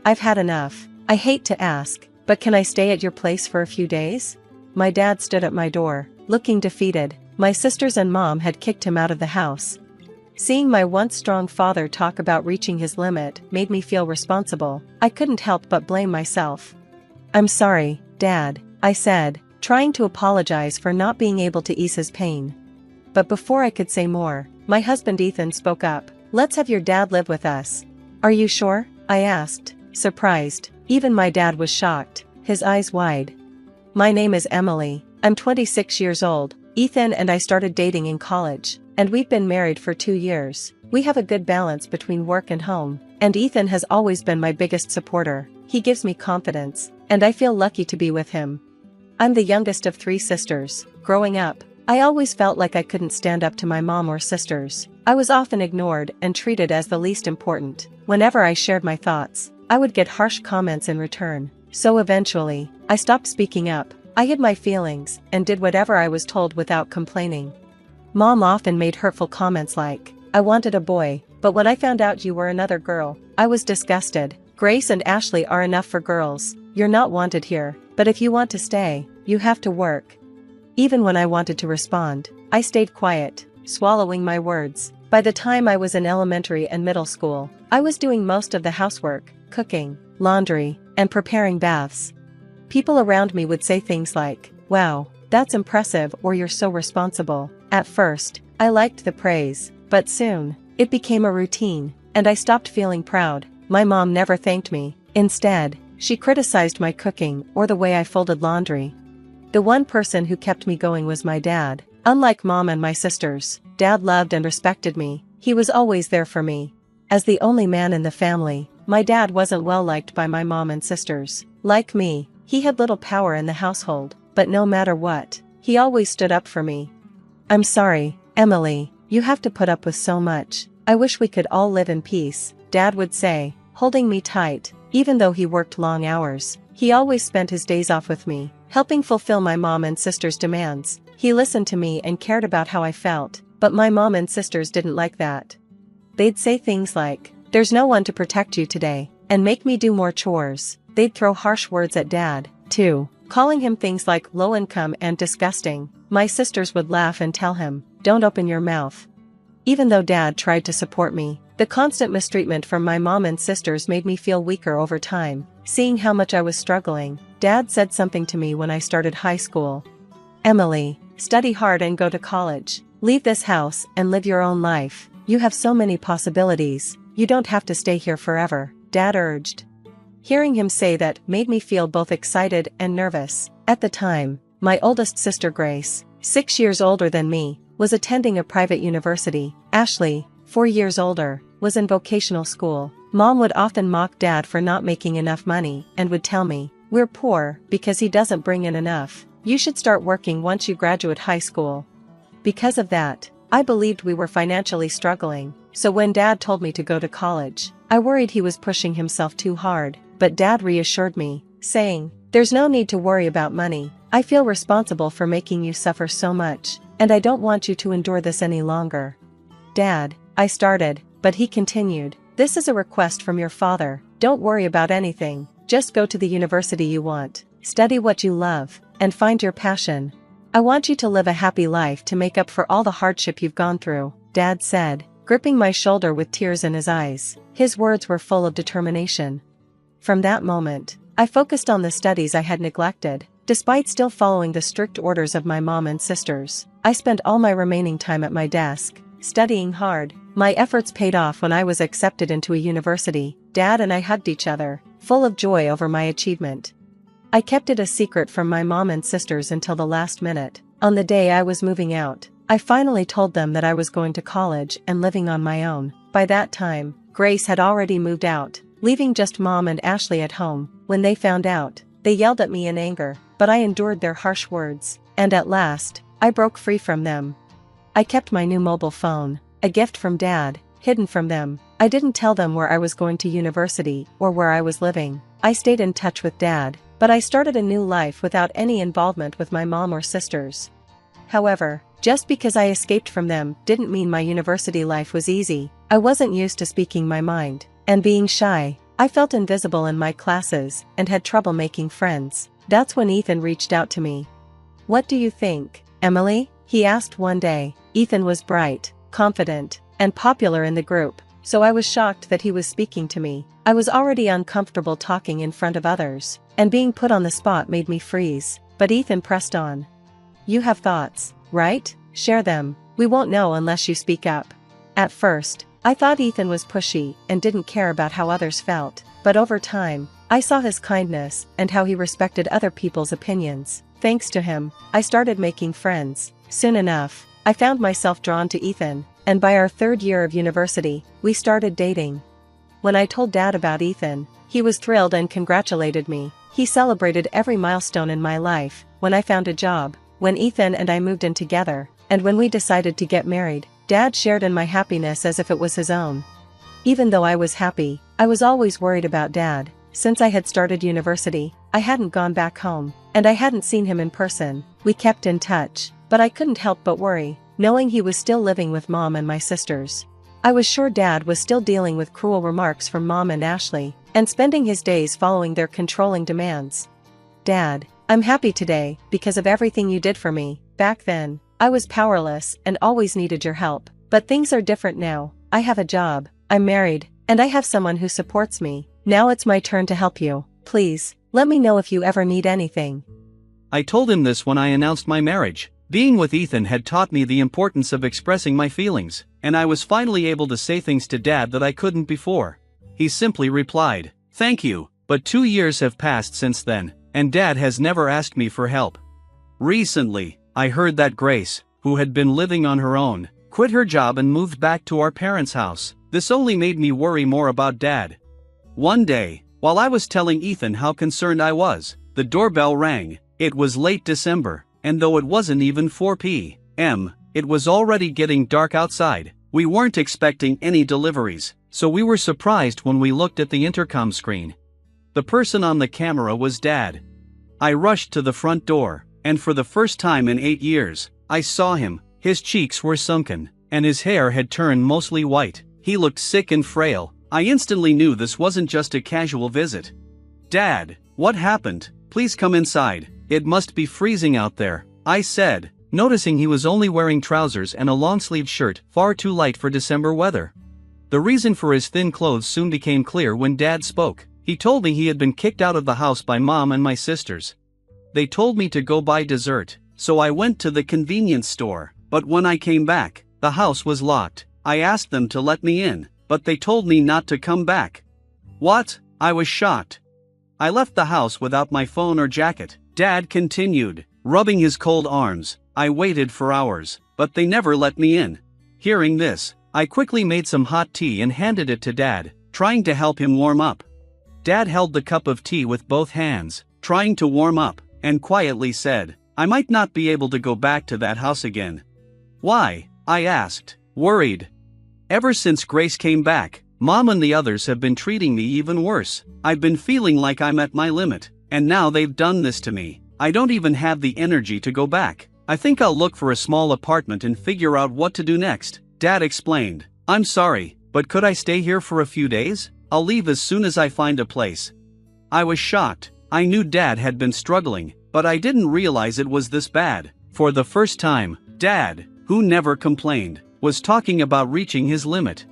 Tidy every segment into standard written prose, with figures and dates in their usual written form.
I've had enough. I hate to ask, but can I stay at your place for a few days? My dad stood at my door, looking defeated. My sisters and mom had kicked him out of the house. Seeing my once strong father talk about reaching his limit made me feel responsible. I couldn't help but blame myself. I'm sorry, Dad, I said, trying to apologize for not being able to ease his pain. But before I could say more, my husband Ethan spoke up. Let's have your dad live with us. Are you sure? I asked, surprised. Even my dad was shocked, his eyes wide. My name is Emily. I'm 26 years old. Ethan and I started dating in college, and we've been married for 2 years. We have a good balance between work and home, and Ethan has always been my biggest supporter. He gives me confidence, and I feel lucky to be with him. I'm the youngest of 3 sisters. Growing up, I always felt like I couldn't stand up to my mom or sisters. I was often ignored and treated as the least important. Whenever I shared my thoughts, I would get harsh comments in return. So eventually, I stopped speaking up. I hid my feelings and did whatever I was told without complaining. Mom often made hurtful comments like, I wanted a boy, but when I found out you were another girl, I was disgusted. Grace and Ashley are enough for girls. You're not wanted here, but if you want to stay, you have to work. Even when I wanted to respond, I stayed quiet, swallowing my words. By the time I was in elementary and middle school, I was doing most of the housework, cooking, laundry, and preparing baths. People around me would say things like, wow, that's impressive, or you're so responsible. At first, I liked the praise, but soon, it became a routine, and I stopped feeling proud. My mom never thanked me. Instead, she criticized my cooking or the way I folded laundry. The one person who kept me going was my dad. Unlike mom and my sisters, Dad loved and respected me. He was always there for me. As the only man in the family, my dad wasn't well liked by my mom and sisters. Like me, he had little power in the household, but no matter what, he always stood up for me. I'm sorry, Emily, you have to put up with so much. I wish we could all live in peace, Dad would say, holding me tight. Even though he worked long hours, he always spent his days off with me, helping fulfill my mom and sister's demands. He listened to me and cared about how I felt, but my mom and sisters didn't like that. They'd say things like, there's no one to protect you today, and make me do more chores. They'd throw harsh words at Dad, too, calling him things like low income and disgusting. My sisters would laugh and tell him, don't open your mouth. Even though Dad tried to support me, the constant mistreatment from my mom and sisters made me feel weaker over time. Seeing how much I was struggling, Dad said something to me when I started high school. Emily, study hard and go to college. Leave this house and live your own life. You have so many possibilities. You don't have to stay here forever, Dad urged. Hearing him say that made me feel both excited and nervous. At the time, my oldest sister Grace, 6 years older than me, was attending a private university. Ashley, 4 years older, was in vocational school. Mom would often mock Dad for not making enough money and would tell me, we're poor because he doesn't bring in enough. You should start working once you graduate high school. Because of that, I believed we were financially struggling, so when Dad told me to go to college, I worried he was pushing himself too hard, but Dad reassured me, saying, there's no need to worry about money. I feel responsible for making you suffer so much, and I don't want you to endure this any longer. Dad, I started, but he continued, this is a request from your father. Don't worry about anything. Just go to the university you want, study what you love, and find your passion. I want you to live a happy life to make up for all the hardship you've gone through, Dad said, gripping my shoulder with tears in his eyes. His words were full of determination. From that moment, I focused on the studies I had neglected. Despite still following the strict orders of my mom and sisters, I spent all my remaining time at my desk, studying hard. My efforts paid off when I was accepted into a university. Dad and I hugged each other, full of joy over my achievement. I kept it a secret from my mom and sisters until the last minute. On the day I was moving out, I finally told them that I was going to college and living on my own. By that time, Grace had already moved out, leaving just Mom and Ashley at home. When they found out, they yelled at me in anger, but I endured their harsh words, and at last, I broke free from them. I kept my new mobile phone, a gift from Dad, hidden from them. I didn't tell them where I was going to university or where I was living. I stayed in touch with Dad, but I started a new life without any involvement with my mom or sisters. However, just because I escaped from them didn't mean my university life was easy. I wasn't used to speaking my mind, and being shy. I felt invisible in my classes and had trouble making friends. That's when Ethan reached out to me. "What do you think, Emily?" he asked one day. Ethan was bright, confident, and popular in the group, so I was shocked that he was speaking to me. I was already uncomfortable talking in front of others, and being put on the spot made me freeze. But Ethan pressed on. "You have thoughts, right? Share them. We won't know unless you speak up." At first, I thought Ethan was pushy and didn't care about how others felt, but over time, I saw his kindness and how he respected other people's opinions. Thanks to him, I started making friends. Soon enough, I found myself drawn to Ethan, and by our third year of university, we started dating. When I told Dad about Ethan, he was thrilled and congratulated me. He celebrated every milestone in my life: when I found a job, when Ethan and I moved in together, and when we decided to get married. Dad shared in my happiness as if it was his own. Even though I was happy, I was always worried about Dad. Since I had started university, I hadn't gone back home, and I hadn't seen him in person. We kept in touch, but I couldn't help but worry, knowing he was still living with Mom and my sisters. I was sure Dad was still dealing with cruel remarks from Mom and Ashley, and spending his days following their controlling demands. "Dad, I'm happy today because of everything you did for me. Back then, I was powerless and always needed your help. But things are different now. I have a job, I'm married, and I have someone who supports me. Now it's my turn to help you. Please, let me know if you ever need anything." I told him this when I announced my marriage. Being with Ethan had taught me the importance of expressing my feelings, and I was finally able to say things to Dad that I couldn't before. He simply replied, "Thank you," but 2 years have passed since then, and Dad has never asked me for help. Recently, I heard that Grace, who had been living on her own, quit her job and moved back to our parents' house. This only made me worry more about Dad. One day, while I was telling Ethan how concerned I was, the doorbell rang. It was late December, and though it wasn't even 4 p.m., it was already getting dark outside. We weren't expecting any deliveries, so we were surprised when we looked at the intercom screen. The person on the camera was Dad. I rushed to the front door, and for the first time in 8 years, I saw him. His cheeks were sunken, and his hair had turned mostly white. He looked sick and frail. I instantly knew this wasn't just a casual visit. "Dad, what happened? Please come inside. It must be freezing out there," I said, noticing he was only wearing trousers and a long-sleeved shirt, far too light for December weather. The reason for his thin clothes soon became clear when Dad spoke. He told me he had been kicked out of the house by Mom and my sisters. They told me to go buy dessert, so I went to the convenience store, but when I came back, the house was locked. I asked them to let me in, but they told me not to come back. What? I was shocked. I left the house without my phone or jacket. Dad continued, rubbing his cold arms. I waited for hours, but they never let me in. Hearing this, I quickly made some hot tea and handed it to Dad, trying to help him warm up. Dad held the cup of tea with both hands, trying to warm up, and quietly said, "I might not be able to go back to that house again." "Why?" I asked, worried. "Ever since Grace came back, Mom and the others have been treating me even worse. I've been feeling like I'm at my limit, and now they've done this to me. I don't even have the energy to go back. I think I'll look for a small apartment and figure out what to do next," Dad explained. "I'm sorry, but could I stay here for a few days? I'll leave as soon as I find a place." I was shocked. I knew Dad had been struggling, but I didn't realize it was this bad. For the first time, Dad, who never complained, was talking about reaching his limit.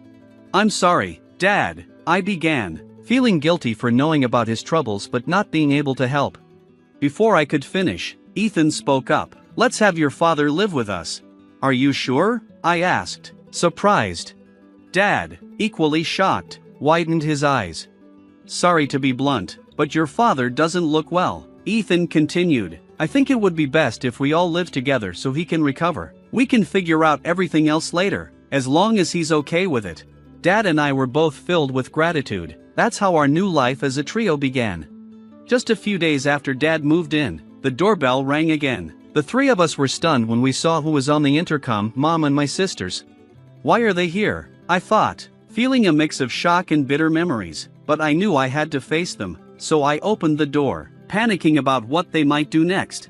"I'm sorry, Dad," I began, feeling guilty for knowing about his troubles but not being able to help. Before I could finish, Ethan spoke up. "Let's have your father live with us." "Are you sure?" I asked, surprised. Dad, equally shocked, widened his eyes. "Sorry to be blunt, but your father doesn't look well," Ethan continued. "I think it would be best if we all live together so he can recover. We can figure out everything else later, as long as he's okay with it." Dad and I were both filled with gratitude. That's how our new life as a trio began. Just a few days after Dad moved in, the doorbell rang again. The three of us were stunned when we saw who was on the intercom: Mom and my sisters. Why are they here? I thought, feeling a mix of shock and bitter memories, but I knew I had to face them, so I opened the door, panicking about what they might do next.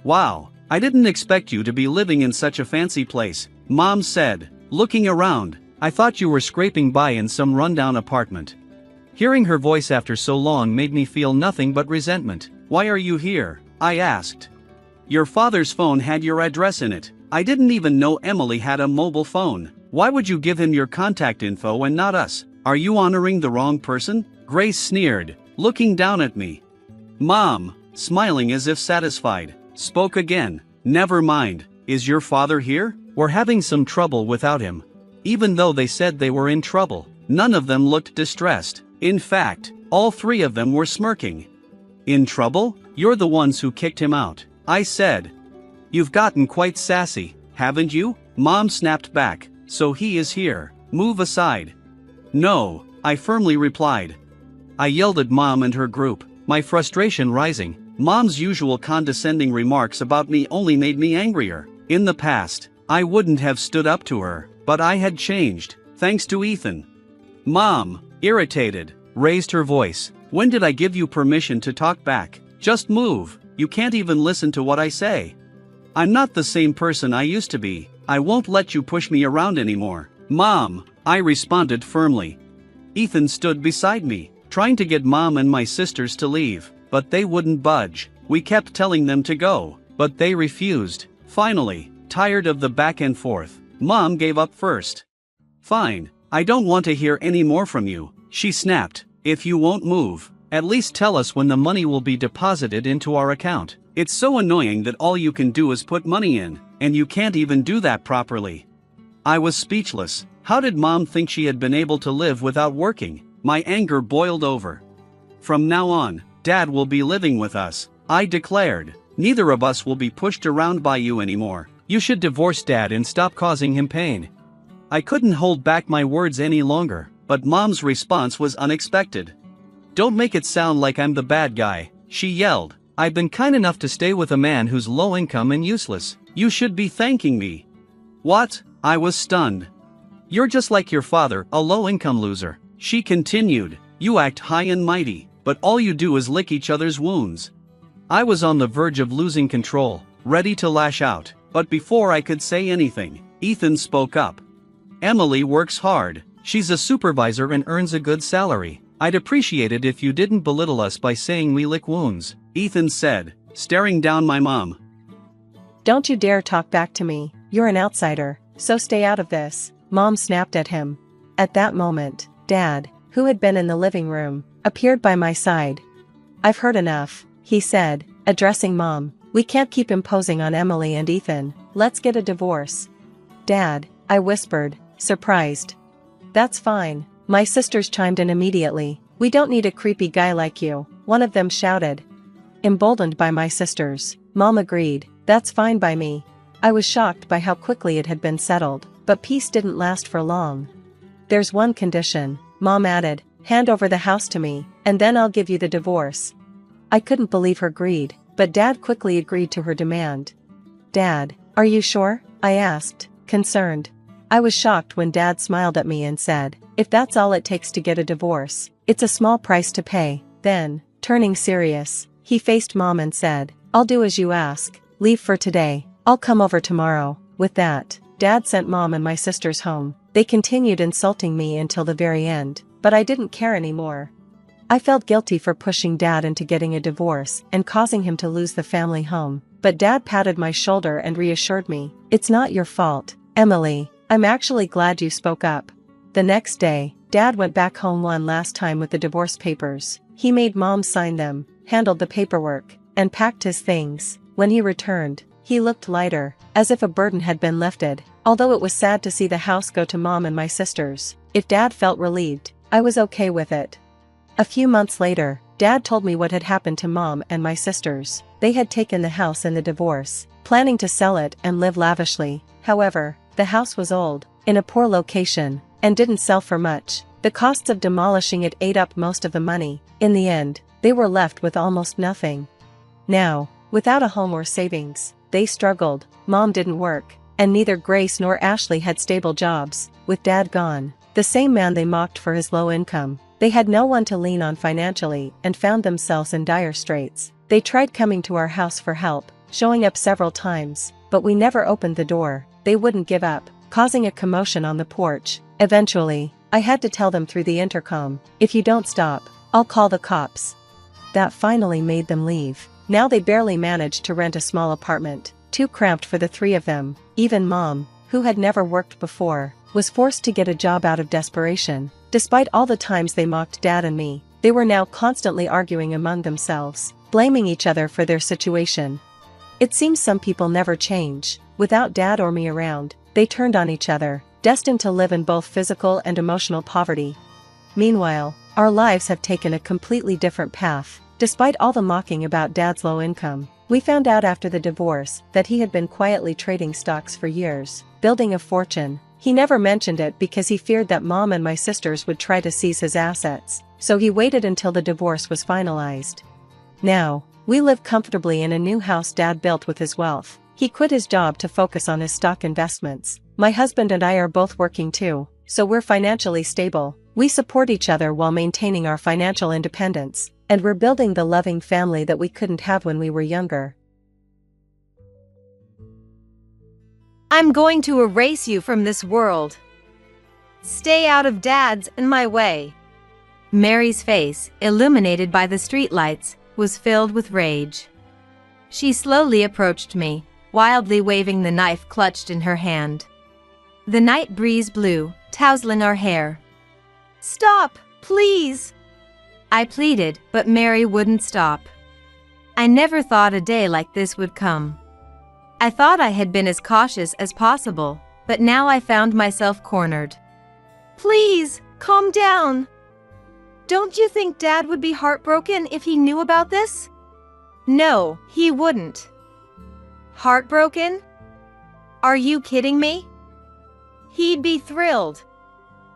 "Wow, I didn't expect you to be living in such a fancy place," Mom said, looking around. "I thought you were scraping by in some rundown apartment." Hearing her voice after so long made me feel nothing but resentment. "Why are you here?" I asked. "Your father's phone had your address in it. I didn't even know Emily had a mobile phone. Why would you give him your contact info and not us? Are you honoring the wrong person?" Grace sneered, looking down at me. Mom, smiling as if satisfied, spoke again. "Never mind. Is your father here?" "We're having some trouble without him." Even though they said they were in trouble, none of them looked distressed. In fact, all three of them were smirking. "In trouble? You're the ones who kicked him out," I said. "You've gotten quite sassy, haven't you?" Mom snapped back. "So he is here. Move aside." "No," I firmly replied. I yelled at Mom and her group, my frustration rising. Mom's usual condescending remarks about me only made me angrier. In the past, I wouldn't have stood up to her, but I had changed, thanks to Ethan. Mom, irritated, raised her voice. "When did I give you permission to talk back? Just move. You can't even listen to what I say. I'm not the same person I used to be. I won't let you push me around anymore." "Mom," I responded firmly. Ethan stood beside me, trying to get Mom and my sisters to leave, but they wouldn't budge. We kept telling them to go, but they refused. Finally, tired of the back and forth, Mom gave up first. "Fine, I don't want to hear any more from you," she snapped. "If you won't move, at least tell us when the money will be deposited into our account. It's so annoying that all you can do is put money in, and you can't even do that properly." I was speechless. How did Mom think she had been able to live without working? My anger boiled over. "From now on, Dad will be living with us," I declared. "Neither of us will be pushed around by you anymore. You should divorce Dad and stop causing him pain." I couldn't hold back my words any longer, but Mom's response was unexpected. "Don't make it sound like I'm the bad guy," she yelled. "I've been kind enough to stay with a man who's low income and useless. You should be thanking me." "What?" I was stunned. "You're just like your father, a low-income loser," she continued. "You act high and mighty, but all you do is lick each other's wounds." I was on the verge of losing control, ready to lash out, but before I could say anything, Ethan spoke up. "Emily works hard. She's a supervisor and earns a good salary. I'd appreciate it if you didn't belittle us by saying we lick wounds," Ethan said, staring down my mom. "Don't you dare talk back to me. You're an outsider, so stay out of this," Mom snapped at him. At that moment, Dad, who had been in the living room, appeared by my side. "I've heard enough," he said, addressing Mom. "We can't keep imposing on Emily and Ethan. Let's get a divorce." "Dad," I whispered, surprised. "That's fine," my sisters chimed in immediately. "We don't need a creepy guy like you," one of them shouted. Emboldened by my sisters, Mom agreed. "That's fine by me." I was shocked by how quickly it had been settled, but peace didn't last for long. "There's one condition," Mom added. "Hand over the house to me, and then I'll give you the divorce." I couldn't believe her greed, but Dad quickly agreed to her demand. "Dad, are you sure?" I asked, concerned. I was shocked when Dad smiled at me and said, "If that's all it takes to get a divorce, it's a small price to pay." Then, turning serious, he faced Mom and said, "I'll do as you ask. Leave for today. I'll come over tomorrow." With that, Dad sent Mom and my sisters home. They continued insulting me until the very end, but I didn't care anymore. I felt guilty for pushing Dad into getting a divorce and causing him to lose the family home, but Dad patted my shoulder and reassured me, "It's not your fault, Emily. I'm actually glad you spoke up." The next day, Dad went back home one last time with the divorce papers. He made Mom sign them, handled the paperwork, and packed his things. When he returned, he looked lighter, as if a burden had been lifted. Although it was sad to see the house go to Mom and my sisters, if Dad felt relieved, I was okay with it. A few months later, Dad told me what had happened to Mom and my sisters. They had taken the house in the divorce, planning to sell it and live lavishly. However, the house was old, in a poor location, and didn't sell for much. The costs of demolishing it ate up most of the money. In the end, they were left with almost nothing. Now, without a home or savings, they struggled. Mom didn't work, and neither Grace nor Ashley had stable jobs. With Dad gone, the same man they mocked for his low income, they had no one to lean on financially and found themselves in dire straits. They tried coming to our house for help, showing up several times, but we never opened the door. They wouldn't give up, causing a commotion on the porch. Eventually, I had to tell them through the intercom, "If you don't stop, I'll call the cops." That finally made them leave. Now they barely managed to rent a small apartment, too cramped for the three of them. Even Mom, who had never worked before, was forced to get a job out of desperation. Despite all the times they mocked Dad and me, they were now constantly arguing among themselves, blaming each other for their situation. It seems some people never change. Without Dad or me around, they turned on each other, destined to live in both physical and emotional poverty. Meanwhile, our lives have taken a completely different path. Despite all the mocking about Dad's low income, we found out after the divorce that he had been quietly trading stocks for years, building a fortune. He never mentioned it because he feared that Mom and my sisters would try to seize his assets, so he waited until the divorce was finalized. Now, we live comfortably in a new house Dad built with his wealth. He quit his job to focus on his stock investments. My husband and I are both working too, so we're financially stable. We support each other while maintaining our financial independence, and we're building the loving family that we couldn't have when we were younger. I'm going to erase you from this world. Stay out of Dad's and my way. Mary's face, illuminated by the streetlights, was filled with rage. She slowly approached me, wildly waving the knife clutched in her hand. The night breeze blew, tousling our hair. "Stop, please!" I pleaded, but Mary wouldn't stop. I never thought a day like this would come. I thought I had been as cautious as possible, but now I found myself cornered. "Please, calm down. Don't you think Dad would be heartbroken if he knew about this?" "No, he wouldn't." "Heartbroken? Are you kidding me?" "He'd be thrilled."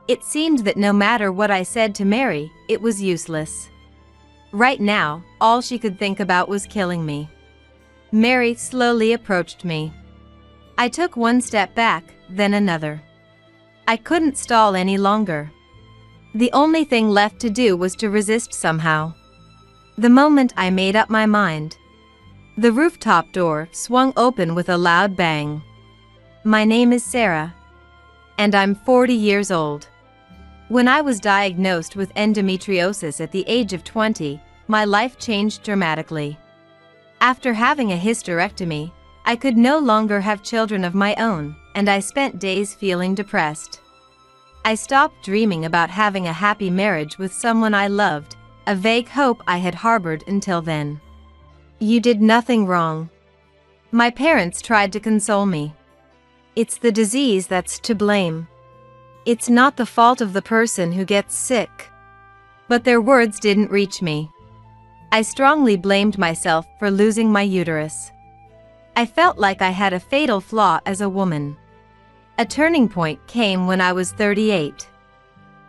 It seemed that no matter what I said to Mary, it was useless. Right now, all she could think about was killing me. Mary slowly approached me. I took one step back, then another. I couldn't stall any longer. The only thing left to do was to resist somehow. The moment I made up my mind, the rooftop door swung open with a loud bang. My name is Sarah, and I'm 40 years old. When I was diagnosed with endometriosis at the age of 20, my life changed dramatically. After having a hysterectomy, I could no longer have children of my own, and I spent days feeling depressed. I stopped dreaming about having a happy marriage with someone I loved, a vague hope I had harbored until then. "You did nothing wrong." My parents tried to console me. "It's the disease that's to blame. It's not the fault of the person who gets sick." But their words didn't reach me. I strongly blamed myself for losing my uterus. I felt like I had a fatal flaw as a woman. A turning point came when I was 38.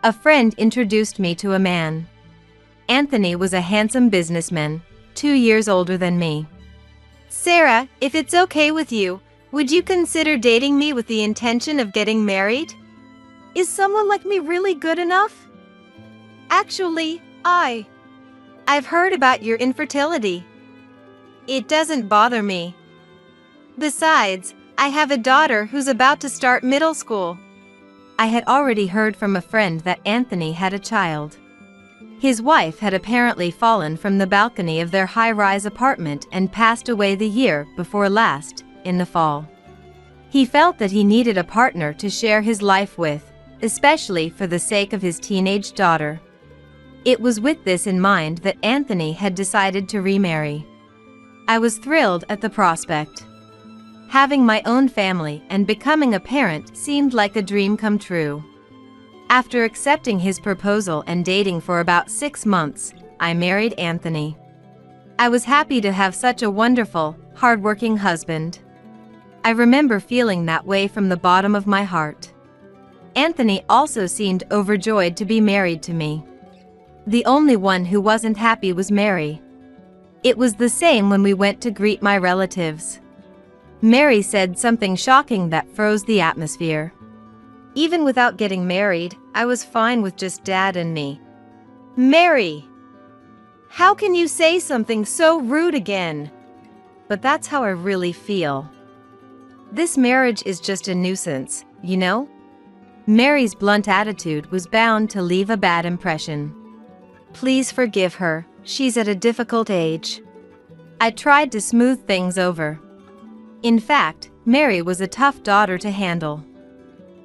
A friend introduced me to a man. Anthony was a handsome businessman, 2 years older than me. "Sarah, if it's okay with you, would you consider dating me with the intention of getting married? Is someone like me really good enough?" "Actually, I've heard about your infertility. It doesn't bother me. Besides, I have a daughter who's about to start middle school." I had already heard from a friend that Anthony had a child. His wife had apparently fallen from the balcony of their high-rise apartment and passed away the year before last, in the fall. He felt that he needed a partner to share his life with, especially for the sake of his teenage daughter. It was with this in mind that Anthony had decided to remarry. I was thrilled at the prospect. Having my own family and becoming a parent seemed like a dream come true. After accepting his proposal and dating for about 6 months, I married Anthony. I was happy to have such a wonderful, hardworking husband. I remember feeling that way from the bottom of my heart. Anthony also seemed overjoyed to be married to me. The only one who wasn't happy was Mary. It was the same when we went to greet my relatives. Mary said something shocking that froze the atmosphere. Even without getting married, I was fine with just Dad and me. "Mary! How can you say something so rude again?" But that's how I really feel. This marriage is just a nuisance, you know? Mary's blunt attitude was bound to leave a bad impression. Please forgive her, she's at a difficult age. I tried to smooth things over. In fact, Mary was a tough daughter to handle.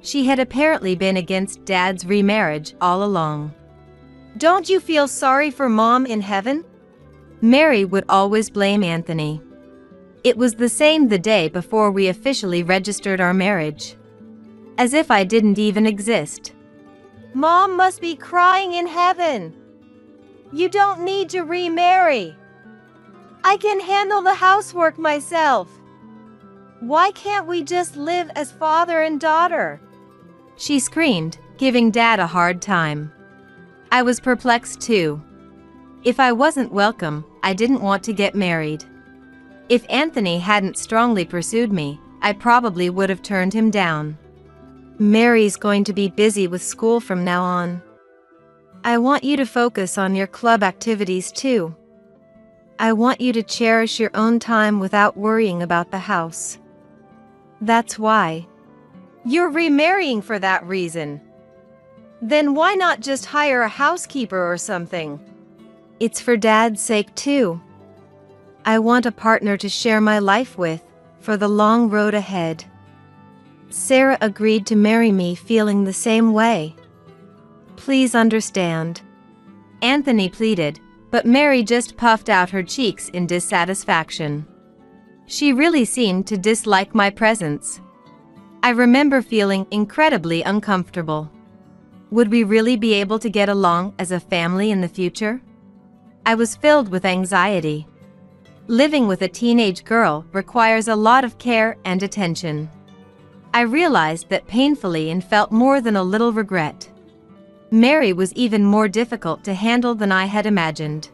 She had apparently been against Dad's remarriage all along. Don't you feel sorry for Mom in heaven? Mary would always blame Anthony. It was the same the day before we officially registered our marriage. As if I didn't even exist. Mom must be crying in heaven. You don't need to remarry. I can handle the housework myself. Why can't we just live as father and daughter? She screamed, giving Dad a hard time. I was perplexed too. If I wasn't welcome, I didn't want to get married. If Anthony hadn't strongly pursued me, I probably would have turned him down. Mary's going to be busy with school from now on. I want you to focus on your club activities too. I want you to cherish your own time without worrying about the house. That's why. You're remarrying for that reason. Then why not just hire a housekeeper or something? It's for Dad's sake too. I want a partner to share my life with, for the long road ahead. Sarah agreed to marry me feeling the same way. Please understand. Anthony pleaded, but Mary just puffed out her cheeks in dissatisfaction. She really seemed to dislike my presence. I remember feeling incredibly uncomfortable. Would we really be able to get along as a family in the future? I was filled with anxiety. Living with a teenage girl requires a lot of care and attention. I realized that painfully and felt more than a little regret. Mary was even more difficult to handle than I had imagined.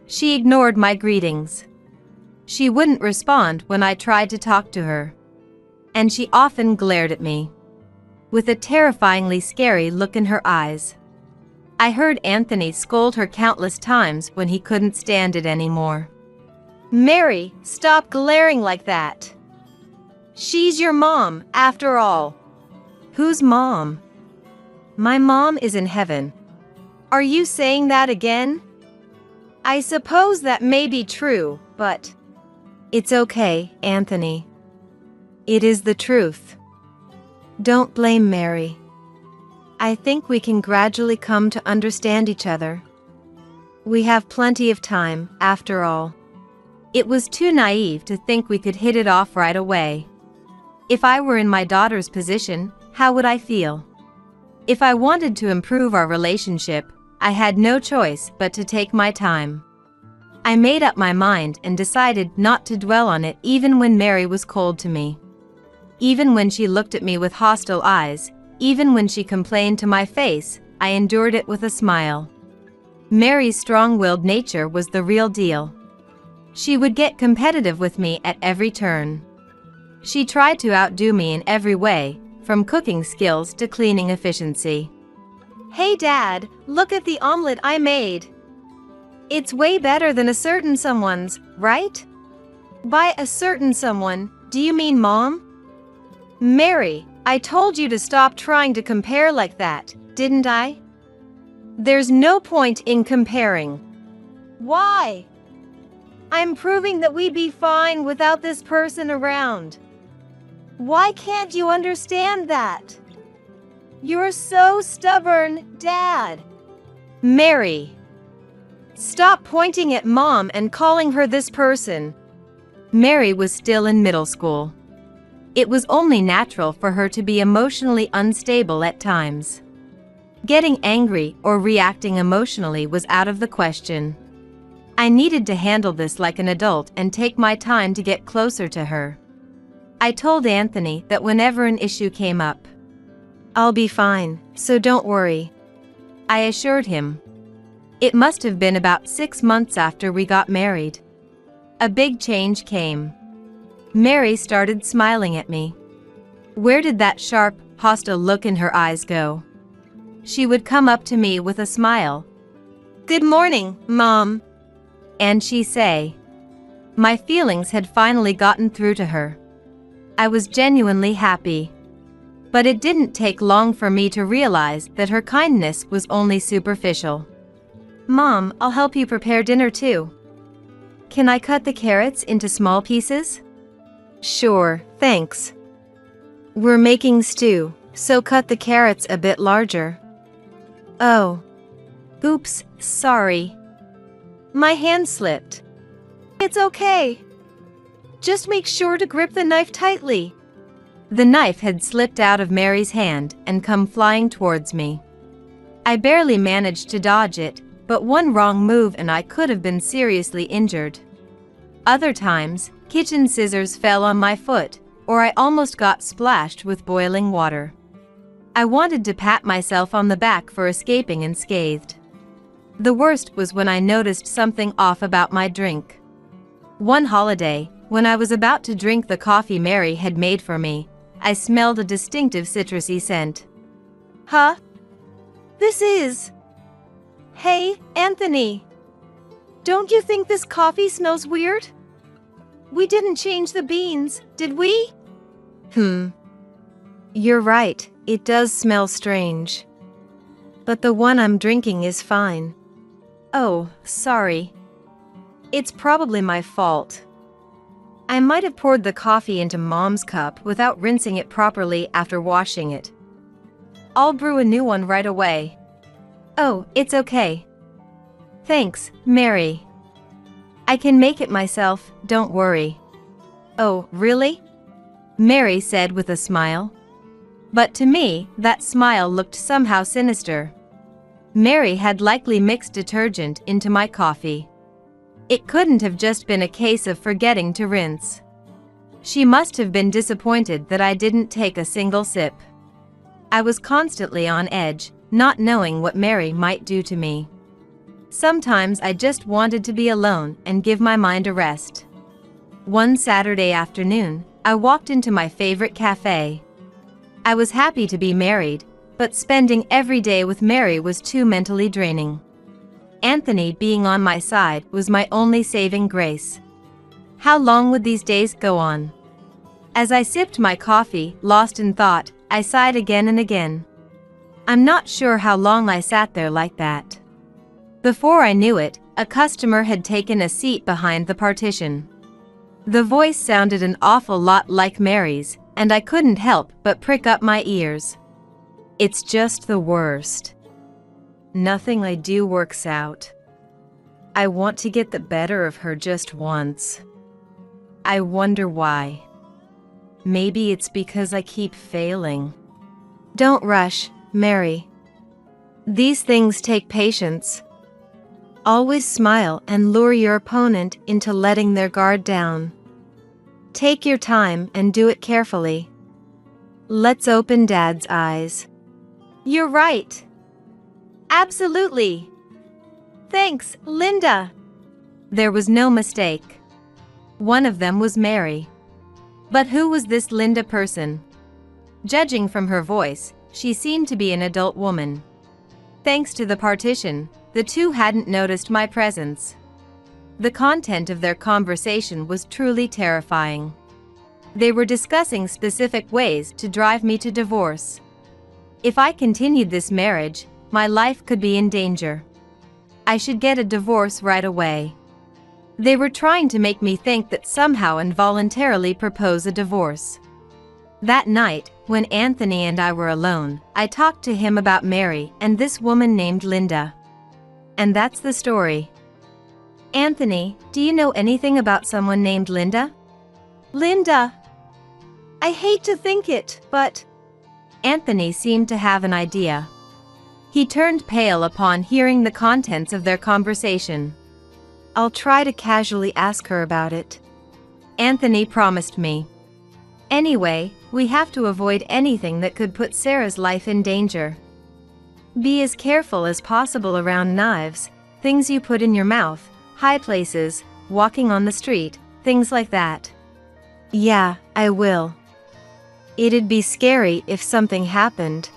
She ignored my greetings. She wouldn't respond when I tried to talk to her. And she often glared at me, with a terrifyingly scary look in her eyes. I heard Anthony scold her countless times when he couldn't stand it anymore. Mary, stop glaring like that. She's your mom, after all. Whose mom? My mom is in heaven. Are you saying that again? I suppose that may be true, but... It's okay, Anthony. It is the truth. Don't blame Mary. I think we can gradually come to understand each other. We have plenty of time, after all. It was too naive to think we could hit it off right away. If I were in my daughter's position, how would I feel? If I wanted to improve our relationship, I had no choice but to take my time. I made up my mind and decided not to dwell on it even when Mary was cold to me. Even when she looked at me with hostile eyes, even when she complained to my face, I endured it with a smile. Mary's strong-willed nature was the real deal. She would get competitive with me at every turn. She tried to outdo me in every way, from cooking skills to cleaning efficiency. Hey Dad, look at the omelet I made. It's way better than a certain someone's, right? By a certain someone, do you mean Mom? Mary, I told you to stop trying to compare like that, didn't I? There's no point in comparing. Why? I'm proving that we'd be fine without this person around. Why can't you understand that? You're so stubborn, Dad. Mary. Stop pointing at Mom and calling her this person. Mary was still in middle school. It was only natural for her to be emotionally unstable at times. Getting angry or reacting emotionally was out of the question. I needed to handle this like an adult and take my time to get closer to her. I told Anthony that whenever an issue came up, I'll be fine, so don't worry. I assured him. It must have been about 6 months after we got married. A big change came. Mary started smiling at me. Where did that sharp, hostile look in her eyes go? She would come up to me with a smile. "Good morning, Mom." And she'd say. My feelings had finally gotten through to her. I was genuinely happy. But it didn't take long for me to realize that her kindness was only superficial. "Mom, I'll help you prepare dinner too. Can I cut the carrots into small pieces?" "Sure, thanks. We're making stew, so cut the carrots a bit larger." "Oh. Oops, sorry. My hand slipped." "It's okay. Just make sure to grip the knife tightly." The knife had slipped out of Mary's hand and come flying towards me. I barely managed to dodge it, but one wrong move and I could have been seriously injured. Other times, kitchen scissors fell on my foot, or I almost got splashed with boiling water. I wanted to pat myself on the back for escaping unscathed. The worst was when I noticed something off about my drink. One holiday, when I was about to drink the coffee Mary had made for me, I smelled a distinctive citrusy scent. "Huh? This is... Hey, Anthony. Don't you think this coffee smells weird? We didn't change the beans, did we?" You're right, it does smell strange. But the one I'm drinking is fine." "Oh, sorry. It's probably my fault. I might have poured the coffee into Mom's cup without rinsing it properly after washing it. I'll brew a new one right away." "Oh, it's okay. Thanks, Mary. I can make it myself, don't worry." "Oh, really?" Mary said with a smile. But to me, that smile looked somehow sinister. Mary had likely mixed detergent into my coffee. It couldn't have just been a case of forgetting to rinse. She must have been disappointed that I didn't take a single sip. I was constantly on edge, not knowing what Mary might do to me. Sometimes I just wanted to be alone and give my mind a rest. One Saturday afternoon, I walked into my favorite cafe. I was happy to be married, but spending every day with Mary was too mentally draining. Anthony being on my side was my only saving grace. How long would these days go on? As I sipped my coffee, lost in thought, I sighed again and again. I'm not sure how long I sat there like that. Before I knew it, a customer had taken a seat behind the partition. The voice sounded an awful lot like Mary's, and I couldn't help but prick up my ears. It's just the worst. Nothing I do works out. I want to get the better of her just once. I wonder why. Maybe it's because I keep failing. Don't rush, Mary. These things take patience. Always smile and lure your opponent into letting their guard down. Take your time and do it carefully. Let's open Dad's eyes. You're right. Absolutely. Thanks, Linda. There was no mistake. One of them was Mary. But who was this Linda person? Judging from her voice, she seemed to be an adult woman. Thanks to the partition, the two hadn't noticed my presence. The content of their conversation was truly terrifying. They were discussing specific ways to drive me to divorce. If I continued this marriage, my life could be in danger. I should get a divorce right away. They were trying to make me think that somehow involuntarily propose a divorce. That night, when Anthony and I were alone, I talked to him about Mary and this woman named Linda. And that's the story. Anthony, do you know anything about someone named Linda? Linda? I hate to think it, but... Anthony seemed to have an idea. He turned pale upon hearing the contents of their conversation. I'll try to casually ask her about it, Anthony promised me. Anyway, we have to avoid anything that could put Sarah's life in danger. Be as careful as possible around knives, things you put in your mouth, high places, walking on the street, things like that. Yeah, I will. It'd be scary if something happened.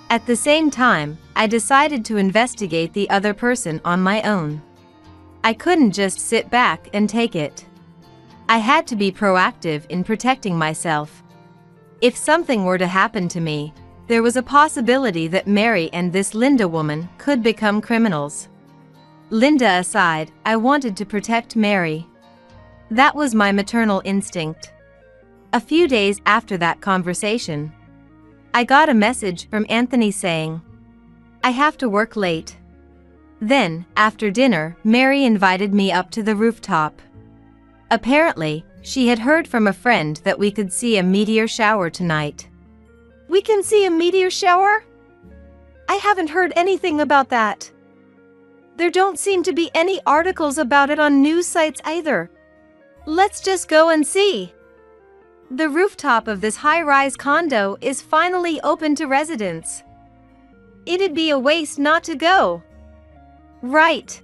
At the same time, I decided to investigate the other person on my own. I couldn't just sit back and take it. I had to be proactive in protecting myself. If something were to happen to me, there was a possibility that Mary and this Linda woman could become criminals. Linda aside, I wanted to protect Mary. That was my maternal instinct. A few days after that conversation, I got a message from Anthony saying, "I have to work late." Then, after dinner, Mary invited me up to the rooftop. Apparently, she had heard from a friend that we could see a meteor shower tonight. We can see a meteor shower? I haven't heard anything about that. There don't seem to be any articles about it on news sites either. Let's just go and see. The rooftop of this high-rise condo is finally open to residents. It'd be a waste not to go. Right.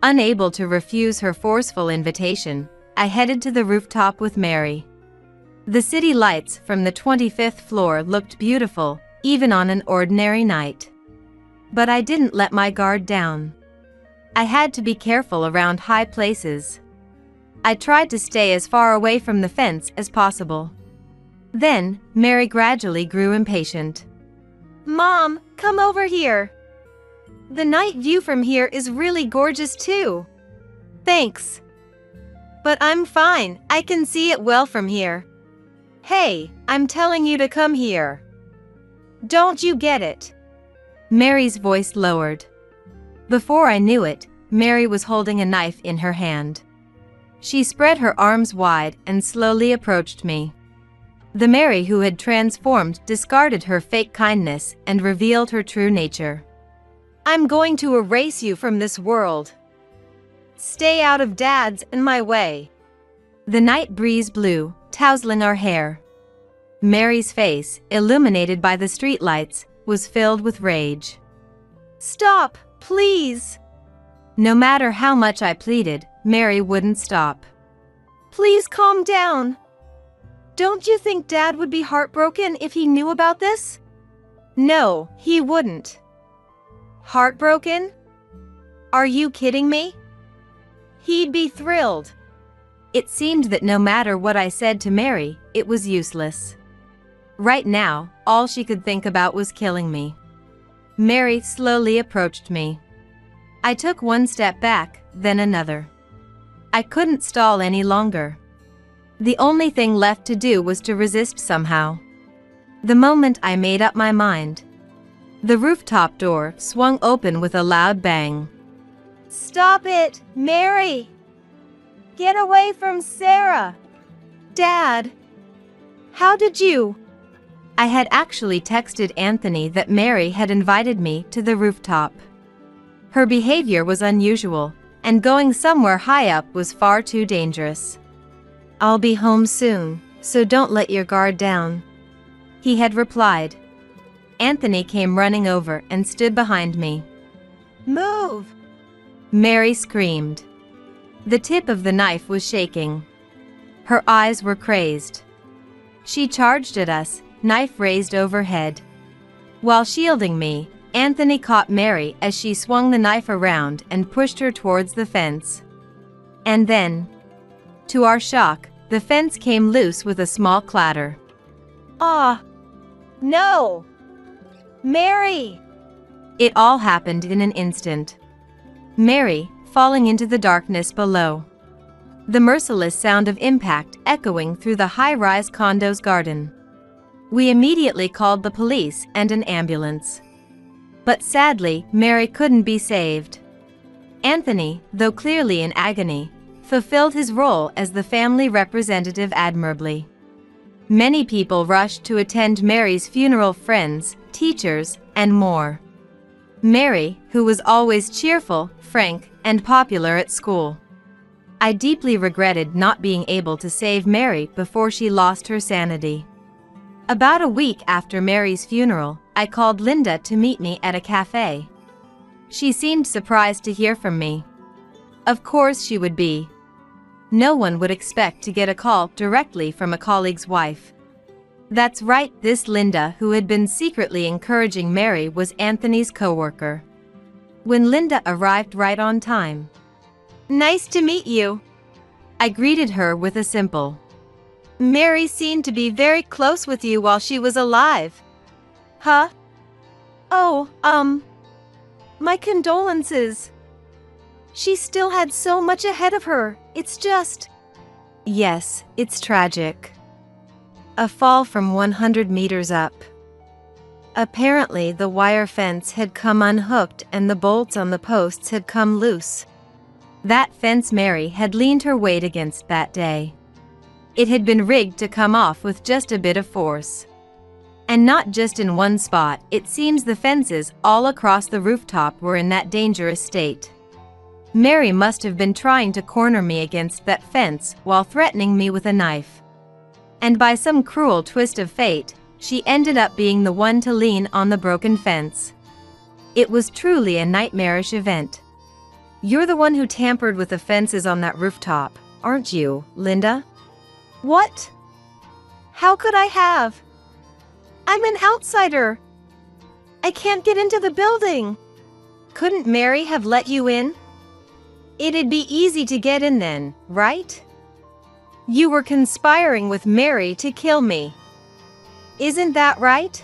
Unable to refuse her forceful invitation, I headed to the rooftop with Mary. The city lights from the 25th floor looked beautiful, even on an ordinary night. But I didn't let my guard down. I had to be careful around high places. I tried to stay as far away from the fence as possible. Then, Mary gradually grew impatient. Mom, come over here. The night view from here is really gorgeous too. Thanks. But I'm fine, I can see it well from here. Hey, I'm telling you to come here. Don't you get it? Mary's voice lowered. Before I knew it, Mary was holding a knife in her hand. She spread her arms wide and slowly approached me. The Mary who had transformed discarded her fake kindness and revealed her true nature. I'm going to erase you from this world. Stay out of Dad's and my way. The night breeze blew, tousling our hair. Mary's face, illuminated by the streetlights, was filled with rage. Stop, please. No matter how much I pleaded, Mary wouldn't stop. Please calm down. Don't you think Dad would be heartbroken if he knew about this? No, he wouldn't. Heartbroken? Are you kidding me? He'd be thrilled. It seemed that no matter what I said to Mary, it was useless. Right now, all she could think about was killing me. Mary slowly approached me. I took one step back, then another. I couldn't stall any longer. The only thing left to do was to resist somehow. The moment I made up my mind, the rooftop door swung open with a loud bang. Stop it, Mary! Get away from Sarah! Dad! How did you? I had actually texted Anthony that Mary had invited me to the rooftop. Her behavior was unusual, and going somewhere high up was far too dangerous. I'll be home soon, so don't let your guard down. He had replied. Anthony came running over and stood behind me. Move! Mary screamed. The tip of the knife was shaking. Her eyes were crazed. She charged at us, knife raised overhead. While shielding me, Anthony caught Mary as she swung the knife around and pushed her towards the fence. And then, to our shock, the fence came loose with a small clatter. Ah! No! Mary! It all happened in an instant. Mary, falling into the darkness below. The merciless sound of impact echoing through the high-rise condo's garden. We immediately called the police and an ambulance. But sadly, Mary couldn't be saved. Anthony, though clearly in agony, fulfilled his role as the family representative admirably. Many people rushed to attend Mary's funeral, friends, teachers, and more. Mary, who was always cheerful, frank, and popular at school. I deeply regretted not being able to save Mary before she lost her sanity. About a week after Mary's funeral, I called Linda to meet me at a cafe. She seemed surprised to hear from me. Of course she would be. No one would expect to get a call directly from a colleague's wife. That's right, this Linda who had been secretly encouraging Mary was Anthony's coworker. When Linda arrived right on time. Nice to meet you. I greeted her with a simple, Mary seemed to be very close with you while she was alive. Huh? Oh, my condolences. She still had so much ahead of her, it's just… Yes, it's tragic. A fall from 100 meters up. Apparently the wire fence had come unhooked and the bolts on the posts had come loose. That fence Mary had leaned her weight against that day. It had been rigged to come off with just a bit of force. And not just in one spot, it seems the fences all across the rooftop were in that dangerous state. Mary must have been trying to corner me against that fence while threatening me with a knife. And by some cruel twist of fate, she ended up being the one to lean on the broken fence. It was truly a nightmarish event. You're the one who tampered with the fences on that rooftop, aren't you, Linda? What? How could I have? I'm an outsider. I can't get into the building. Couldn't Mary have let you in? It'd be easy to get in then, right? You were conspiring with Mary to kill me. Isn't that right?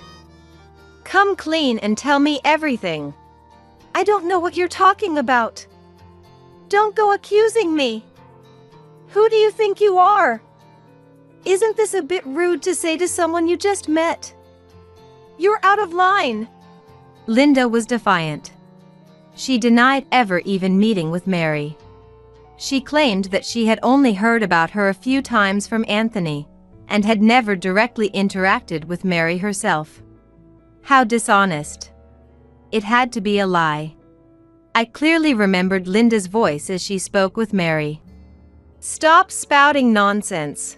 Come clean and tell me everything. I don't know what you're talking about. Don't go accusing me. Who do you think you are? Isn't this a bit rude to say to someone you just met? You're out of line. Linda was defiant. She denied ever even meeting with Mary. She claimed that she had only heard about her a few times from Anthony, and had never directly interacted with Mary herself. How dishonest. It had to be a lie. I clearly remembered Linda's voice as she spoke with Mary. Stop spouting nonsense.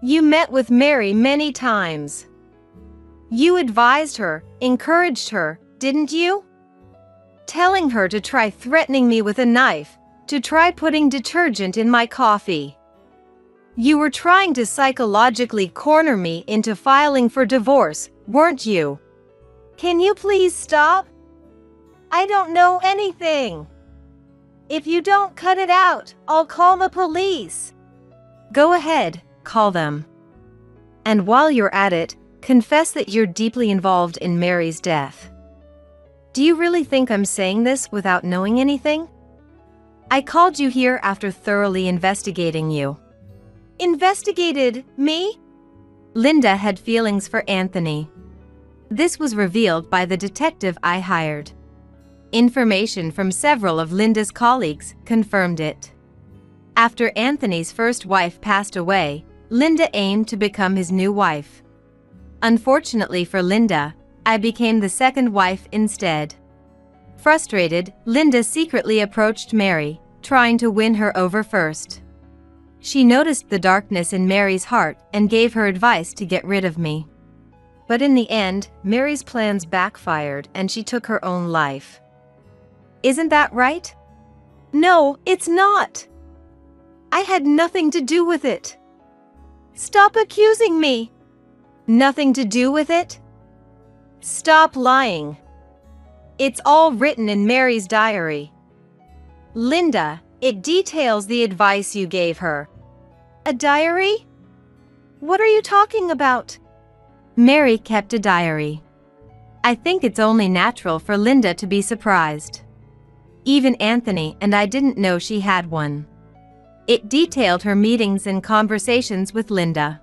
You met with Mary many times. You advised her, encouraged her, didn't you? Telling her to try threatening me with a knife, to try putting detergent in my coffee. You were trying to psychologically corner me into filing for divorce, weren't you? Can you please stop? I don't know anything. If you don't cut it out, I'll call the police. Go ahead, call them. And while you're at it, confess that you're deeply involved in Mary's death. Do you really think I'm saying this without knowing anything? I called you here after thoroughly investigating you. Investigated me? Linda had feelings for Anthony. This was revealed by the detective I hired. Information from several of Linda's colleagues confirmed it. After Anthony's first wife passed away, Linda aimed to become his new wife. Unfortunately for Linda, I became the second wife instead. Frustrated, Linda secretly approached Mary, trying to win her over first. She noticed the darkness in Mary's heart and gave her advice to get rid of me. But in the end, Mary's plans backfired and she took her own life. Isn't that right? No, it's not. I had nothing to do with it. Stop accusing me. Nothing to do with it? Stop lying. It's all written in Mary's diary. Linda, it details the advice you gave her. A diary? What are you talking about? Mary kept a diary. I think it's only natural for Linda to be surprised. Even Anthony and I didn't know she had one. It detailed her meetings and conversations with Linda.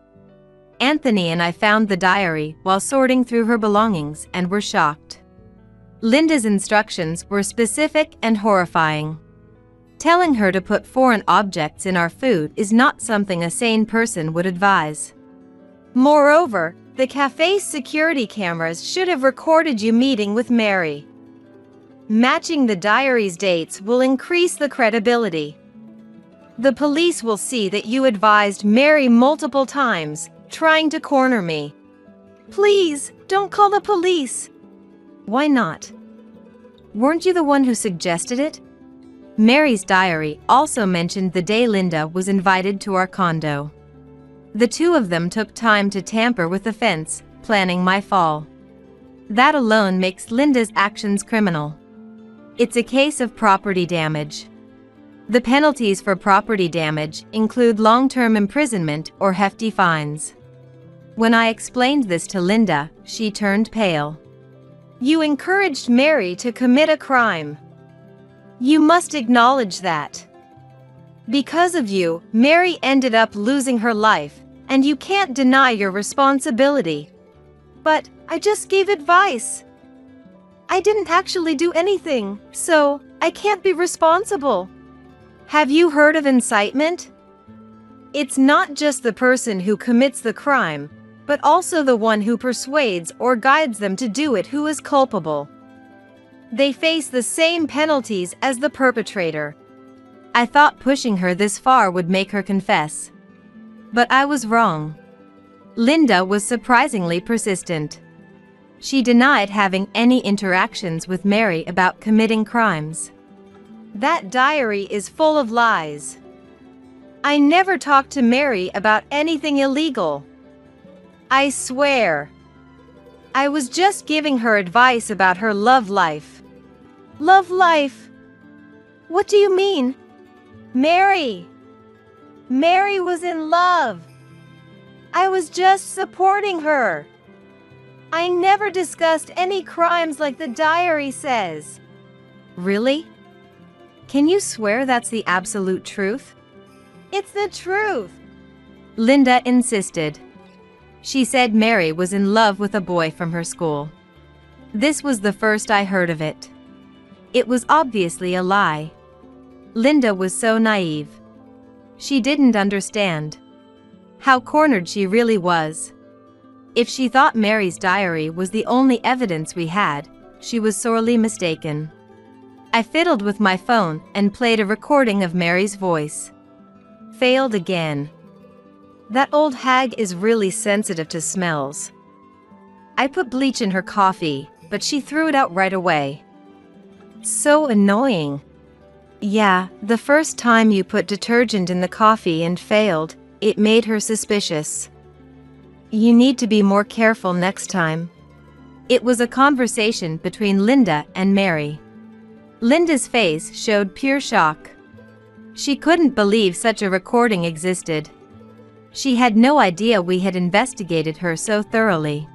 Anthony and I found the diary while sorting through her belongings and were shocked. Linda's instructions were specific and horrifying. Telling her to put foreign objects in our food is not something a sane person would advise. Moreover, the cafe's security cameras should have recorded you meeting with Mary. Matching the diary's dates will increase the credibility. The police will see that you advised Mary multiple times, trying to corner me. Please, don't call the police. Why not? Weren't you the one who suggested it? Mary's diary also mentioned the day Linda was invited to our condo. The two of them took time to tamper with the fence, planning my fall. That alone makes Linda's actions criminal. It's a case of property damage. The penalties for property damage include long-term imprisonment or hefty fines. When I explained this to Linda, she turned pale. You encouraged Mary to commit a crime. You must acknowledge that. Because of you, Mary ended up losing her life, and you can't deny your responsibility. But I just gave advice. I didn't actually do anything, so I can't be responsible. Have you heard of incitement? It's not just the person who commits the crime, but also the one who persuades or guides them to do it who is culpable. They face the same penalties as the perpetrator. I thought pushing her this far would make her confess. But I was wrong. Linda was surprisingly persistent. She denied having any interactions with Mary about committing crimes. That diary is full of lies. I never talked to Mary about anything illegal. I swear. I was just giving her advice about her love life. Love life? What do you mean? Mary was in love. I was just supporting her. I never discussed any crimes like the diary says. Really? Can you swear that's the absolute truth? It's the truth. Linda insisted. She said Mary was in love with a boy from her school. This was the first I heard of it. It was obviously a lie. Linda was so naive. She didn't understand how cornered she really was. If she thought Mary's diary was the only evidence we had, she was sorely mistaken. I fiddled with my phone and played a recording of Mary's voice. Failed again. That old hag is really sensitive to smells. I put bleach in her coffee, but she threw it out right away. So annoying. Yeah, the first time you put detergent in the coffee and failed, it made her suspicious. You need to be more careful next time. It was a conversation between Linda and Mary. Linda's face showed pure shock. She couldn't believe such a recording existed. She had no idea we had investigated her so thoroughly.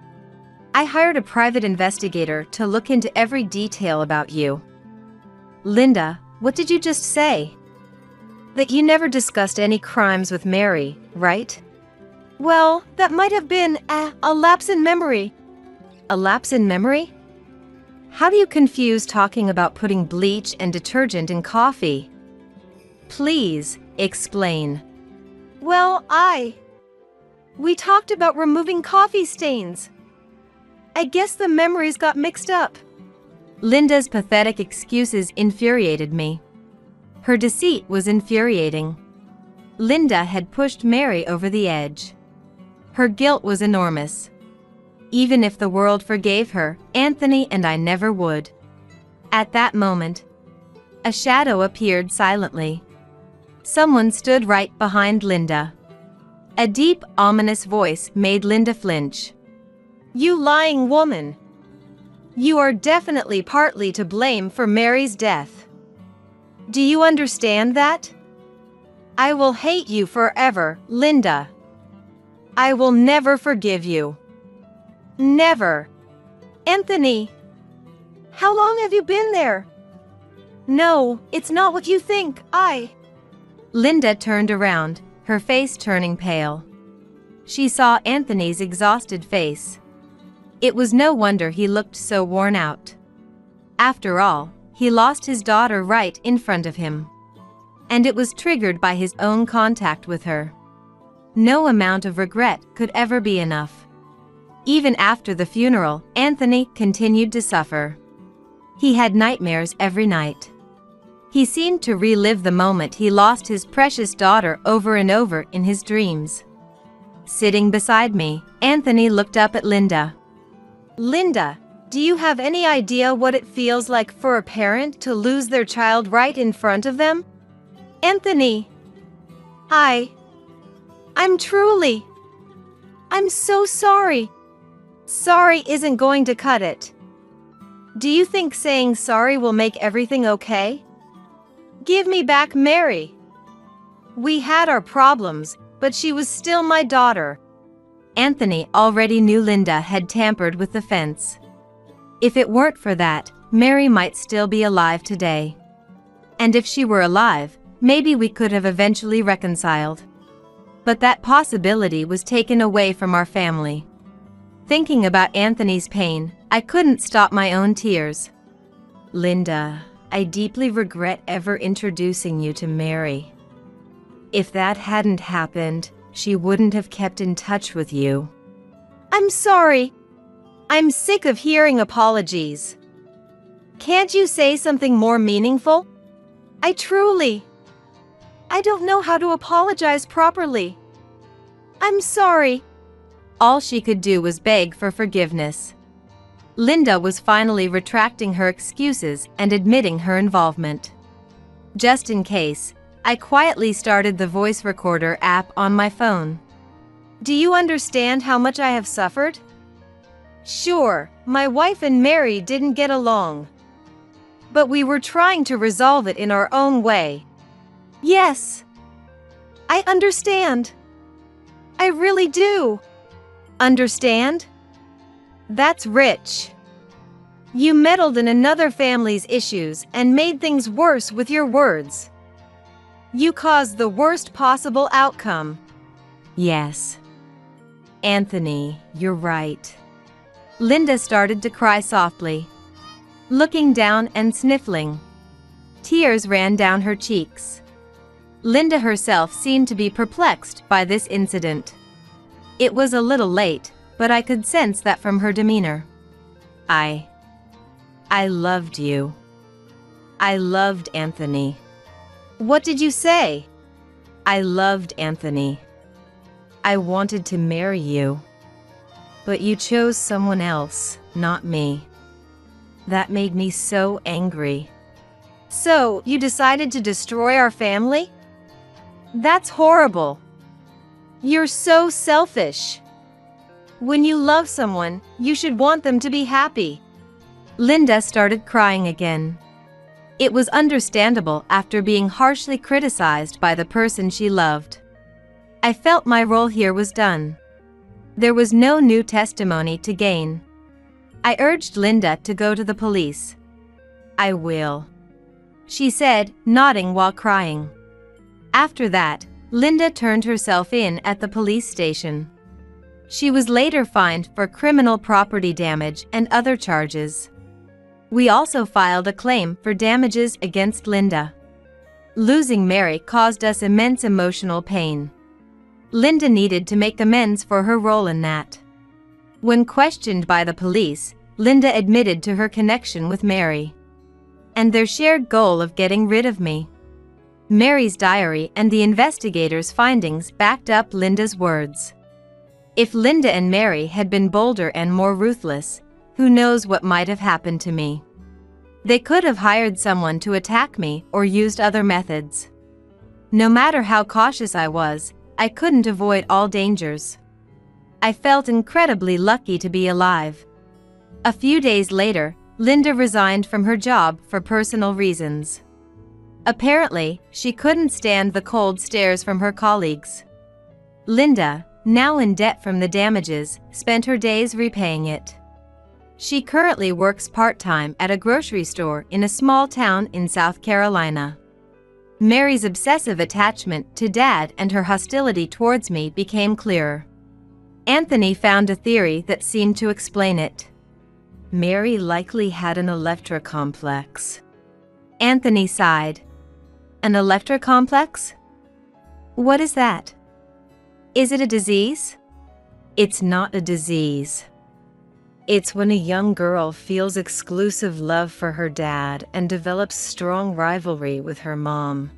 I hired a private investigator to look into every detail about you. Linda, what did you just say? That you never discussed any crimes with Mary, right? Well, that might have been a lapse in memory. A lapse in memory? How do you confuse talking about putting bleach and detergent in coffee? Please, explain. Well, we talked about removing coffee stains. I guess the memories got mixed up. Linda's pathetic excuses infuriated me. Her deceit was infuriating. Linda had pushed Mary over the edge. Her guilt was enormous. Even if the world forgave her, Anthony and I never would. At that moment, a shadow appeared silently. Someone stood right behind Linda. A deep, ominous voice made Linda flinch. You lying woman! You are definitely partly to blame for Mary's death. Do you understand that? I will hate you forever, Linda. I will never forgive you. Never. Anthony! How long have you been there? No, it's not what you think, Linda turned around, her face turning pale. She saw Anthony's exhausted face. It was no wonder he looked so worn out. After all, he lost his daughter right in front of him. And it was triggered by his own contact with her. No amount of regret could ever be enough. Even after the funeral, Anthony continued to suffer. He had nightmares every night. He seemed to relive the moment he lost his precious daughter over and over in his dreams. Sitting beside me, Anthony looked up at Linda. Linda, do you have any idea what it feels like for a parent to lose their child right in front of them? Anthony, I'm so sorry. Sorry isn't going to cut it. Do you think saying sorry will make everything okay? Give me back Mary. We had our problems, but she was still my daughter. Anthony already knew Linda had tampered with the fence. If it weren't for that, Mary might still be alive today. And if she were alive, maybe we could have eventually reconciled. But that possibility was taken away from our family. Thinking about Anthony's pain, I couldn't stop my own tears. Linda, I deeply regret ever introducing you to Mary. If that hadn't happened, she wouldn't have kept in touch with you. I'm sorry. I'm sick of hearing apologies. Can't you say something more meaningful? I don't know how to apologize properly. I'm sorry. All she could do was beg for forgiveness. Linda was finally retracting her excuses and admitting her involvement. Just in case, I quietly started the voice recorder app on my phone. Do you understand how much I have suffered? Sure, my wife and Mary didn't get along. But we were trying to resolve it in our own way. Yes. I understand. I really do. Understand? That's rich. You meddled in another family's issues and made things worse with your words. You caused the worst possible outcome. Yes. Anthony, you're right. Linda started to cry softly, looking down and sniffling. Tears ran down her cheeks. Linda herself seemed to be perplexed by this incident. It was a little late, but I could sense that from her demeanor. I loved you. I loved Anthony. What did you say? I loved Anthony. I wanted to marry you. But you chose someone else, not me. That made me so angry. So, you decided to destroy our family? That's horrible. You're so selfish. When you love someone, you should want them to be happy. Linda started crying again. It was understandable after being harshly criticized by the person she loved. I felt my role here was done. There was no new testimony to gain. I urged Linda to go to the police. I will, she said, nodding while crying. After that, Linda turned herself in at the police station. She was later fined for criminal property damage and other charges. We also filed a claim for damages against Linda. Losing Mary caused us immense emotional pain. Linda needed to make amends for her role in that. When questioned by the police, Linda admitted to her connection with Mary and their shared goal of getting rid of me. Mary's diary and the investigators' findings backed up Linda's words. If Linda and Mary had been bolder and more ruthless, who knows what might have happened to me? They could have hired someone to attack me or used other methods. No matter how cautious I was, I couldn't avoid all dangers. I felt incredibly lucky to be alive. A few days later, Linda resigned from her job for personal reasons. Apparently, she couldn't stand the cold stares from her colleagues. Linda, now in debt from the damages, spent her days repaying it. She currently works part-time at a grocery store in a small town in South Carolina. Mary's obsessive attachment to Dad and her hostility towards me became clearer. Anthony found a theory that seemed to explain it. Mary likely had an Electra complex. Anthony sighed. An Electra complex? What is that? Is it a disease? It's not a disease. It's when a young girl feels exclusive love for her dad and develops strong rivalry with her mom.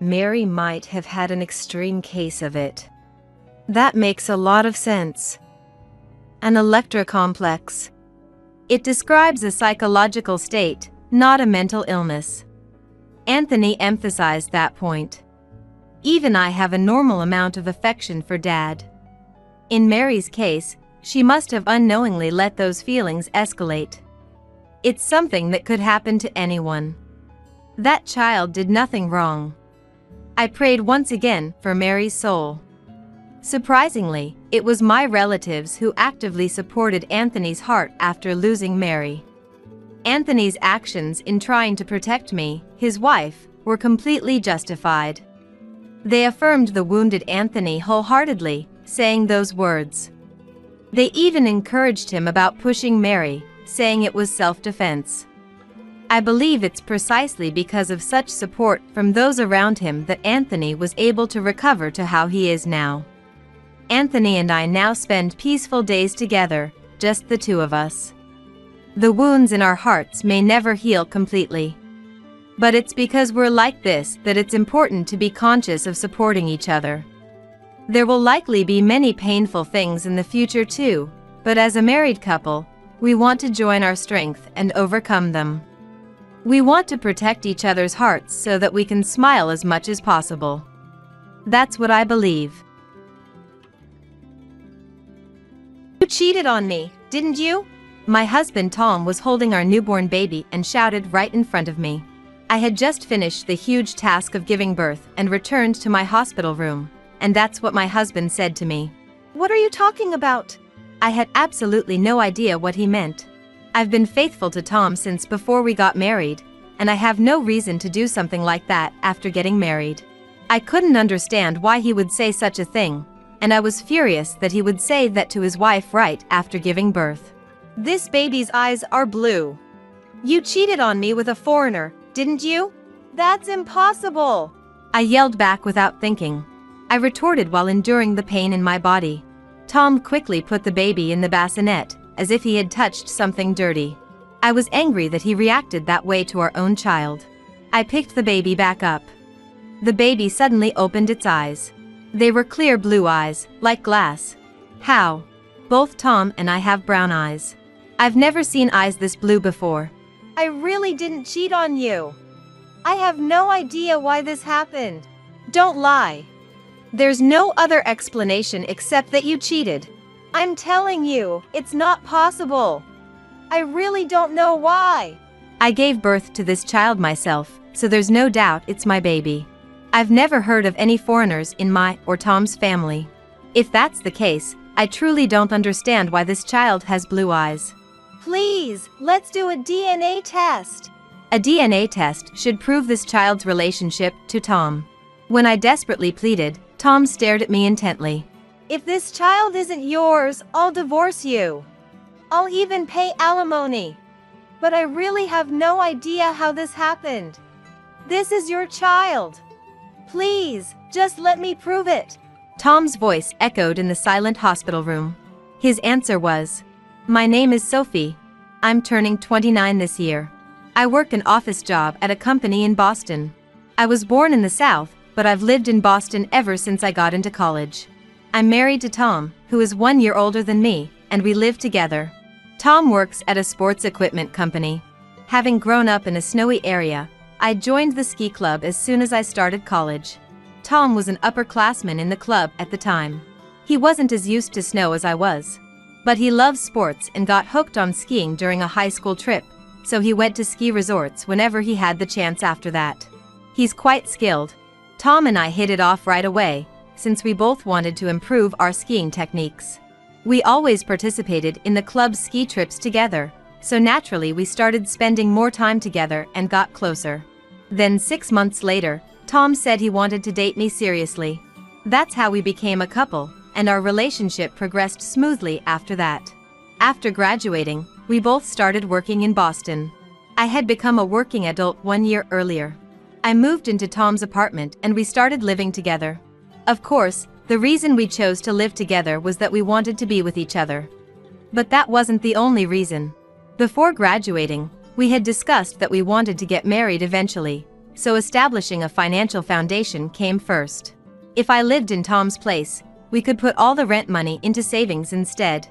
Mary might have had an extreme case of it. That makes a lot of sense. An Electra complex. It describes a psychological state, not a mental illness. Anthony emphasized that point. Even I have a normal amount of affection for Dad. In Mary's case, she must have unknowingly let those feelings escalate. It's something that could happen to anyone. That child did nothing wrong. I prayed once again for Mary's soul. Surprisingly, it was my relatives who actively supported Anthony's heart after losing Mary. Anthony's actions in trying to protect me, his wife, were completely justified. They affirmed the wounded Anthony wholeheartedly, saying those words. They even encouraged him about pushing Mary, saying it was self-defense. I believe it's precisely because of such support from those around him that Anthony was able to recover to how he is now. Anthony and I now spend peaceful days together, just the two of us. The wounds in our hearts may never heal completely. But it's because we're like this that it's important to be conscious of supporting each other. There will likely be many painful things in the future too, but as a married couple, we want to join our strength and overcome them. We want to protect each other's hearts so that we can smile as much as possible. That's what I believe. You cheated on me, didn't you? My husband Tom was holding our newborn baby and shouted right in front of me. I had just finished the huge task of giving birth and returned to my hospital room, and that's what my husband said to me. What are you talking about? I had absolutely no idea what he meant. I've been faithful to Tom since before we got married, and I have no reason to do something like that after getting married. I couldn't understand why he would say such a thing, and I was furious that he would say that to his wife right after giving birth. This baby's eyes are blue. You cheated on me with a foreigner, didn't you? That's impossible! I yelled back without thinking. I retorted while enduring the pain in my body. Tom quickly put the baby in the bassinet, as if he had touched something dirty. I was angry that he reacted that way to our own child. I picked the baby back up. The baby suddenly opened its eyes. They were clear blue eyes, like glass. How? Both Tom and I have brown eyes. I've never seen eyes this blue before. I really didn't cheat on you. I have no idea why this happened. Don't lie. There's no other explanation except that you cheated. I'm telling you, it's not possible. I really don't know why. I gave birth to this child myself, so there's no doubt it's my baby. I've never heard of any foreigners in my or Tom's family. If that's the case, I truly don't understand why this child has blue eyes. Please, let's do a DNA test. A DNA test should prove this child's relationship to Tom. When I desperately pleaded, Tom stared at me intently. If this child isn't yours, I'll divorce you. I'll even pay alimony. But I really have no idea how this happened. This is your child. Please, just let me prove it. Tom's voice echoed in the silent hospital room. His answer was, "My name is Sophie. I'm turning 29 this year. I work an office job at a company in Boston. I was born in the South, but I've lived in Boston ever since I got into college. I'm married to Tom, who is 1 year older than me, and we live together. Tom works at a sports equipment company. Having grown up in a snowy area, I joined the ski club as soon as I started college. Tom was an upperclassman in the club at the time. He wasn't as used to snow as I was. But he loves sports and got hooked on skiing during a high school trip, so he went to ski resorts whenever he had the chance after that. He's quite skilled. Tom and I hit it off right away, since we both wanted to improve our skiing techniques. We always participated in the club's ski trips together, so naturally we started spending more time together and got closer. Then 6 months later, Tom said he wanted to date me seriously. That's how we became a couple, and our relationship progressed smoothly after that. After graduating, we both started working in Boston. I had become a working adult 1 year earlier. I moved into Tom's apartment and we started living together. Of course, the reason we chose to live together was that we wanted to be with each other. But that wasn't the only reason. Before graduating, we had discussed that we wanted to get married eventually, so establishing a financial foundation came first. If I lived in Tom's place, we could put all the rent money into savings instead.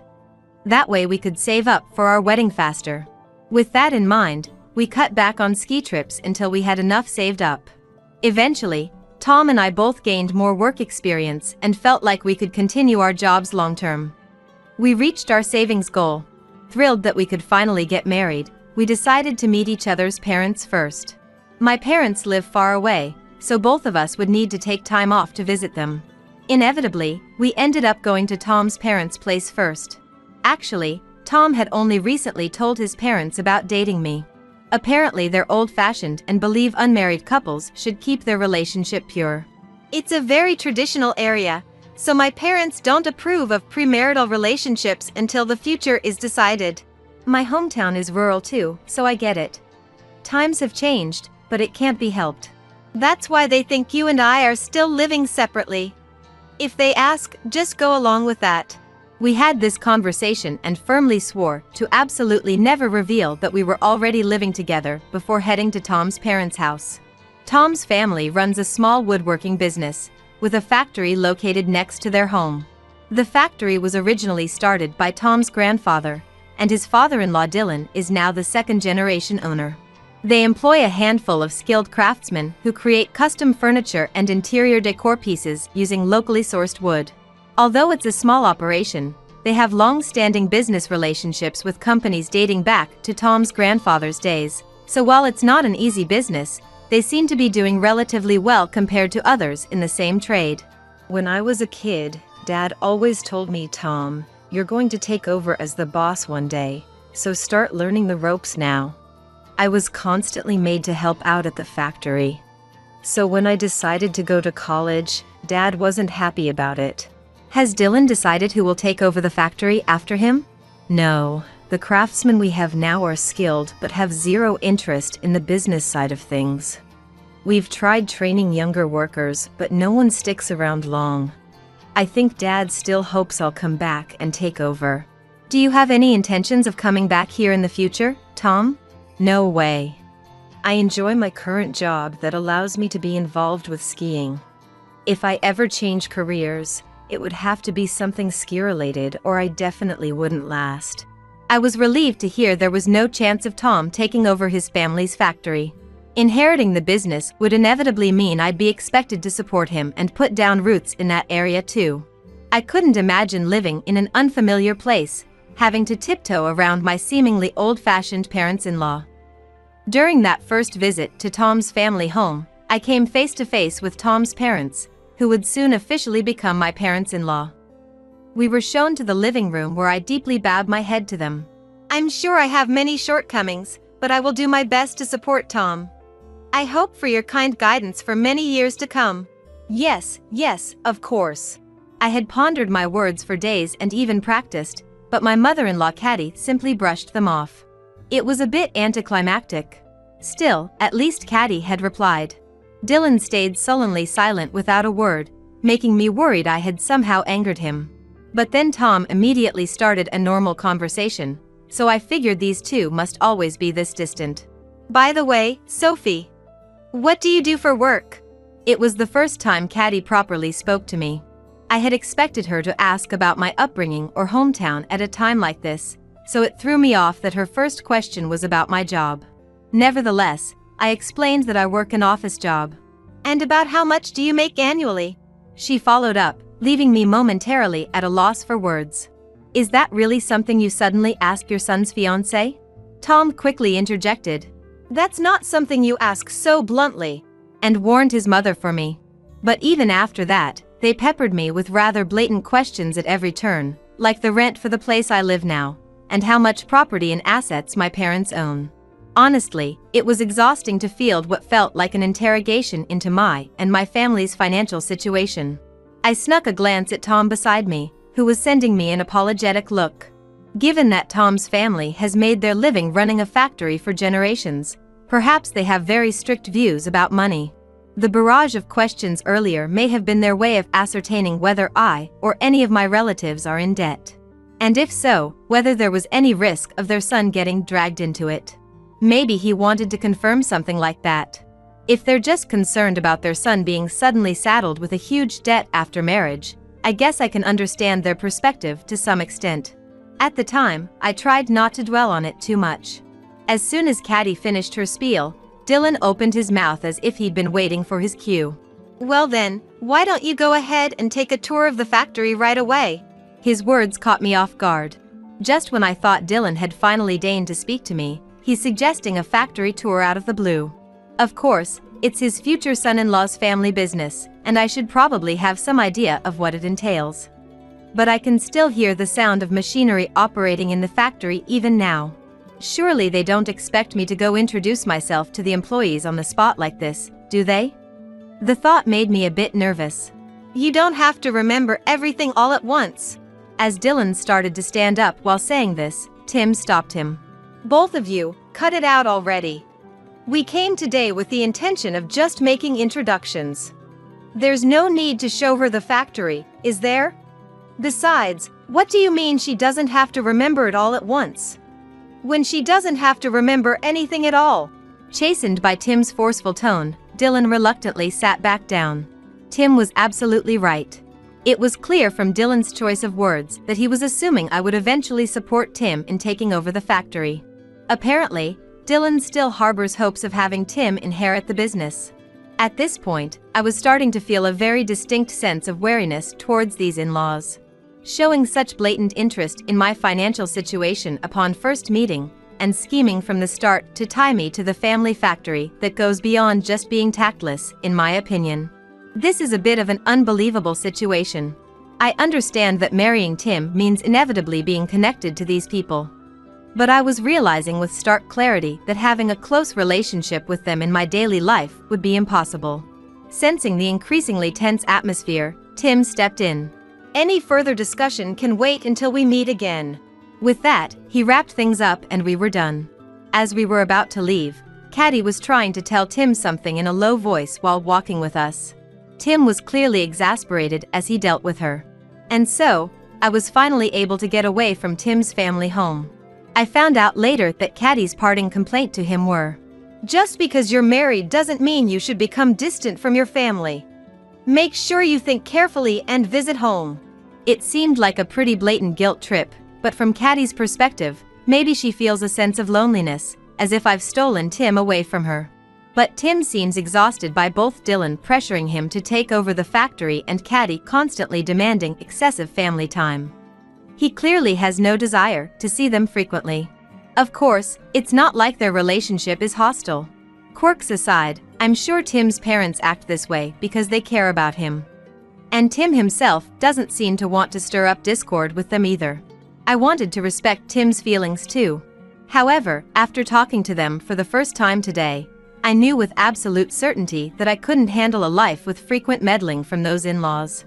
That way we could save up for our wedding faster. With that in mind, we cut back on ski trips until we had enough saved up. Eventually, Tom and I both gained more work experience and felt like we could continue our jobs long term. We reached our savings goal. Thrilled that we could finally get married, we decided to meet each other's parents first. My parents live far away, so both of us would need to take time off to visit them. Inevitably, we ended up going to Tom's parents' place first. Actually, Tom had only recently told his parents about dating me. Apparently they're old-fashioned and believe unmarried couples should keep their relationship pure. It's a very traditional area, so my parents don't approve of premarital relationships until the future is decided. My hometown is rural too, so I get it. Times have changed, but it can't be helped. That's why they think you and I are still living separately. If they ask, just go along with that. We had this conversation and firmly swore to absolutely never reveal that we were already living together before heading to Tom's parents' house. Tom's family runs a small woodworking business, with a factory located next to their home. The factory was originally started by Tom's grandfather, and his father-in-law Dylan is now the second-generation owner. They employ a handful of skilled craftsmen who create custom furniture and interior decor pieces using locally sourced wood. Although it's a small operation, they have long-standing business relationships with companies dating back to Tom's grandfather's days, so while it's not an easy business, they seem to be doing relatively well compared to others in the same trade. When I was a kid, Dad always told me, "Tom, you're going to take over as the boss one day, so start learning the ropes now." I was constantly made to help out at the factory. So when I decided to go to college, Dad wasn't happy about it. Has Dylan decided who will take over the factory after him? No, the craftsmen we have now are skilled but have zero interest in the business side of things. We've tried training younger workers, but no one sticks around long. I think Dad still hopes I'll come back and take over. Do you have any intentions of coming back here in the future, Tom? No way. I enjoy my current job that allows me to be involved with skiing. If I ever change careers, it would have to be something ski-related or I definitely wouldn't last. I was relieved to hear there was no chance of Tom taking over his family's factory. Inheriting the business would inevitably mean I'd be expected to support him and put down roots in that area too. I couldn't imagine living in an unfamiliar place, having to tiptoe around my seemingly old-fashioned parents-in-law. During that first visit to Tom's family home, I came face to face with Tom's parents, who would soon officially become my parents-in-law. We were shown to the living room where I deeply bowed my head to them. I'm sure I have many shortcomings, but I will do my best to support Tom. I hope for your kind guidance for many years to come. Yes, of course. I had pondered my words for days and even practiced, but my mother-in-law Caddy simply brushed them off. It was a bit anticlimactic. Still, at least Caddy had replied. Dylan stayed sullenly silent without a word, making me worried I had somehow angered him. But then Tom immediately started a normal conversation, so I figured these two must always be this distant. By the way, Sophie, what do you do for work? It was the first time Caddy properly spoke to me. I had expected her to ask about my upbringing or hometown at a time like this, so it threw me off that her first question was about my job. Nevertheless, I explained that I work an office job. And about how much do you make annually? She followed up, leaving me momentarily at a loss for words. Is that really something you suddenly ask your son's fiancé? Tom quickly interjected. That's not something you ask so bluntly, and warned his mother for me. But even after that, they peppered me with rather blatant questions at every turn, like the rent for the place I live now, and how much property and assets my parents own. Honestly, it was exhausting to field what felt like an interrogation into my and my family's financial situation. I snuck a glance at Tom beside me, who was sending me an apologetic look. Given that Tom's family has made their living running a factory for generations, perhaps they have very strict views about money. The barrage of questions earlier may have been their way of ascertaining whether I or any of my relatives are in debt. And if so, whether there was any risk of their son getting dragged into it. Maybe he wanted to confirm something like that. If they're just concerned about their son being suddenly saddled with a huge debt after marriage, I guess I can understand their perspective to some extent. At the time, I tried not to dwell on it too much. As soon as Caddy finished her spiel, Dylan opened his mouth as if he'd been waiting for his cue. Well then, why don't you go ahead and take a tour of the factory right away? His words caught me off guard. Just when I thought Dylan had finally deigned to speak to me, he's suggesting a factory tour out of the blue. Of course, it's his future son-in-law's family business, and I should probably have some idea of what it entails. But I can still hear the sound of machinery operating in the factory even now. Surely they don't expect me to go introduce myself to the employees on the spot like this, do they? The thought made me a bit nervous. You don't have to remember everything all at once. As Dylan started to stand up while saying this, Tim stopped him. Both of you, cut it out already. We came today with the intention of just making introductions. There's no need to show her the factory, is there? Besides, what do you mean she doesn't have to remember it all at once? When she doesn't have to remember anything at all? Chastened by Tim's forceful tone, Dylan reluctantly sat back down. Tim was absolutely right. It was clear from Dylan's choice of words that he was assuming I would eventually support Tim in taking over the factory. Apparently, Dylan still harbors hopes of having Tim inherit the business. At this point, I was starting to feel a very distinct sense of wariness towards these in-laws. Showing such blatant interest in my financial situation upon first meeting, and scheming from the start to tie me to the family factory that goes beyond just being tactless, in my opinion. This is a bit of an unbelievable situation. I understand that marrying Tim means inevitably being connected to these people. But I was realizing with stark clarity that having a close relationship with them in my daily life would be impossible. Sensing the increasingly tense atmosphere, Tim stepped in. Any further discussion can wait until we meet again. With that, he wrapped things up and we were done. As we were about to leave, Caddy was trying to tell Tim something in a low voice while walking with us. Tim was clearly exasperated as he dealt with her. And so, I was finally able to get away from Tim's family home. I found out later that Caddy's parting complaint to him were, "Just because you're married doesn't mean you should become distant from your family. Make sure you think carefully and visit home." It seemed like a pretty blatant guilt trip, but from Caddy's perspective, maybe she feels a sense of loneliness, as if I've stolen Tim away from her. But Tim seems exhausted by both Dylan pressuring him to take over the factory and Caddy constantly demanding excessive family time. He clearly has no desire to see them frequently. Of course, it's not like their relationship is hostile. Quirks aside, I'm sure Tim's parents act this way because they care about him. And Tim himself doesn't seem to want to stir up discord with them either. I wanted to respect Tim's feelings too. However, after talking to them for the first time today, I knew with absolute certainty that I couldn't handle a life with frequent meddling from those in-laws.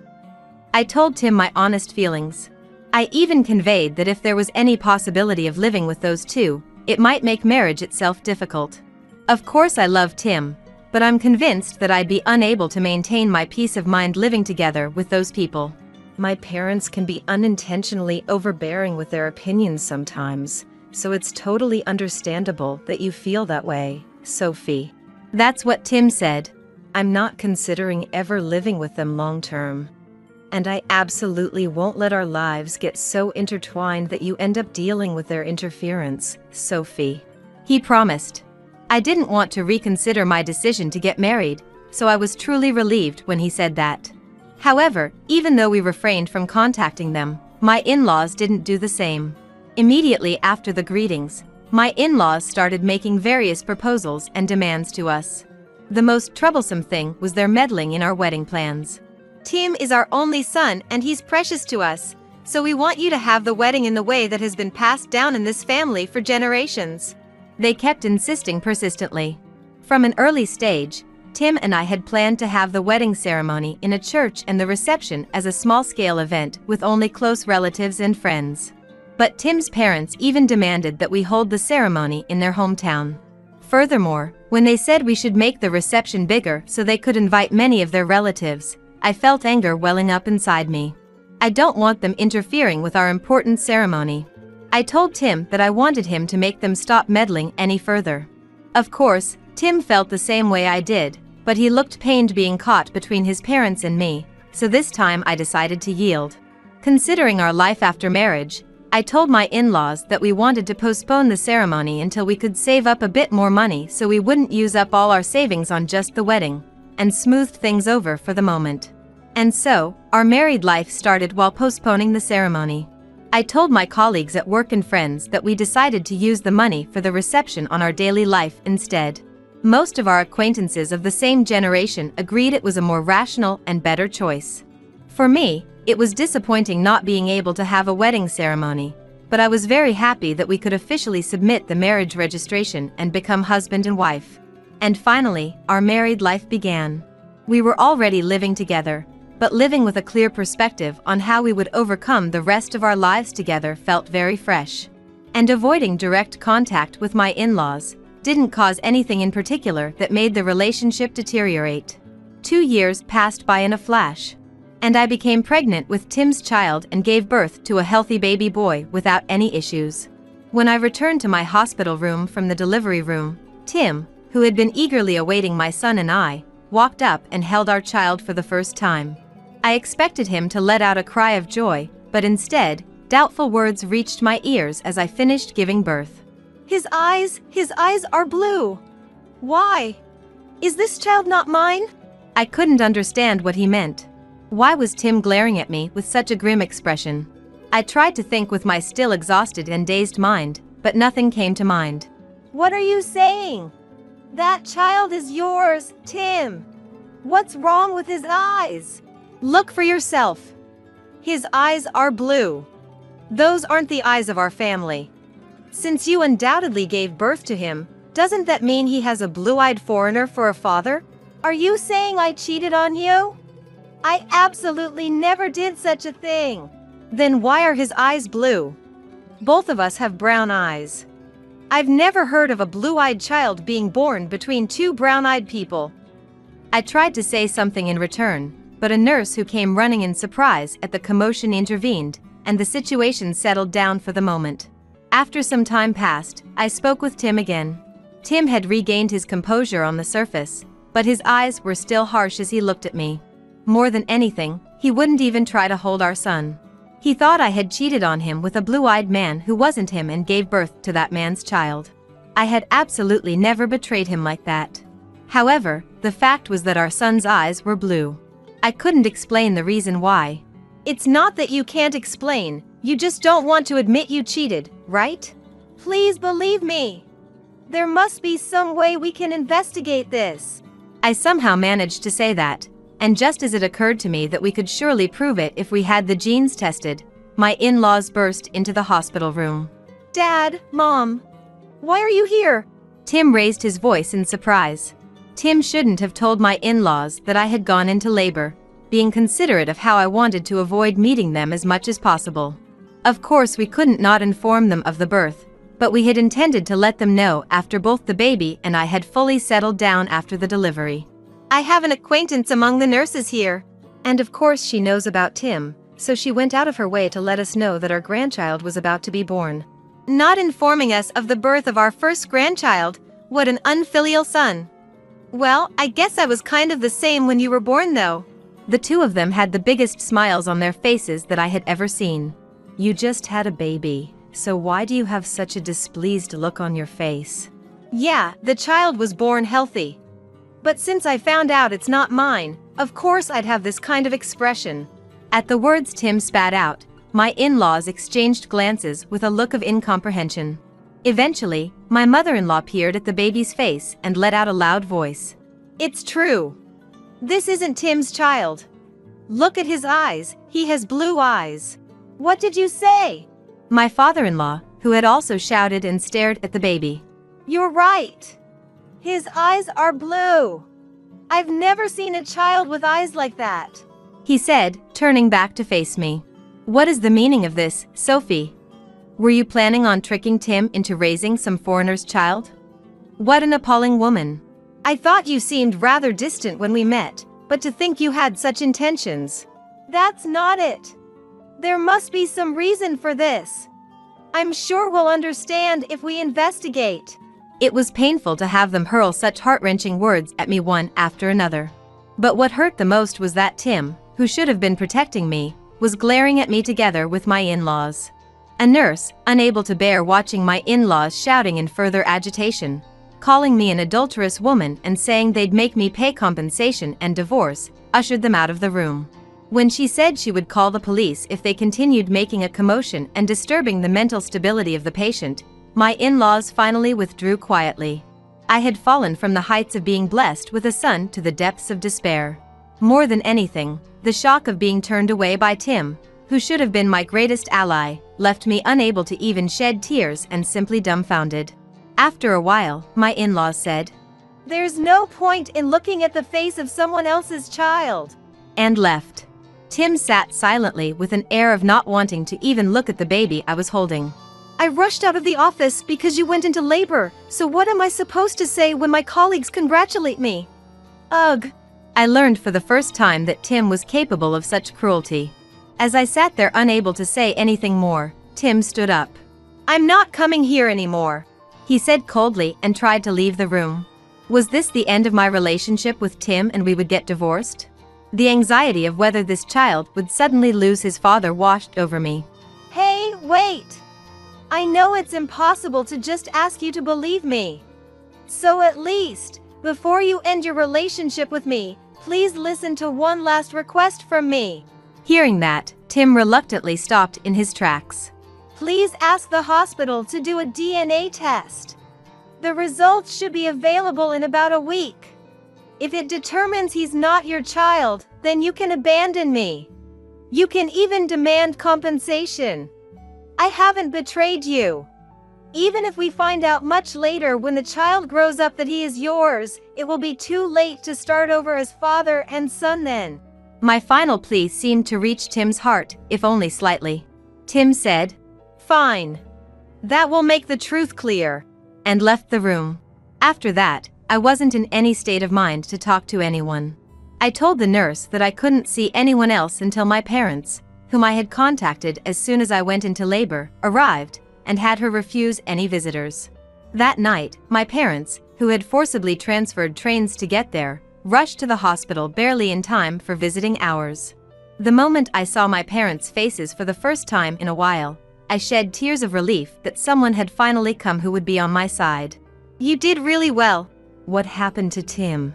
I told Tim my honest feelings. I even conveyed that if there was any possibility of living with those two, it might make marriage itself difficult. Of course I love Tim, but I'm convinced that I'd be unable to maintain my peace of mind living together with those people. My parents can be unintentionally overbearing with their opinions sometimes, so it's totally understandable that you feel that way, Sophie. That's what Tim said. I'm not considering ever living with them long term. And I absolutely won't let our lives get so intertwined that you end up dealing with their interference, Sophie. He promised. I didn't want to reconsider my decision to get married, so I was truly relieved when he said that. However, even though we refrained from contacting them, my in-laws didn't do the same. Immediately after the greetings, my in-laws started making various proposals and demands to us. The most troublesome thing was their meddling in our wedding plans. Tim is our only son and he's precious to us, so we want you to have the wedding in the way that has been passed down in this family for generations. They kept insisting persistently. From an early stage, Tim and I had planned to have the wedding ceremony in a church and the reception as a small-scale event with only close relatives and friends. But Tim's parents even demanded that we hold the ceremony in their hometown. Furthermore, when they said we should make the reception bigger so they could invite many of their relatives, I felt anger welling up inside me. I don't want them interfering with our important ceremony. I told Tim that I wanted him to make them stop meddling any further. Of course, Tim felt the same way I did, but he looked pained being caught between his parents and me, so this time I decided to yield. Considering our life after marriage, I told my in-laws that we wanted to postpone the ceremony until we could save up a bit more money so we wouldn't use up all our savings on just the wedding, and smoothed things over for the moment. And so, our married life started while postponing the ceremony. I told my colleagues at work and friends that we decided to use the money for the reception on our daily life instead. Most of our acquaintances of the same generation agreed it was a more rational and better choice. For me, it was disappointing not being able to have a wedding ceremony, but I was very happy that we could officially submit the marriage registration and become husband and wife. And finally, our married life began. We were already living together, but living with a clear perspective on how we would overcome the rest of our lives together felt very fresh. And avoiding direct contact with my in-laws didn't cause anything in particular that made the relationship deteriorate. 2 years passed by in a flash, and I became pregnant with Tim's child and gave birth to a healthy baby boy without any issues. When I returned to my hospital room from the delivery room, Tim, who had been eagerly awaiting my son and I, walked up and held our child for the first time. I expected him to let out a cry of joy, but instead, doubtful words reached my ears as I finished giving birth. His eyes are blue. Why? Is this child not mine? I couldn't understand what he meant. Why was Tim glaring at me with such a grim expression? I tried to think with my still exhausted and dazed mind, but nothing came to mind. What are you saying? That child is yours, Tim. What's wrong with his eyes? Look for yourself. His eyes are blue. Those aren't the eyes of our family. Since you undoubtedly gave birth to him, doesn't that mean he has a blue-eyed foreigner for a father? Are you saying I cheated on you? I absolutely never did such a thing. Then why are his eyes blue? Both of us have brown eyes. I've never heard of a blue-eyed child being born between two brown-eyed people. I tried to say something in return, but a nurse who came running in surprise at the commotion intervened, and the situation settled down for the moment. After some time passed, I spoke with Tim again. Tim had regained his composure on the surface, but his eyes were still harsh as he looked at me. More than anything, he wouldn't even try to hold our son. He thought I had cheated on him with a blue-eyed man who wasn't him and gave birth to that man's child. I had absolutely never betrayed him like that. However, the fact was that our son's eyes were blue. I couldn't explain the reason why. It's not that you can't explain, you just don't want to admit you cheated, right? Please believe me. There must be some way we can investigate this. I somehow managed to say that, and just as it occurred to me that we could surely prove it if we had the genes tested, my in-laws burst into the hospital room. Dad, Mom, why are you here? Tim raised his voice in surprise. Tim shouldn't have told my in-laws that I had gone into labor, being considerate of how I wanted to avoid meeting them as much as possible. Of course, we couldn't not inform them of the birth, but we had intended to let them know after both the baby and I had fully settled down after the delivery. I have an acquaintance among the nurses here. And of course she knows about Tim, so she went out of her way to let us know that our grandchild was about to be born. Not informing us of the birth of our first grandchild, what an unfilial son. Well, I guess I was kind of the same when you were born though. The two of them had the biggest smiles on their faces that I had ever seen. You just had a baby, so why do you have such a displeased look on your face? Yeah, the child was born healthy. But since I found out it's not mine, of course I'd have this kind of expression. At the words Tim spat out, my in-laws exchanged glances with a look of incomprehension. Eventually, my mother-in-law peered at the baby's face and let out a loud voice. It's true. This isn't Tim's child. Look at his eyes, he has blue eyes. What did you say? My father-in-law, who had also shouted and stared at the baby. You're right. His eyes are blue. I've never seen a child with eyes like that, he said, turning back to face me. What is the meaning of this, Sophie? Were you planning on tricking Tim into raising some foreigner's child? What an appalling woman. I thought you seemed rather distant when we met, but to think you had such intentions. That's not it. There must be some reason for this. I'm sure we'll understand if we investigate. It was painful to have them hurl such heart-wrenching words at me one after another. But what hurt the most was that Tim, who should have been protecting me, was glaring at me together with my in-laws. A nurse, unable to bear watching my in-laws shouting in further agitation, calling me an adulterous woman and saying they'd make me pay compensation and divorce, ushered them out of the room. When she said she would call the police if they continued making a commotion and disturbing the mental stability of the patient, my in-laws finally withdrew quietly. I had fallen from the heights of being blessed with a son to the depths of despair. More than anything, the shock of being turned away by Tim, who should have been my greatest ally, left me unable to even shed tears and simply dumbfounded. After a while, my in-laws said, "There's no point in looking at the face of someone else's child," and left. Tim sat silently with an air of not wanting to even look at the baby I was holding. "I rushed out of the office because you went into labor, so what am I supposed to say when my colleagues congratulate me?" Ugh. I learned for the first time that Tim was capable of such cruelty. As I sat there unable to say anything more, Tim stood up. "I'm not coming here anymore," he said coldly and tried to leave the room. Was this the end of my relationship with Tim and we would get divorced? The anxiety of whether this child would suddenly lose his father washed over me. "Hey, wait! I know it's impossible to just ask you to believe me. So at least, before you end your relationship with me, please listen to one last request from me." Hearing that, Tim reluctantly stopped in his tracks. "Please ask the hospital to do a DNA test. The results should be available in about a week. If it determines he's not your child, then you can abandon me. You can even demand compensation. I haven't betrayed you. Even if we find out much later when the child grows up that he is yours, it will be too late to start over as father and son then." My final plea seemed to reach Tim's heart, if only slightly. Tim said, "Fine. That will make the truth clear," and left the room. After that, I wasn't in any state of mind to talk to anyone. I told the nurse that I couldn't see anyone else until my parents, whom I had contacted as soon as I went into labor, arrived, and had her refuse any visitors. That night, my parents, who had forcibly transferred trains to get there, rushed to the hospital barely in time for visiting hours. The moment I saw my parents' faces for the first time in a while, I shed tears of relief that someone had finally come who would be on my side. "You did really well." "What happened to Tim?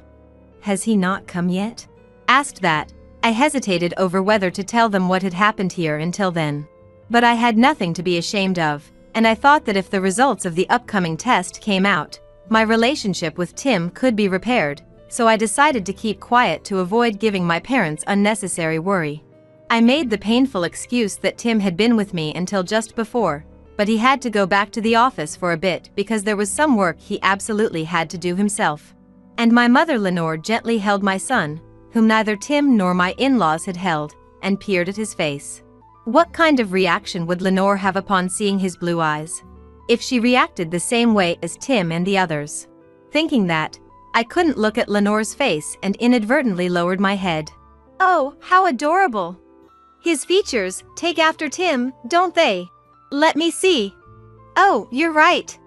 Has he not come yet?" Asked that, I hesitated over whether to tell them what had happened here until then. But I had nothing to be ashamed of, and I thought that if the results of the upcoming test came out, my relationship with Tim could be repaired, so I decided to keep quiet to avoid giving my parents unnecessary worry. I made the painful excuse that Tim had been with me until just before, but he had to go back to the office for a bit because there was some work he absolutely had to do himself. And my mother Lenore gently held my son, whom neither Tim nor my in-laws had held, and peered at his face. What kind of reaction would Lenore have upon seeing his blue eyes? If she reacted the same way as Tim and the others? Thinking that, I couldn't look at Lenore's face and inadvertently lowered my head. "Oh, how adorable! His features take after Tim, don't they? Let me see. Oh, you're right.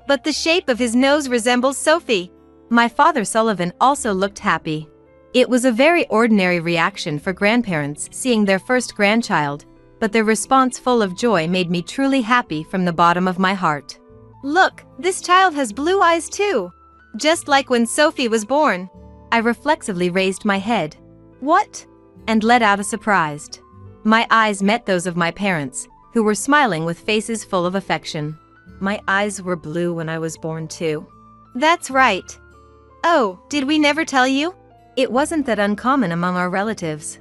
But the shape of his nose resembles Sophie." My father Sullivan also looked happy. It was a very ordinary reaction for grandparents seeing their first grandchild, but their response full of joy made me truly happy from the bottom of my heart. "Look, this child has blue eyes too. Just like when Sophie was born." I reflexively raised my head. "What?" and let out a surprised. My eyes met those of my parents, who were smiling with faces full of affection. "My eyes were blue when I was born too." "That's right. Oh, did we never tell you?" It wasn't that uncommon among our relatives.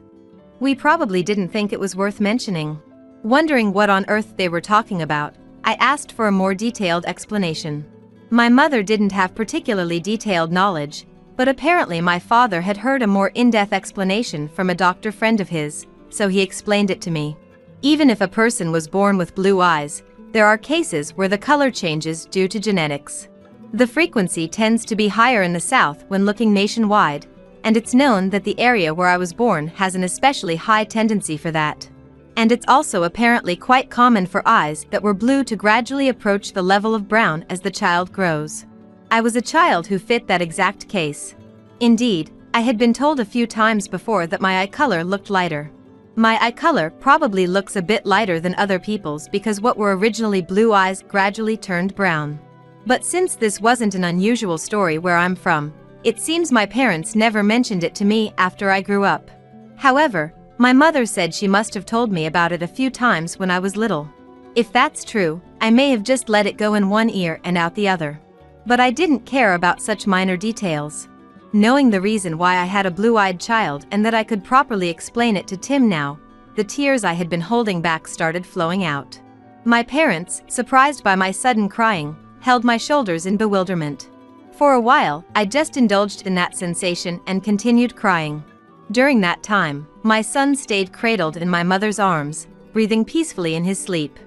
We probably didn't think it was worth mentioning. Wondering what on earth they were talking about, I asked for a more detailed explanation. My mother didn't have particularly detailed knowledge, but apparently my father had heard a more in-depth explanation from a doctor friend of his, so he explained it to me. Even if a person was born with blue eyes, there are cases where the color changes due to genetics. The frequency tends to be higher in the South when looking nationwide, and it's known that the area where I was born has an especially high tendency for that. And it's also apparently quite common for eyes that were blue to gradually approach the level of brown as the child grows. I was a child who fit that exact case. Indeed, I had been told a few times before that my eye color looked lighter. My eye color probably looks a bit lighter than other people's because what were originally blue eyes gradually turned brown. But since this wasn't an unusual story where I'm from, it seems my parents never mentioned it to me after I grew up. However, my mother said she must have told me about it a few times when I was little. If that's true, I may have just let it go in one ear and out the other. But I didn't care about such minor details. Knowing the reason why I had a blue-eyed child and that I could properly explain it to Tim now, the tears I had been holding back started flowing out. My parents, surprised by my sudden crying, held my shoulders in bewilderment. For a while, I just indulged in that sensation and continued crying. During that time, my son stayed cradled in my mother's arms, breathing peacefully in his sleep.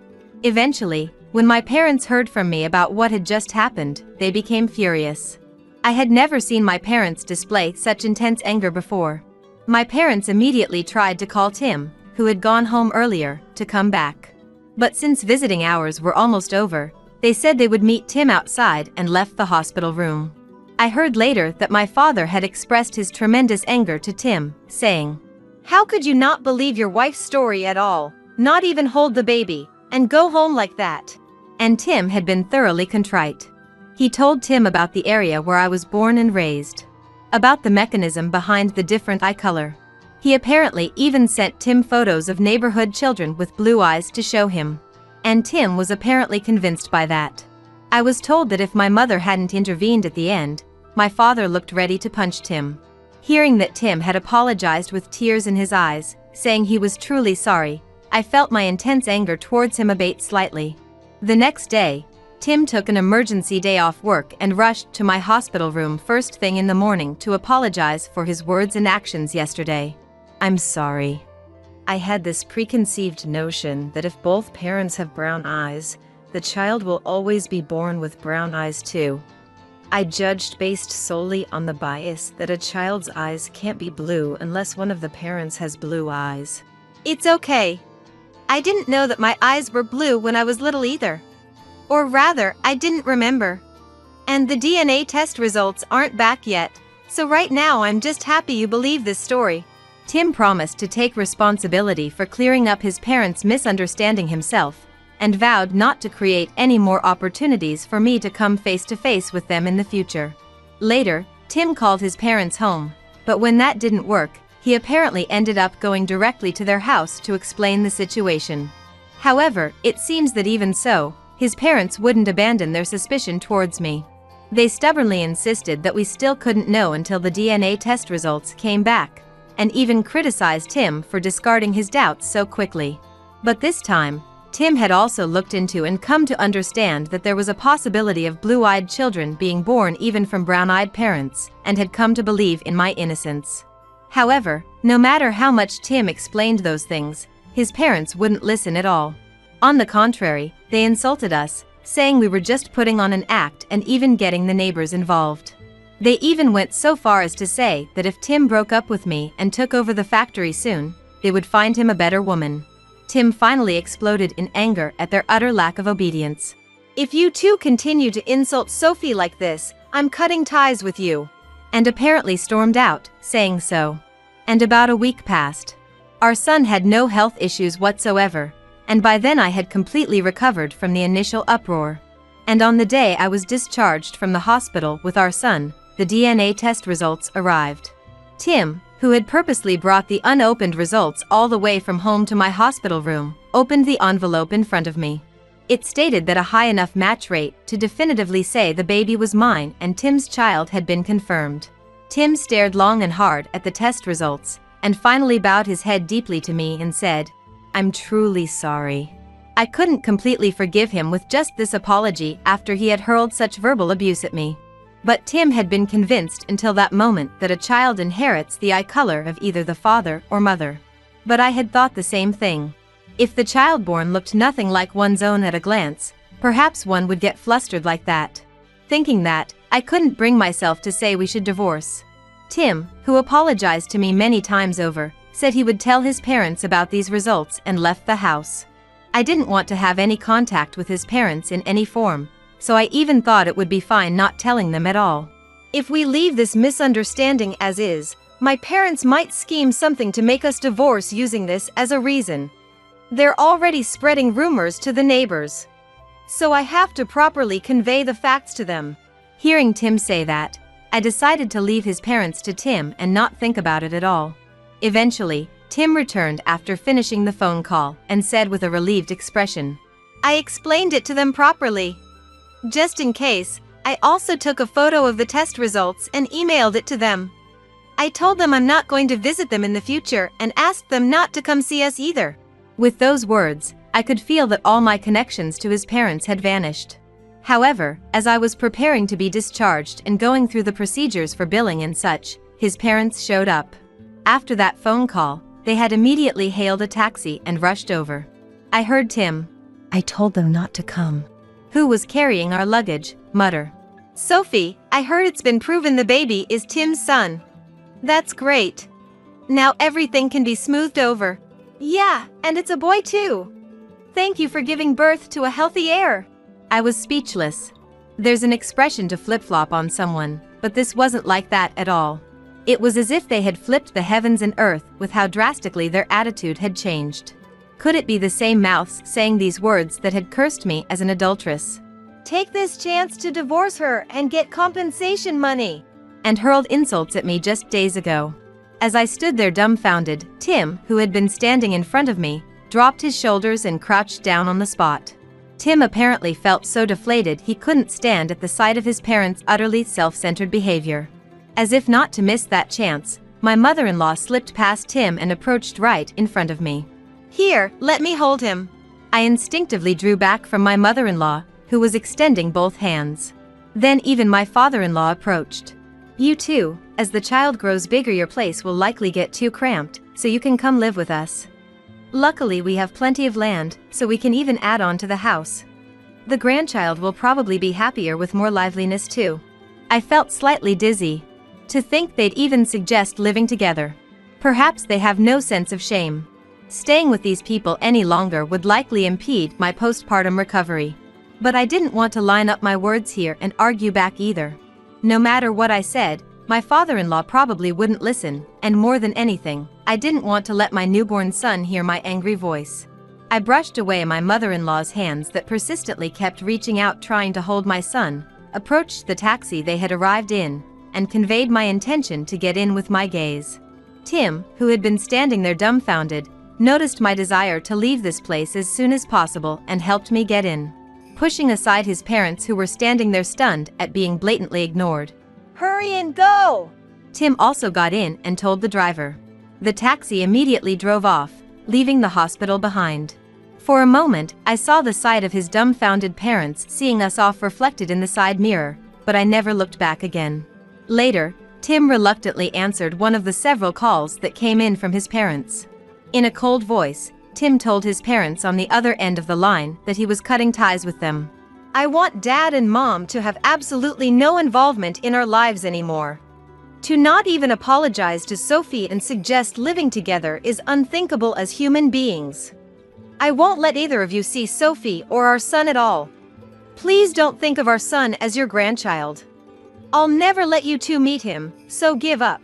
Eventually, when my parents heard from me about what had just happened, they became furious. I had never seen my parents display such intense anger before. My parents immediately tried to call Tim, who had gone home earlier, to come back. But since visiting hours were almost over, they said they would meet Tim outside and left the hospital room. I heard later that my father had expressed his tremendous anger to Tim, saying, "How could you not believe your wife's story at all, not even hold the baby, and go home like that?" And Tim had been thoroughly contrite. He told Tim about the area where I was born and raised, about the mechanism behind the different eye color. He apparently even sent Tim photos of neighborhood children with blue eyes to show him. And Tim was apparently convinced by that. I was told that if my mother hadn't intervened at the end, my father looked ready to punch Tim. Hearing that Tim had apologized with tears in his eyes, saying he was truly sorry, I felt my intense anger towards him abate slightly. The next day, Tim took an emergency day off work and rushed to my hospital room first thing in the morning to apologize for his words and actions yesterday. "I'm sorry. I had this preconceived notion that if both parents have brown eyes, the child will always be born with brown eyes too. I judged based solely on the bias that a child's eyes can't be blue unless one of the parents has blue eyes." It's okay. I didn't know that my eyes were blue when I was little either. Or rather, I didn't remember. And the DNA test results aren't back yet, so right now I'm just happy you believe this story. Tim promised to take responsibility for clearing up his parents' misunderstanding himself, and vowed not to create any more opportunities for me to come face to face with them in the future. Later, Tim called his parents home, but when that didn't work, he apparently ended up going directly to their house to explain the situation. However, it seems that even so, his parents wouldn't abandon their suspicion towards me. They stubbornly insisted that we still couldn't know until the DNA test results came back, and even criticized Tim for discarding his doubts so quickly. But this time, Tim had also looked into and come to understand that there was a possibility of blue-eyed children being born even from brown-eyed parents, and had come to believe in my innocence. However, no matter how much Tim explained those things, his parents wouldn't listen at all. On the contrary, they insulted us, saying we were just putting on an act and even getting the neighbors involved. They even went so far as to say that if Tim broke up with me and took over the factory soon, they would find him a better woman. Tim finally exploded in anger at their utter lack of obedience. "If you two continue to insult Sophie like this, I'm cutting ties with you." And apparently stormed out, saying so. And about a week passed. Our son had no health issues whatsoever, and by then I had completely recovered from the initial uproar. And on the day I was discharged from the hospital with our son, the DNA test results arrived. Tim, who had purposely brought the unopened results all the way from home to my hospital room, opened the envelope in front of me. It stated that a high enough match rate to definitively say the baby was mine and Tim's child had been confirmed. Tim stared long and hard at the test results, and finally bowed his head deeply to me and said, "I'm truly sorry." I couldn't completely forgive him with just this apology after he had hurled such verbal abuse at me. But Tim had been convinced until that moment that a child inherits the eye color of either the father or mother. But I had thought the same thing. If the child born looked nothing like one's own at a glance, perhaps one would get flustered like that. Thinking that, I couldn't bring myself to say we should divorce. Tim, who apologized to me many times over, said he would tell his parents about these results and left the house. I didn't want to have any contact with his parents in any form, so I even thought it would be fine not telling them at all. "If we leave this misunderstanding as is, my parents might scheme something to make us divorce using this as a reason. They're already spreading rumors to the neighbors. So I have to properly convey the facts to them." Hearing Tim say that, I decided to leave his parents to Tim and not think about it at all. Eventually, Tim returned after finishing the phone call and said with a relieved expression, "I explained it to them properly. Just in case, I also took a photo of the test results and emailed it to them. I told them I'm not going to visit them in the future and asked them not to come see us either. With those words, I could feel that all my connections to his parents had vanished. However, as I was preparing to be discharged and going through the procedures for billing and such, his parents showed up. After that phone call, they had immediately hailed a taxi and rushed over. I heard Tim, I told them not to come. who was carrying our luggage, mutter, Sophie, I heard it's been proven the baby is Tim's son. That's great. Now everything can be smoothed over. Yeah, and it's a boy too. Thank you for giving birth to a healthy heir. I was speechless. There's an expression to flip-flop on someone, but this wasn't like that at all. It was as if they had flipped the heavens and earth with how drastically their attitude had changed. Could it be the same mouths saying these words that had cursed me as an adulteress? Take this chance to divorce her and get compensation money. And hurled insults at me just days ago. As I stood there dumbfounded, Tim, who had been standing in front of me, dropped his shoulders and crouched down on the spot. Tim apparently felt so deflated he couldn't stand at the sight of his parents' utterly self-centered behavior. As if not to miss that chance, my mother-in-law slipped past Tim and approached right in front of me. Here, let me hold him. I instinctively drew back from my mother-in-law, who was extending both hands. Then even my father-in-law approached. You too, as the child grows bigger your place will likely get too cramped, so you can come live with us. Luckily we have plenty of land, so we can even add on to the house. The grandchild will probably be happier with more liveliness too. I felt slightly dizzy. To think they'd even suggest living together. Perhaps they have no sense of shame. Staying with these people any longer would likely impede my postpartum recovery. But I didn't want to line up my words here and argue back either. No matter what I said, my father-in-law probably wouldn't listen, and more than anything, I didn't want to let my newborn son hear my angry voice. I brushed away my mother-in-law's hands that persistently kept reaching out trying to hold my son, approached the taxi they had arrived in, and conveyed my intention to get in with my gaze. Tim, who had been standing there dumbfounded, noticed my desire to leave this place as soon as possible and helped me get in, pushing aside his parents who were standing there stunned at being blatantly ignored. Hurry and go! Tim also got in and told the driver. The taxi immediately drove off, leaving the hospital behind. For a moment, I saw the sight of his dumbfounded parents seeing us off reflected in the side mirror, but I never looked back again. Later, Tim reluctantly answered one of the several calls that came in from his parents. In a cold voice, Tim told his parents on the other end of the line that he was cutting ties with them. I want Dad and Mom to have absolutely no involvement in our lives anymore. To not even apologize to Sophie and suggest living together is unthinkable as human beings. I won't let either of you see Sophie or our son at all. Please don't think of our son as your grandchild. I'll never let you two meet him, so give up.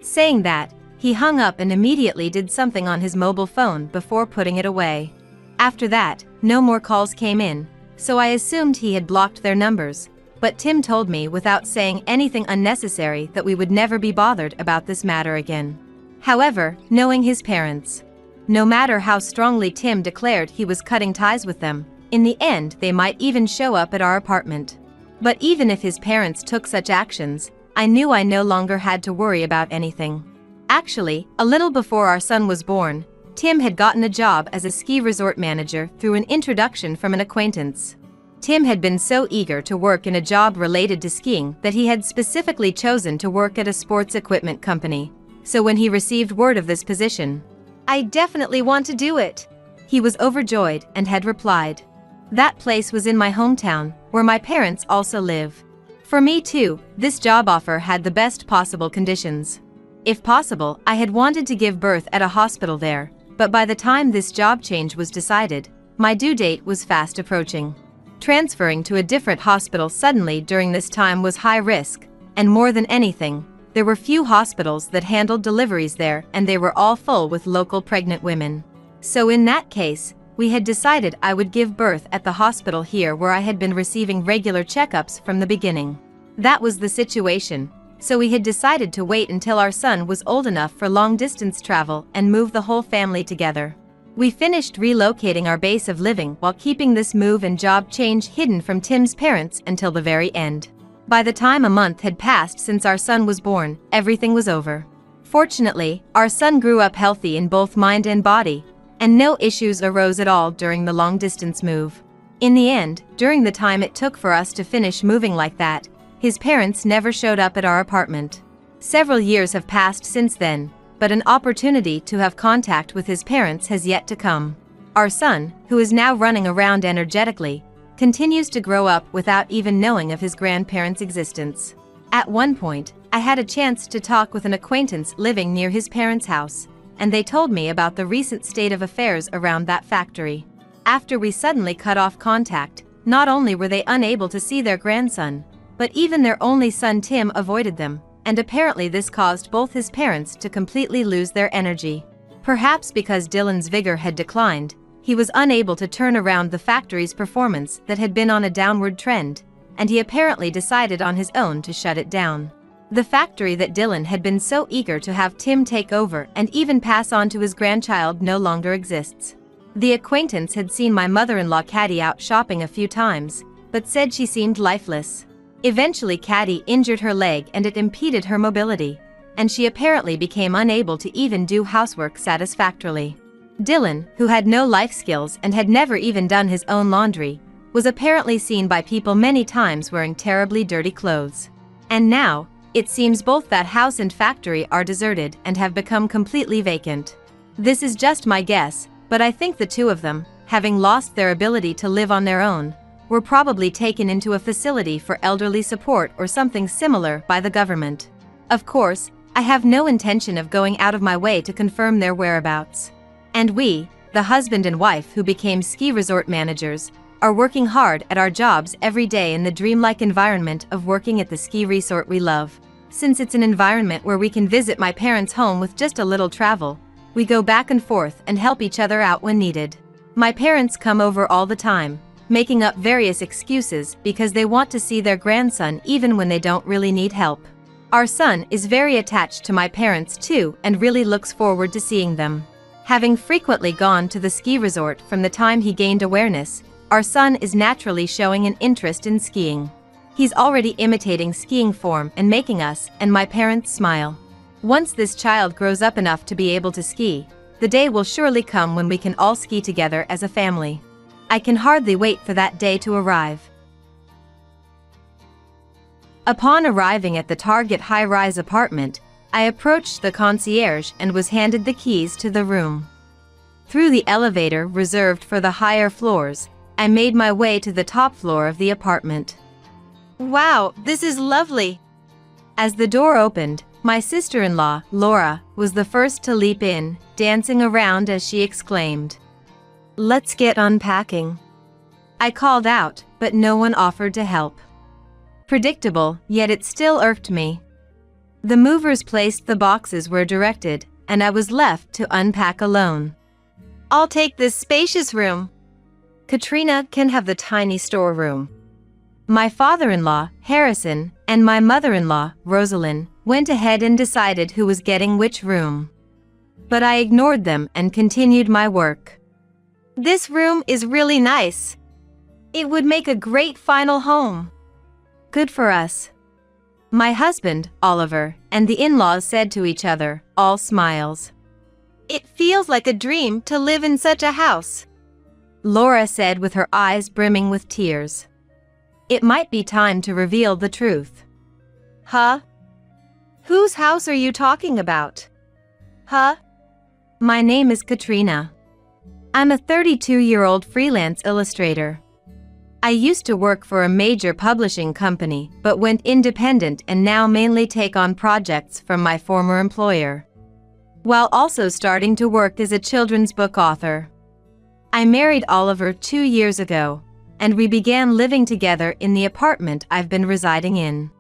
Saying that, he hung up and immediately did something on his mobile phone before putting it away. After that, no more calls came in, so I assumed he had blocked their numbers, but Tim told me without saying anything unnecessary that we would never be bothered about this matter again. However, knowing his parents, no matter how strongly Tim declared he was cutting ties with them, in the end they might even show up at our apartment. But even if his parents took such actions, I knew I no longer had to worry about anything. Actually, a little before our son was born, Tim had gotten a job as a ski resort manager through an introduction from an acquaintance. Tim had been so eager to work in a job related to skiing that he had specifically chosen to work at a sports equipment company. So when he received word of this position, I definitely want to do it. He was overjoyed and had replied. That place was in my hometown, where my parents also live. For me too, this job offer had the best possible conditions. If possible, I had wanted to give birth at a hospital there, but by the time this job change was decided, my due date was fast approaching. Transferring to a different hospital suddenly during this time was high risk, and more than anything, there were few hospitals that handled deliveries there and they were all full with local pregnant women. So in that case, we had decided I would give birth at the hospital here where I had been receiving regular checkups from the beginning. That was the situation, so we had decided to wait until our son was old enough for long-distance travel and move the whole family together. We finished relocating our base of living while keeping this move and job change hidden from Tim's parents until the very end. By the time a month had passed since our son was born, everything was over. Fortunately, our son grew up healthy in both mind and body, and no issues arose at all during the long-distance move. In the end, during the time it took for us to finish moving like that, his parents never showed up at our apartment. Several years have passed since then, but an opportunity to have contact with his parents has yet to come. Our son, who is now running around energetically, continues to grow up without even knowing of his grandparents' existence. At one point, I had a chance to talk with an acquaintance living near his parents' house, and they told me about the recent state of affairs around that factory. After we suddenly cut off contact, not only were they unable to see their grandson, but even their only son Tim avoided them, and apparently this caused both his parents to completely lose their energy. Perhaps because Dylan's vigor had declined, he was unable to turn around the factory's performance that had been on a downward trend, and he apparently decided on his own to shut it down. The factory that Dylan had been so eager to have Tim take over and even pass on to his grandchild no longer exists. The acquaintance had seen my mother-in-law Caddy out shopping a few times, but said she seemed lifeless. Eventually Caddy injured her leg and it impeded her mobility, and she apparently became unable to even do housework satisfactorily. Dylan, who had no life skills and had never even done his own laundry, was apparently seen by people many times wearing terribly dirty clothes. And now, it seems both that house and factory are deserted and have become completely vacant. This is just my guess, but I think the two of them, having lost their ability to live on their own, were probably taken into a facility for elderly support or something similar by the government. Of course, I have no intention of going out of my way to confirm their whereabouts. And we, the husband and wife who became ski resort managers, are working hard at our jobs every day in the dreamlike environment of working at the ski resort we love. Since it's an environment where we can visit my parents' home with just a little travel, we go back and forth and help each other out when needed. My parents come over all the time, making up various excuses because they want to see their grandson even when they don't really need help. Our son is very attached to my parents too and really looks forward to seeing them. Having frequently gone to the ski resort from the time he gained awareness, our son is naturally showing an interest in skiing. He's already imitating skiing form and making us and my parents smile. Once this child grows up enough to be able to ski, the day will surely come when we can all ski together as a family. I can hardly wait for that day to arrive. Upon arriving at the Target high-rise apartment, I approached the concierge and was handed the keys to the room. Through the elevator reserved for the higher floors, I made my way to the top floor of the apartment. Wow, this is lovely! As the door opened, my sister-in-law, Laura, was the first to leap in, dancing around as she exclaimed, "Let's get unpacking." I called out, but no one offered to help. Predictable, yet it still irked me. The movers placed the boxes where directed, and I was left to unpack alone. "I'll take this spacious room." Katrina can have the tiny storeroom. My father-in-law, Harrison, and my mother-in-law, Rosalind, went ahead and decided who was getting which room. But I ignored them and continued my work. "This room is really nice. It would make a great final home." Good for us. My husband, Oliver, and the in-laws said to each other, all smiles. "It feels like a dream to live in such a house," Laura said with her eyes brimming with tears. It might be time to reveal the truth. "Huh? Whose house are you talking about? Huh?" My name is Katrina. I'm a 32-year-old freelance illustrator. I used to work for a major publishing company, but went independent and now mainly take on projects from my former employer, while also starting to work as a children's book author. I married Oliver 2 years ago, and we began living together in the apartment I've been residing in.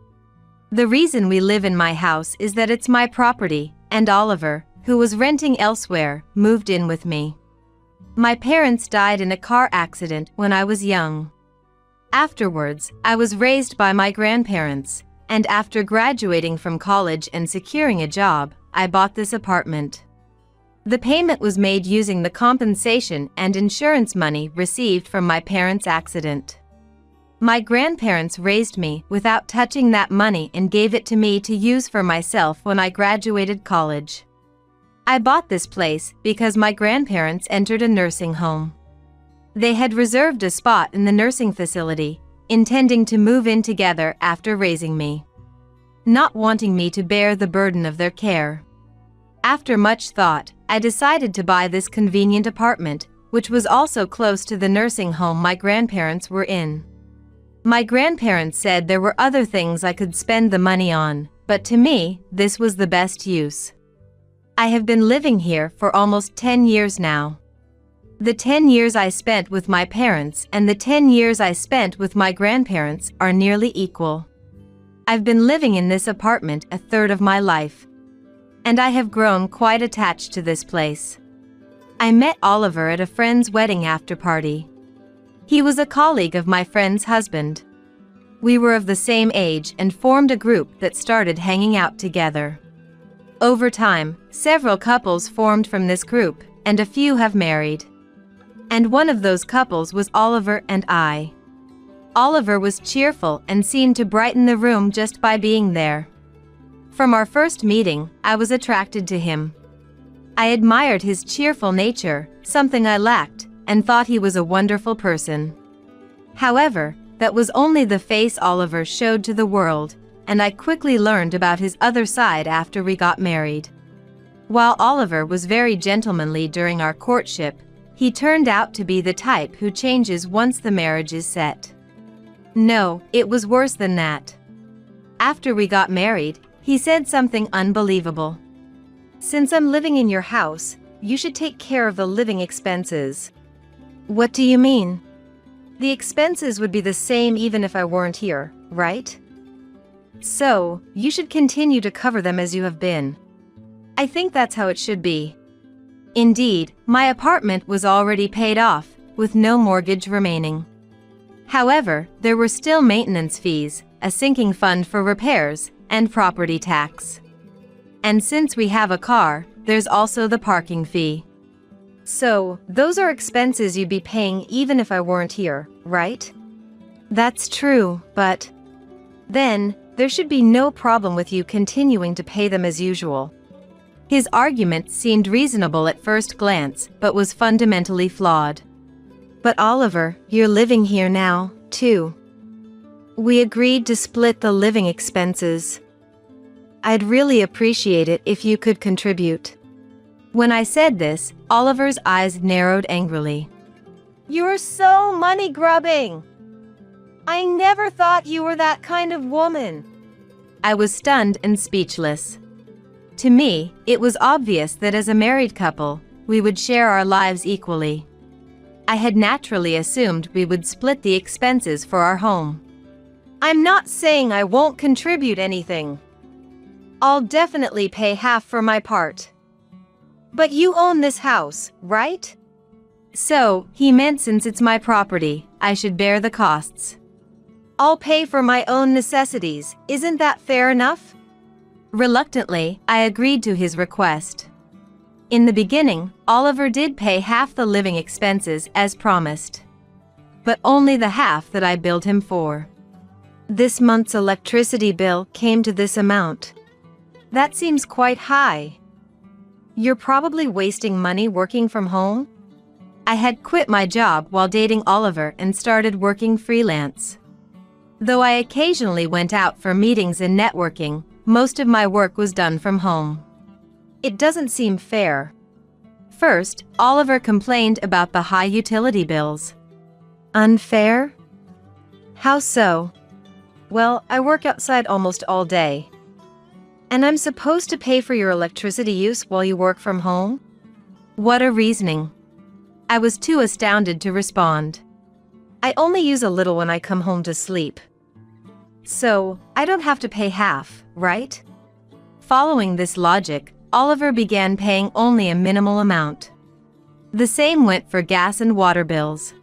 The reason we live in my house is that it's my property, and Oliver, who was renting elsewhere, moved in with me. My parents died in a car accident when I was young. Afterwards, I was raised by my grandparents, and after graduating from college and securing a job, I bought this apartment. The payment was made using the compensation and insurance money received from my parents' accident. My grandparents raised me without touching that money and gave it to me to use for myself when I graduated college. I bought this place because my grandparents entered a nursing home. They had reserved a spot in the nursing facility, intending to move in together after raising me, not wanting me to bear the burden of their care. After much thought, I decided to buy this convenient apartment, which was also close to the nursing home my grandparents were in. My grandparents said there were other things I could spend the money on, but to me, this was the best use. I have been living here for almost 10 years now. The 10 years I spent with my parents and the 10 years I spent with my grandparents are nearly equal. I've been living in this apartment a third of my life, and I have grown quite attached to this place. I met Oliver at a friend's wedding after party. He was a colleague of my friend's husband. We were of the same age and formed a group that started hanging out together. Over time, several couples formed from this group, and a few have married. And one of those couples was Oliver and I. Oliver was cheerful and seemed to brighten the room just by being there. From our first meeting, I was attracted to him. I admired his cheerful nature, something I lacked, and thought he was a wonderful person. However, that was only the face Oliver showed to the world, and I quickly learned about his other side after we got married. While Oliver was very gentlemanly during our courtship, he turned out to be the type who changes once the marriage is set. No, it was worse than that. After we got married, he said something unbelievable. "Since I'm living in your house, you should take care of the living expenses." "What do you mean?" "The expenses would be the same even if I weren't here, right? So, you should continue to cover them as you have been." I think that's how it should be. Indeed, my apartment was already paid off, with no mortgage remaining. However, there were still maintenance fees, a sinking fund for repairs, and property tax. And since we have a car, there's also the parking fee. So, those are expenses you'd be paying even if I weren't here, right? That's true, but then, there should be no problem with you continuing to pay them as usual. His argument seemed reasonable at first glance, but was fundamentally flawed. But Oliver, you're living here now, too. We agreed to split the living expenses. I'd really appreciate it if you could contribute. When I said this, Oliver's eyes narrowed angrily. You're so money-grubbing! I never thought you were that kind of woman. I was stunned and speechless. To me, it was obvious that as a married couple, we would share our lives equally. I had naturally assumed we would split the expenses for our home. I'm not saying I won't contribute anything. I'll definitely pay half for my part. But you own this house, right? So, he meant since it's my property, I should bear the costs. I'll pay for my own necessities, isn't that fair enough? Reluctantly, I agreed to his request. In the beginning, Oliver did pay half the living expenses as promised. But only the half that I billed him for. This month's electricity bill came to this amount. That seems quite high. You're probably wasting money working from home? I had quit my job while dating Oliver and started working freelance. Though I occasionally went out for meetings and networking, most of my work was done from home. It doesn't seem fair. First, Oliver complained about the high utility bills. Unfair? How so? Well, I work outside almost all day. And I'm supposed to pay for your electricity use while you work from home? What a reasoning. I was too astounded to respond. I only use a little when I come home to sleep. So, I don't have to pay half, right? Following this logic, Oliver began paying only a minimal amount. The same went for gas and water bills.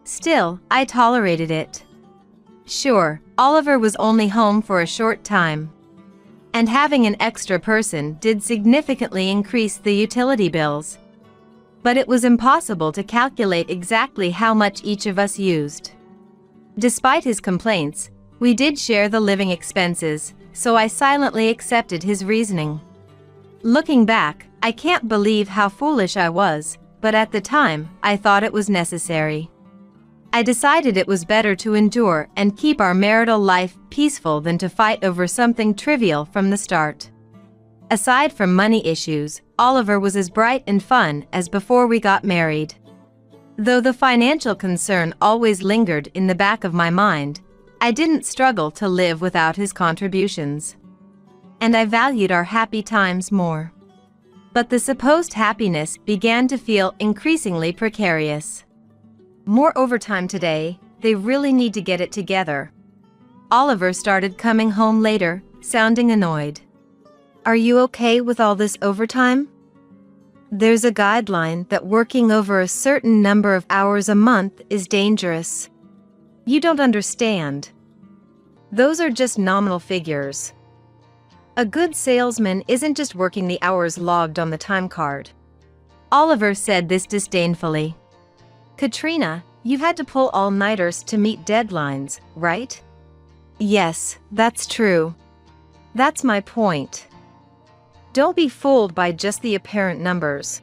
Still, I tolerated it. Sure, Oliver was only home for a short time. And having an extra person did significantly increase the utility bills. But it was impossible to calculate exactly how much each of us used. Despite his complaints, we did share the living expenses, so I silently accepted his reasoning. Looking back, I can't believe how foolish I was, but at the time, I thought it was necessary. I decided it was better to endure and keep our marital life peaceful than to fight over something trivial from the start. Aside from money issues, Oliver was as bright and fun as before we got married. Though the financial concern always lingered in the back of my mind, I didn't struggle to live without his contributions. And I valued our happy times more. But the supposed happiness began to feel increasingly precarious. More overtime today, they really need to get it together. Oliver started coming home later, sounding annoyed. Are you okay with all this overtime? There's a guideline that working over a certain number of hours a month is dangerous. You don't understand. Those are just nominal figures. A good salesman isn't just working the hours logged on the time card. Oliver said this disdainfully. Katrina, you've had to pull all-nighters to meet deadlines, right? Yes, that's true. That's my point. Don't be fooled by just the apparent numbers.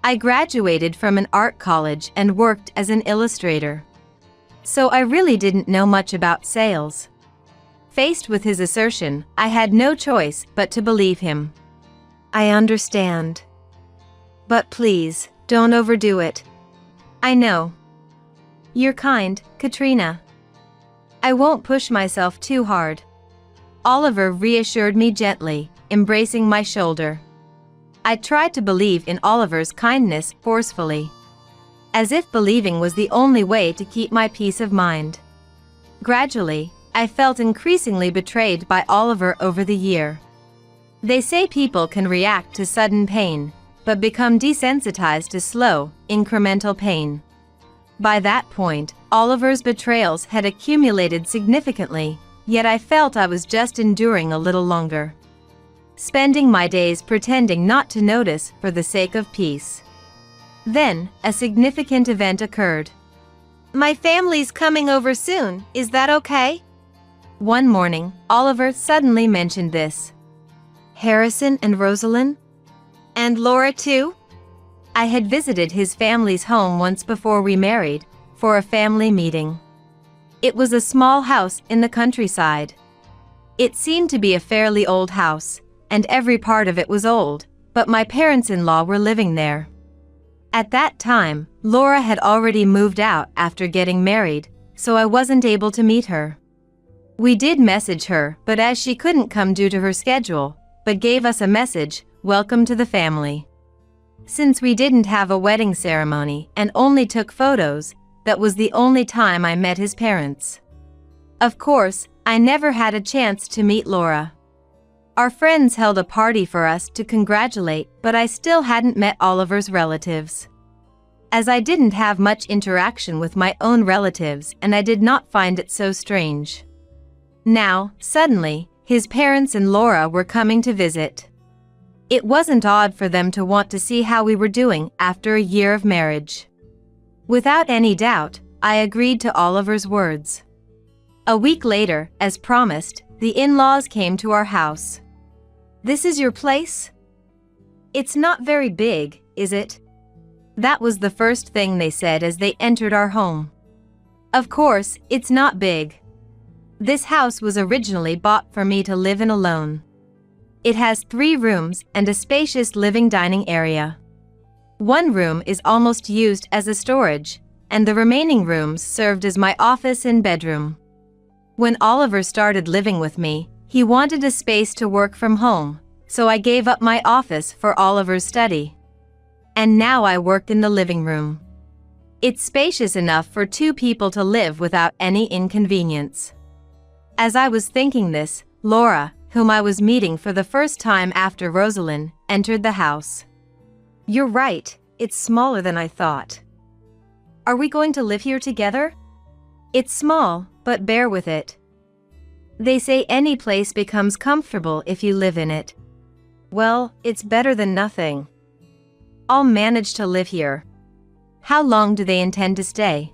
I graduated from an art college and worked as an illustrator. So I really didn't know much about sales. Faced with his assertion, I had no choice but to believe him. I understand. But please, don't overdo it. I know. You're kind, Katrina. I won't push myself too hard. Oliver reassured me gently, embracing my shoulder. I tried to believe in Oliver's kindness forcefully, as if believing was the only way to keep my peace of mind. Gradually, I felt increasingly betrayed by Oliver over the year. They say people can react to sudden pain, but become desensitized to slow, incremental pain. By that point, Oliver's betrayals had accumulated significantly, yet I felt I was just enduring a little longer, spending my days pretending not to notice for the sake of peace. Then, a significant event occurred. My family's coming over soon, is that okay? One morning, Oliver suddenly mentioned this. Harrison and Rosalind? And Laura too? I had visited his family's home once before we married, for a family meeting. It was a small house in the countryside. It seemed to be a fairly old house, and every part of it was old, but my parents-in-law were living there. At that time, Laura had already moved out after getting married, so I wasn't able to meet her. We did message her, but as she couldn't come due to her schedule, but gave us a message, "Welcome to the family." Since we didn't have a wedding ceremony and only took photos, that was the only time I met his parents. Of course, I never had a chance to meet Laura. Our friends held a party for us to congratulate, but I still hadn't met Oliver's relatives. As I didn't have much interaction with my own relatives, and I did not find it so strange. Now, suddenly, his parents and Laura were coming to visit. It wasn't odd for them to want to see how we were doing after a year of marriage. Without any doubt, I agreed to Oliver's words. A week later, as promised, the in-laws came to our house. This is your place? It's not very big, is it? That was the first thing they said as they entered our home. Of course, it's not big. This house was originally bought for me to live in alone. It has 3 rooms and a spacious living dining area. One room is almost used as a storage, and the remaining rooms served as my office and bedroom. When Oliver started living with me, he wanted a space to work from home, so I gave up my office for Oliver's study. And now I worked in the living room. It's spacious enough for 2 people to live without any inconvenience. As I was thinking this, Laura, whom I was meeting for the first time after Rosalind, entered the house. You're right, it's smaller than I thought. Are we going to live here together? It's small, but bear with it. They say any place becomes comfortable if you live in it. Well, it's better than nothing. I'll manage to live here. How long do they intend to stay?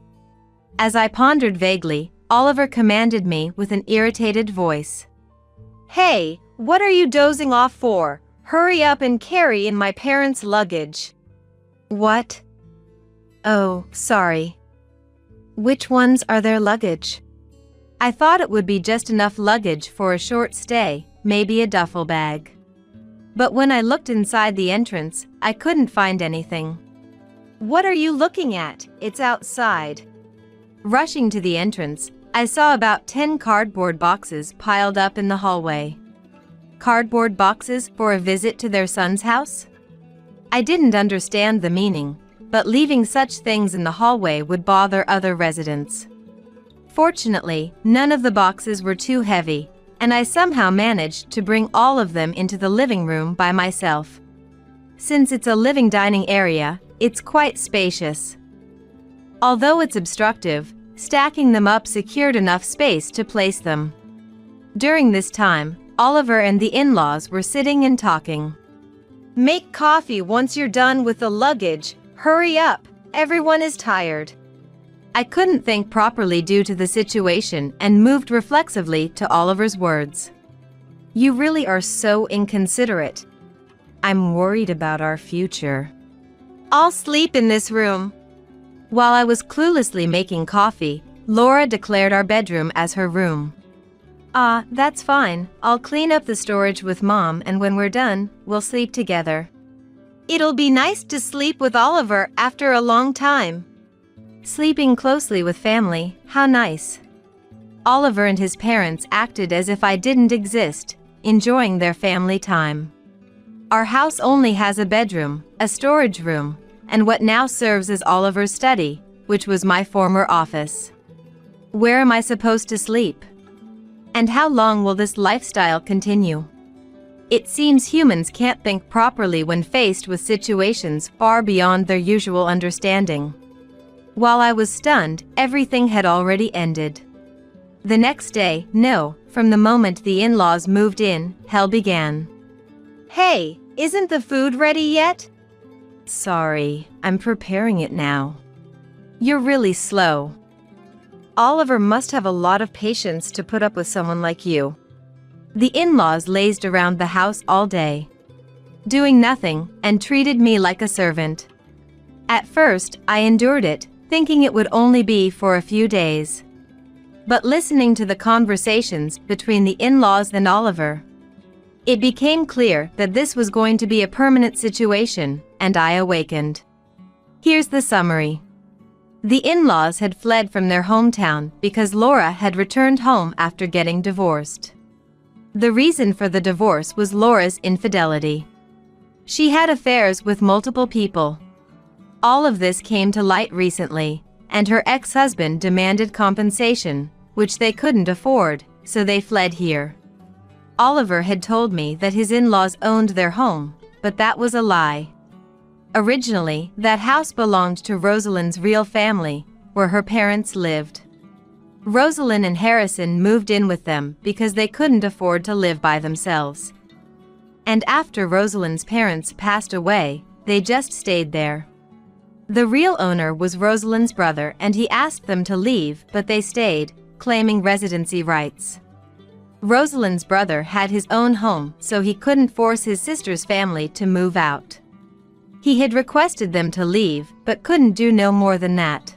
As I pondered vaguely, Oliver commanded me with an irritated voice. Hey, what are you dozing off for? Hurry up and carry in my parents' luggage. What? Oh, sorry. Which ones are their luggage? I thought it would be just enough luggage for a short stay, maybe a duffel bag. But when I looked inside the entrance, I couldn't find anything. What are you looking at? It's outside. Rushing to the entrance, I saw about 10 cardboard boxes piled up in the hallway. Cardboard boxes for a visit to their son's house? I didn't understand the meaning, but leaving such things in the hallway would bother other residents. Fortunately, none of the boxes were too heavy, and I somehow managed to bring all of them into the living room by myself. Since it's a living dining area, it's quite spacious. Although it's obstructive, stacking them up secured enough space to place them. During this time, Oliver and the in-laws were sitting and talking. Make coffee once you're done with the luggage. Hurry up, everyone is tired. I couldn't think properly due to the situation and moved reflexively to Oliver's words. You really are so inconsiderate. I'm worried about our future. I'll sleep in this room. While I was cluelessly making coffee, Laura declared our bedroom as her room. Ah, that's fine. I'll clean up the storage with Mom, and when we're done, we'll sleep together. It'll be nice to sleep with Oliver after a long time. Sleeping closely with family, how nice. Oliver and his parents acted as if I didn't exist, enjoying their family time. Our house only has a bedroom, a storage room, and what now serves as Oliver's study, which was my former office. Where am I supposed to sleep? And how long will this lifestyle continue? It seems humans can't think properly when faced with situations far beyond their usual understanding. While I was stunned, everything had already ended. The next day, no, from the moment the in-laws moved in, hell began. Hey, isn't the food ready yet? Sorry, I'm preparing it now. You're really slow. Oliver must have a lot of patience to put up with someone like you. The in-laws lazed around the house all day, doing nothing, and treated me like a servant. At first, I endured it, thinking it would only be for a few days. But listening to the conversations between the in-laws and Oliver, it became clear that this was going to be a permanent situation, and I awakened. Here's the summary. The in-laws had fled from their hometown because Laura had returned home after getting divorced. The reason for the divorce was Laura's infidelity. She had affairs with multiple people. All of this came to light recently, and her ex-husband demanded compensation, which they couldn't afford, so they fled here. Oliver had told me that his in-laws owned their home, but that was a lie. Originally, that house belonged to Rosalind's real family, where her parents lived. Rosalind and Harrison moved in with them because they couldn't afford to live by themselves. And after Rosalind's parents passed away, they just stayed there. The real owner was Rosalind's brother, and he asked them to leave, but they stayed, claiming residency rights. Rosalind's brother had his own home, so he couldn't force his sister's family to move out. He had requested them to leave, but couldn't do no more than that.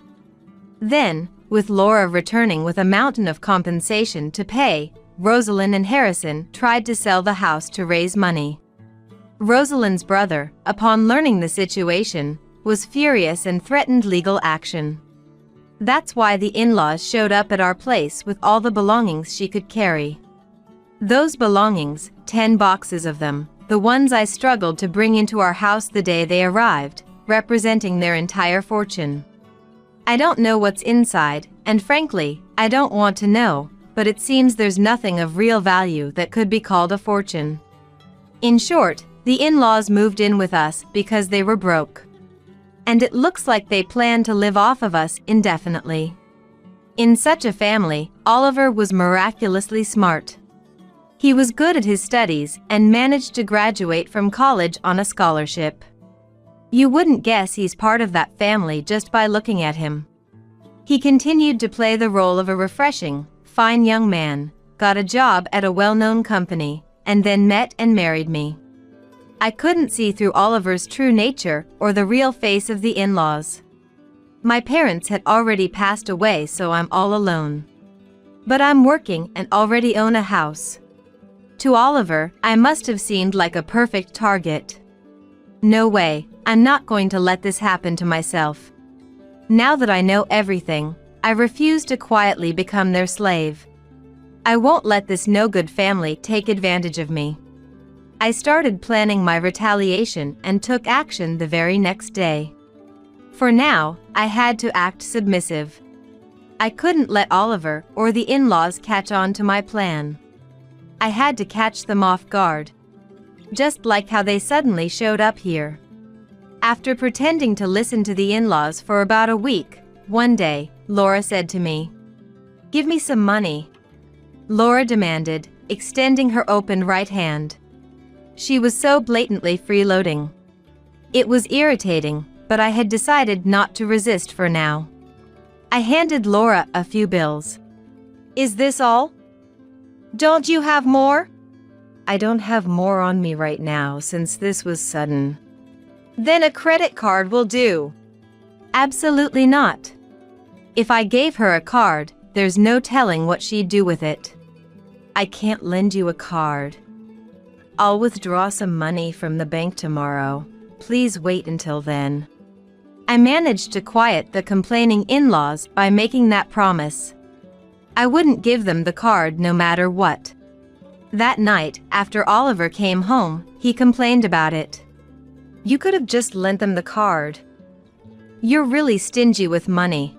Then, with Laura returning with a mountain of compensation to pay, Rosalind and Harrison tried to sell the house to raise money. Rosalind's brother, upon learning the situation, was furious and threatened legal action. That's why the in-laws showed up at our place with all the belongings she could carry. Those belongings, 10 boxes of them, the ones I struggled to bring into our house the day they arrived, representing their entire fortune. I don't know what's inside, and frankly, I don't want to know, but it seems there's nothing of real value that could be called a fortune. In short, the in-laws moved in with us because they were broke. And it looks like they plan to live off of us indefinitely. In such a family, Oliver was miraculously smart. He was good at his studies and managed to graduate from college on a scholarship. You wouldn't guess he's part of that family just by looking at him. He continued to play the role of a refreshing, fine young man, got a job at a well-known company, and then met and married me. I couldn't see through Oliver's true nature or the real face of the in-laws. My parents had already passed away, so I'm all alone. But I'm working and already own a house. To Oliver, I must have seemed like a perfect target. No way, I'm not going to let this happen to myself. Now that I know everything, I refuse to quietly become their slave. I won't let this no-good family take advantage of me. I started planning my retaliation and took action the very next day. For now, I had to act submissive. I couldn't let Oliver or the in-laws catch on to my plan. I had to catch them off guard. Just like how they suddenly showed up here. After pretending to listen to the in-laws for about a week, one day, Laura said to me, "Give me some money." Laura demanded, extending her open right hand. She was so blatantly freeloading. It was irritating, but I had decided not to resist for now. I handed Laura a few bills. "Is this all? Don't you have more?" "I don't have more on me right now since this was sudden." "Then a credit card will do." "Absolutely not. If I gave her a card, there's no telling what she'd do with it." "I can't lend you a card. I'll withdraw some money from the bank tomorrow. Please wait until then." I managed to quiet the complaining in-laws by making that promise. I wouldn't give them the card no matter what. That night, after Oliver came home, he complained about it. "You could have just lent them the card." "You're really stingy with money."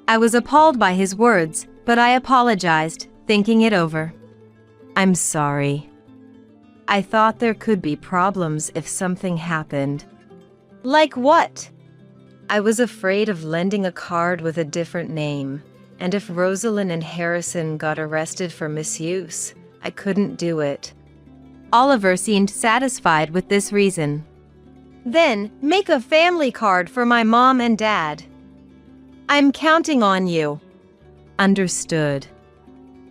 I was appalled by his words, but I apologized, thinking it over. "I'm sorry. I thought there could be problems if something happened." "Like what?" "I was afraid of lending a card with a different name, and if Rosalind and Harrison got arrested for misuse, I couldn't do it." Oliver seemed satisfied with this reason. "Then, make a family card for my mom and dad. I'm counting on you." "Understood."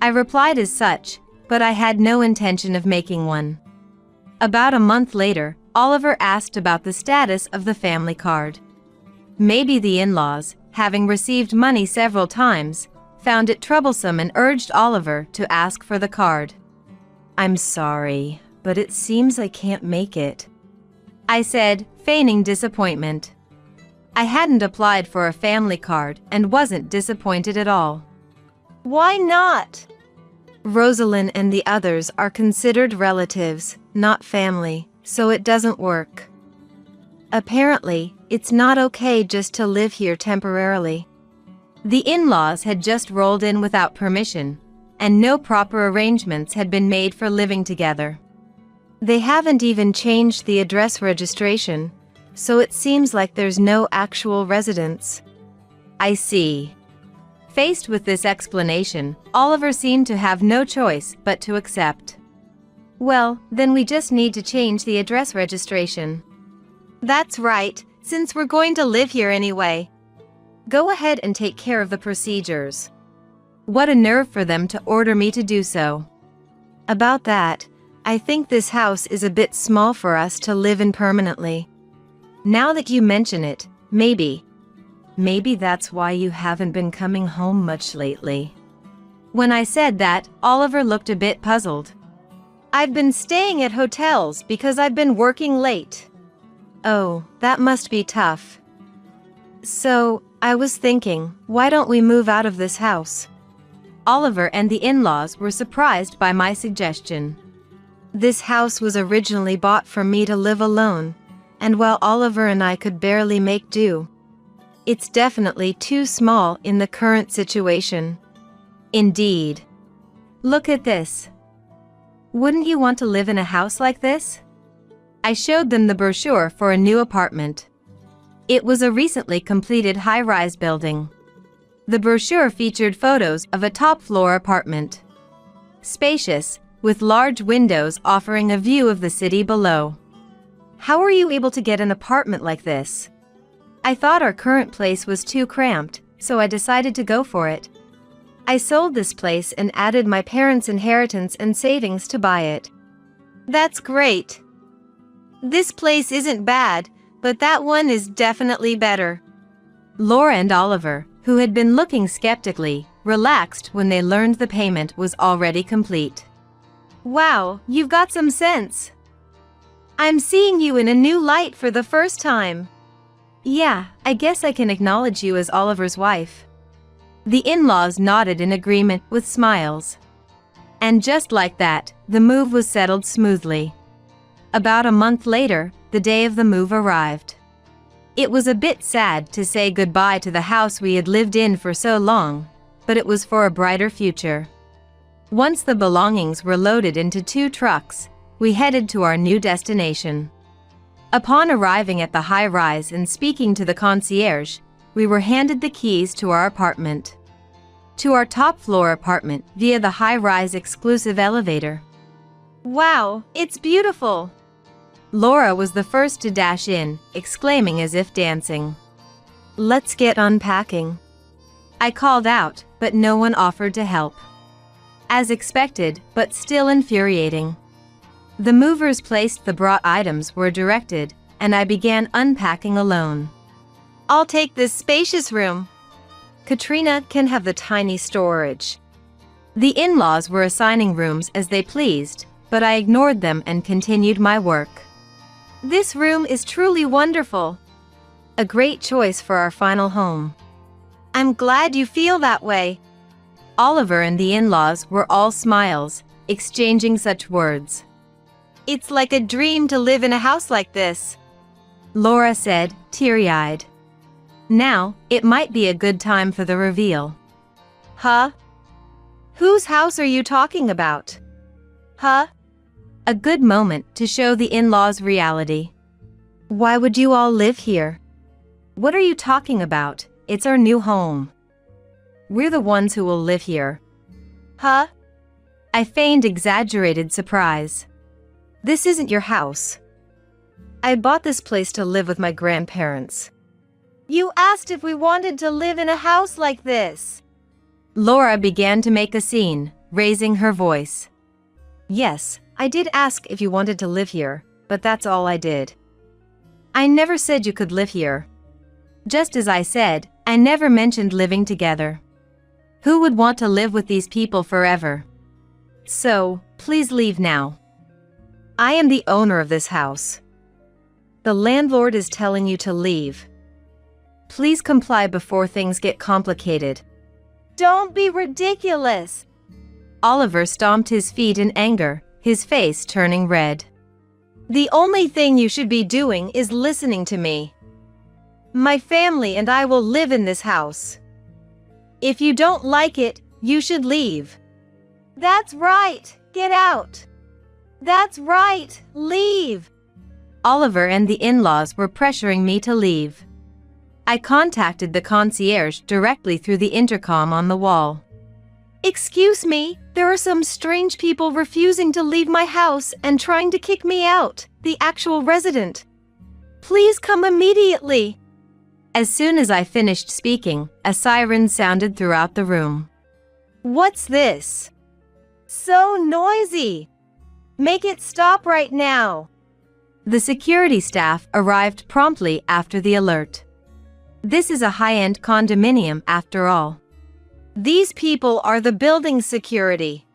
I replied as such, but I had no intention of making one. About a month later, Oliver asked about the status of the family card. Maybe the in-laws, having received money several times, found it troublesome and urged Oliver to ask for the card. "I'm sorry, but it seems I can't make it," I said, feigning disappointment. I hadn't applied for a family card and wasn't disappointed at all. "Why not?" "Rosalind and the others are considered relatives, not family, so it doesn't work. Apparently, it's not okay just to live here temporarily." The in-laws had just rolled in without permission, and no proper arrangements had been made for living together. They haven't even changed the address registration, so it seems like there's no actual residence. I see. Faced with this explanation, Oliver seemed to have no choice but to accept. "Well, then we just need to change the address registration." "That's right, since we're going to live here anyway. Go ahead and take care of the procedures." What a nerve for them to order me to do so. "About that, I think this house is a bit small for us to live in permanently. Now that you mention it, maybe that's why you haven't been coming home much lately." When I said that, Oliver looked a bit puzzled. "I've been staying at hotels because I've been working late." "Oh, that must be tough. So, I was thinking, why don't we move out of this house?" Oliver and the in-laws were surprised by my suggestion. "This house was originally bought for me to live alone, and while Oliver and I could barely make do, it's definitely too small in the current situation." "Indeed. Look at this. Wouldn't you want to live in a house like this?" I showed them the brochure for a new apartment. It was a recently completed high-rise building. The brochure featured photos of a top-floor apartment. Spacious, with large windows offering a view of the city below. "How are you able to get an apartment like this?" I thought our current place was too cramped, so I decided to go for it. I sold this place and added my parents' inheritance and savings to buy it. That's great. This place isn't bad, but that one is definitely better. Laura and Oliver, who had been looking skeptically, relaxed when they learned the payment was already complete. Wow, you've got some sense. I'm seeing you in a new light for the first time. Yeah, I guess I can acknowledge you as Oliver's wife. The in-laws nodded in agreement with smiles. And just like that, the move was settled smoothly. About a month later, the day of the move arrived. It was a bit sad to say goodbye to the house we had lived in for so long, but it was for a brighter future. Once the belongings were loaded into 2 trucks, we headed to our new destination. Upon arriving at the high-rise and speaking to the concierge, we were handed the keys to our apartment. To our top-floor apartment via the high-rise exclusive elevator. Wow, it's beautiful. Laura was the first to dash in, exclaiming as if dancing. Let's get unpacking. I called out, but no one offered to help. As expected, but still infuriating. The movers placed the brought items were directed, and I began unpacking alone. I'll take this spacious room. Katrina can have the tiny storage. The in-laws were assigning rooms as they pleased, but I ignored them and continued my work. This room is truly wonderful. A great choice for our final home. I'm glad you feel that way. Oliver and the in-laws were all smiles, exchanging such words. It's like a dream to live in a house like this, Laura said, teary-eyed. Now, it might be a good time for the reveal. Huh? Whose house are you talking about? Huh? A good moment to show the in-laws reality. Why would you all live here? What are you talking about? It's our new home. We're the ones who will live here. Huh? I feigned exaggerated surprise. This isn't your house. I bought this place to live with my grandparents. You asked if we wanted to live in a house like this. Laura began to make a scene, raising her voice. Yes, I did ask if you wanted to live here, but that's all I did. I never said you could live here. Just as I said, I never mentioned living together. Who would want to live with these people forever? So, please leave now. I am the owner of this house. The landlord is telling you to leave. Please comply before things get complicated. Don't be ridiculous! Oliver stomped his feet in anger, his face turning red. The only thing you should be doing is listening to me. My family and I will live in this house. If you don't like it, you should leave. That's right, get out. That's right, leave. Oliver and the in-laws were pressuring me to leave. I contacted the concierge directly through the intercom on the wall. Excuse me, there are some strange people refusing to leave my house and trying to kick me out, the actual resident. Please come immediately. As soon as I finished speaking, a siren sounded throughout the room. What's this? So noisy. Make it stop right now. The security staff arrived promptly after the alert. This is a high-end condominium after all. These people are the building security.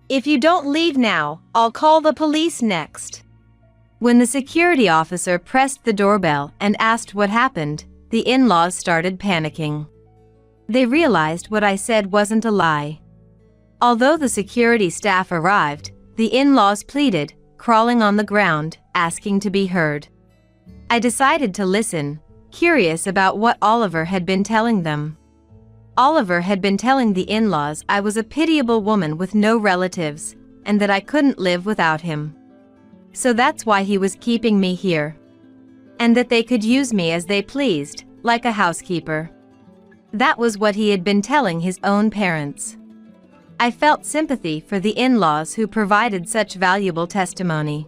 If you don't leave now, I'll call the police next. When the security officer pressed the doorbell and asked what happened, the in-laws started panicking. They realized what I said wasn't a lie. Although the security staff arrived, the in-laws pleaded, crawling on the ground, asking to be heard. I decided to listen, curious about what Oliver had been telling them. Oliver had been telling the in-laws I was a pitiable woman with no relatives, and that I couldn't live without him. So that's why he was keeping me here. And that they could use me as they pleased, like a housekeeper. That was what he had been telling his own parents. I felt sympathy for the in-laws who provided such valuable testimony.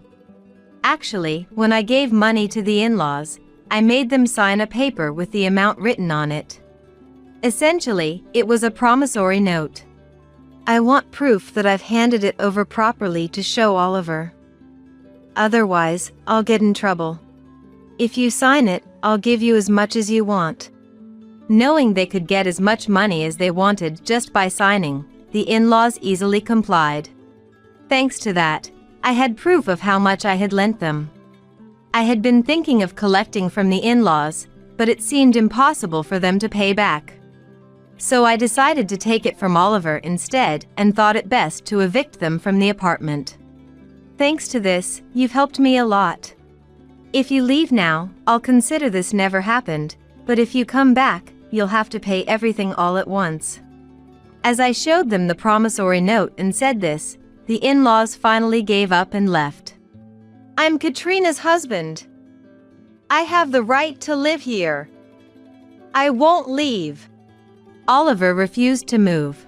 Actually, when I gave money to the in-laws, I made them sign a paper with the amount written on it. Essentially, it was a promissory note. I want proof that I've handed it over properly to show Oliver. Otherwise, I'll get in trouble. If you sign it, I'll give you as much as you want. Knowing they could get as much money as they wanted just by signing, the in-laws easily complied. Thanks to that, I had proof of how much I had lent them. I had been thinking of collecting from the in-laws, but it seemed impossible for them to pay back. So I decided to take it from Oliver instead and thought it best to evict them from the apartment. Thanks to this, you've helped me a lot. If you leave now, I'll consider this never happened, but if you come back, you'll have to pay everything all at once. As I showed them the promissory note and said this, the in-laws finally gave up and left. I'm Katrina's husband. I have the right to live here. I won't leave. Oliver refused to move.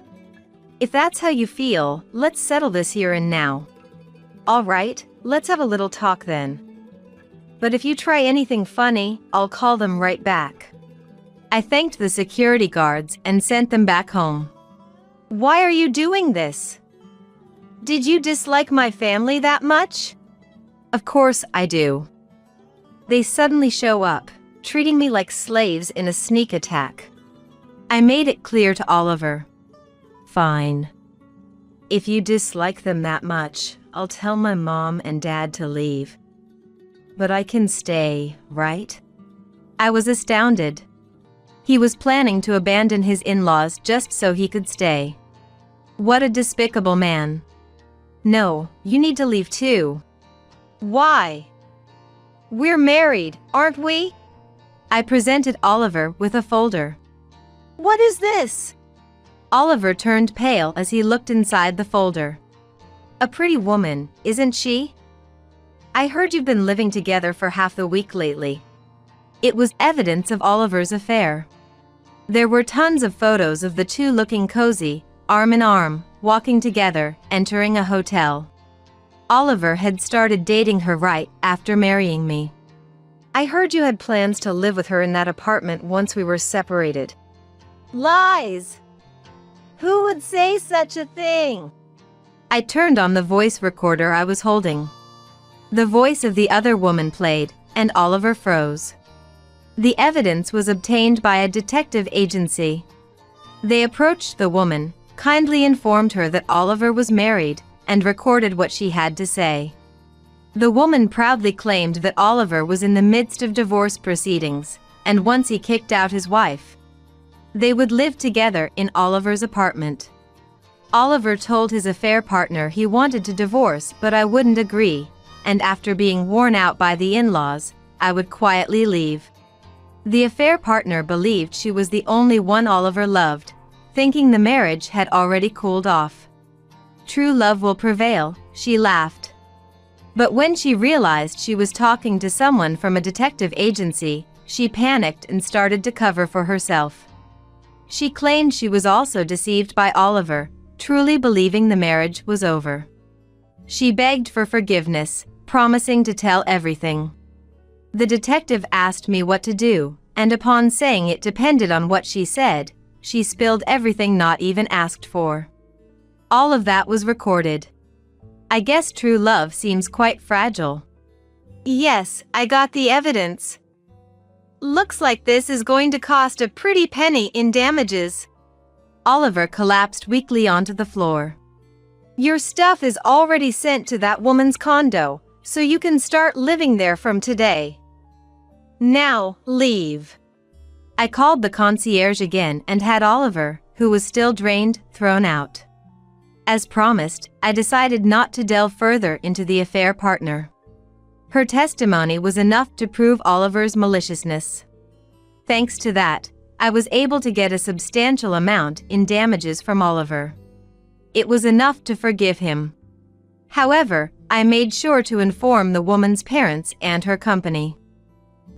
If that's how you feel, let's settle this here and now. All right, let's have a little talk then. But if you try anything funny, I'll call them right back. I thanked the security guards and sent them back home. Why are you doing this? Did you dislike my family that much? Of course I do. They suddenly show up, treating me like slaves in a sneak attack. I made it clear to Oliver. Fine. If you dislike them that much, I'll tell my mom and dad to leave. But I can stay, right? I was astounded. He was planning to abandon his in-laws just so he could stay. What a despicable man. No, you need to leave too. Why? We're married, aren't we? I presented Oliver with a folder. What is this? Oliver turned pale as he looked inside the folder. A pretty woman, isn't she? I heard you've been living together for half the week lately. It was evidence of Oliver's affair. There were tons of photos of the two looking cozy, arm in arm, walking together, entering a hotel. Oliver had started dating her right after marrying me. I heard you had plans to live with her in that apartment once we were separated. Lies! Who would say such a thing? I turned on the voice recorder I was holding. The voice of the other woman played, and Oliver froze. The evidence was obtained by a detective agency. They approached the woman, kindly informed her that Oliver was married, and recorded what she had to say. The woman proudly claimed that Oliver was in the midst of divorce proceedings, and once he kicked out his wife, they would live together in Oliver's apartment. Oliver told his affair partner he wanted to divorce, but I wouldn't agree, and after being worn out by the in-laws, I would quietly leave. The affair partner believed she was the only one Oliver loved, thinking the marriage had already cooled off. True love will prevail, she laughed. But when she realized she was talking to someone from a detective agency, she panicked and started to cover for herself. She claimed she was also deceived by Oliver, truly believing the marriage was over. She begged for forgiveness, promising to tell everything. The detective asked me what to do, and upon saying it depended on what she said, she spilled everything not even asked for. All of that was recorded. I guess true love seems quite fragile. Yes, I got the evidence. Looks like this is going to cost a pretty penny in damages. Oliver collapsed weakly onto the floor. Your stuff is already sent to that woman's condo, so you can start living there from today. Now, leave. I called the concierge again and had Oliver, who was still drained, thrown out. As promised, I decided not to delve further into the affair partner. Her testimony was enough to prove Oliver's maliciousness. Thanks to that, I was able to get a substantial amount in damages from Oliver. It was enough to forgive him. However, I made sure to inform the woman's parents and her company.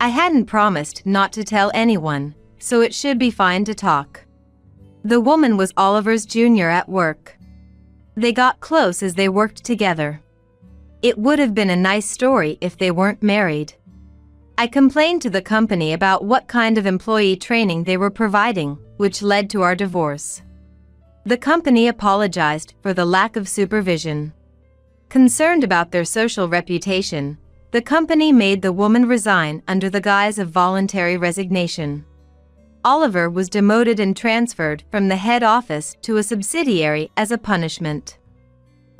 I hadn't promised not to tell anyone, so it should be fine to talk. The woman was Oliver's junior at work. They got close as they worked together. It would have been a nice story if they weren't married. I complained to the company about what kind of employee training they were providing, which led to our divorce. The company apologized for the lack of supervision. Concerned about their social reputation, the company made the woman resign under the guise of voluntary resignation. Oliver was demoted and transferred from the head office to a subsidiary as a punishment.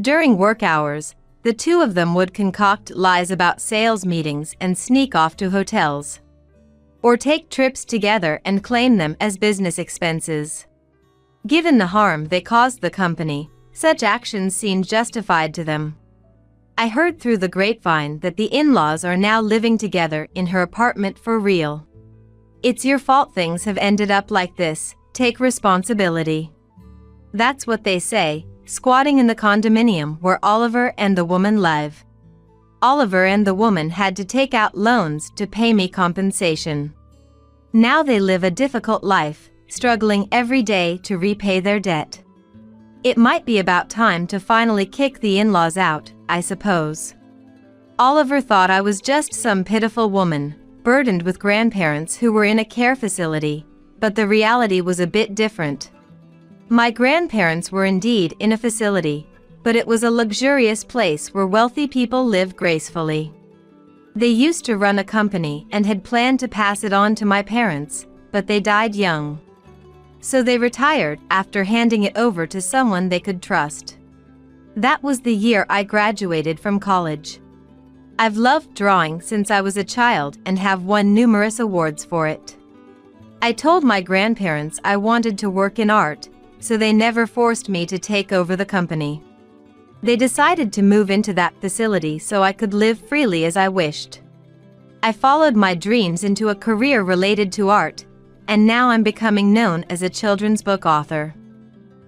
During work hours, the two of them would concoct lies about sales meetings and sneak off to hotels, or take trips together and claim them as business expenses. Given the harm they caused the company, such actions seemed justified to them. I heard through the grapevine that the in-laws are now living together in her apartment for real. It's your fault things have ended up like this, take responsibility. That's what they say, squatting in the condominium where Oliver and the woman live. Oliver and the woman had to take out loans to pay me compensation. Now they live a difficult life, struggling every day to repay their debt. It might be about time to finally kick the in-laws out, I suppose. Oliver thought I was just some pitiful woman, burdened with grandparents who were in a care facility, but the reality was a bit different. My grandparents were indeed in a facility, but it was a luxurious place where wealthy people live gracefully. They used to run a company and had planned to pass it on to my parents, but they died young. So they retired after handing it over to someone they could trust. That was the year I graduated from college. I've loved drawing since I was a child and have won numerous awards for it. I told my grandparents I wanted to work in art, so they never forced me to take over the company. They decided to move into that facility so I could live freely as I wished. I followed my dreams into a career related to art, and now I'm becoming known as a children's book author.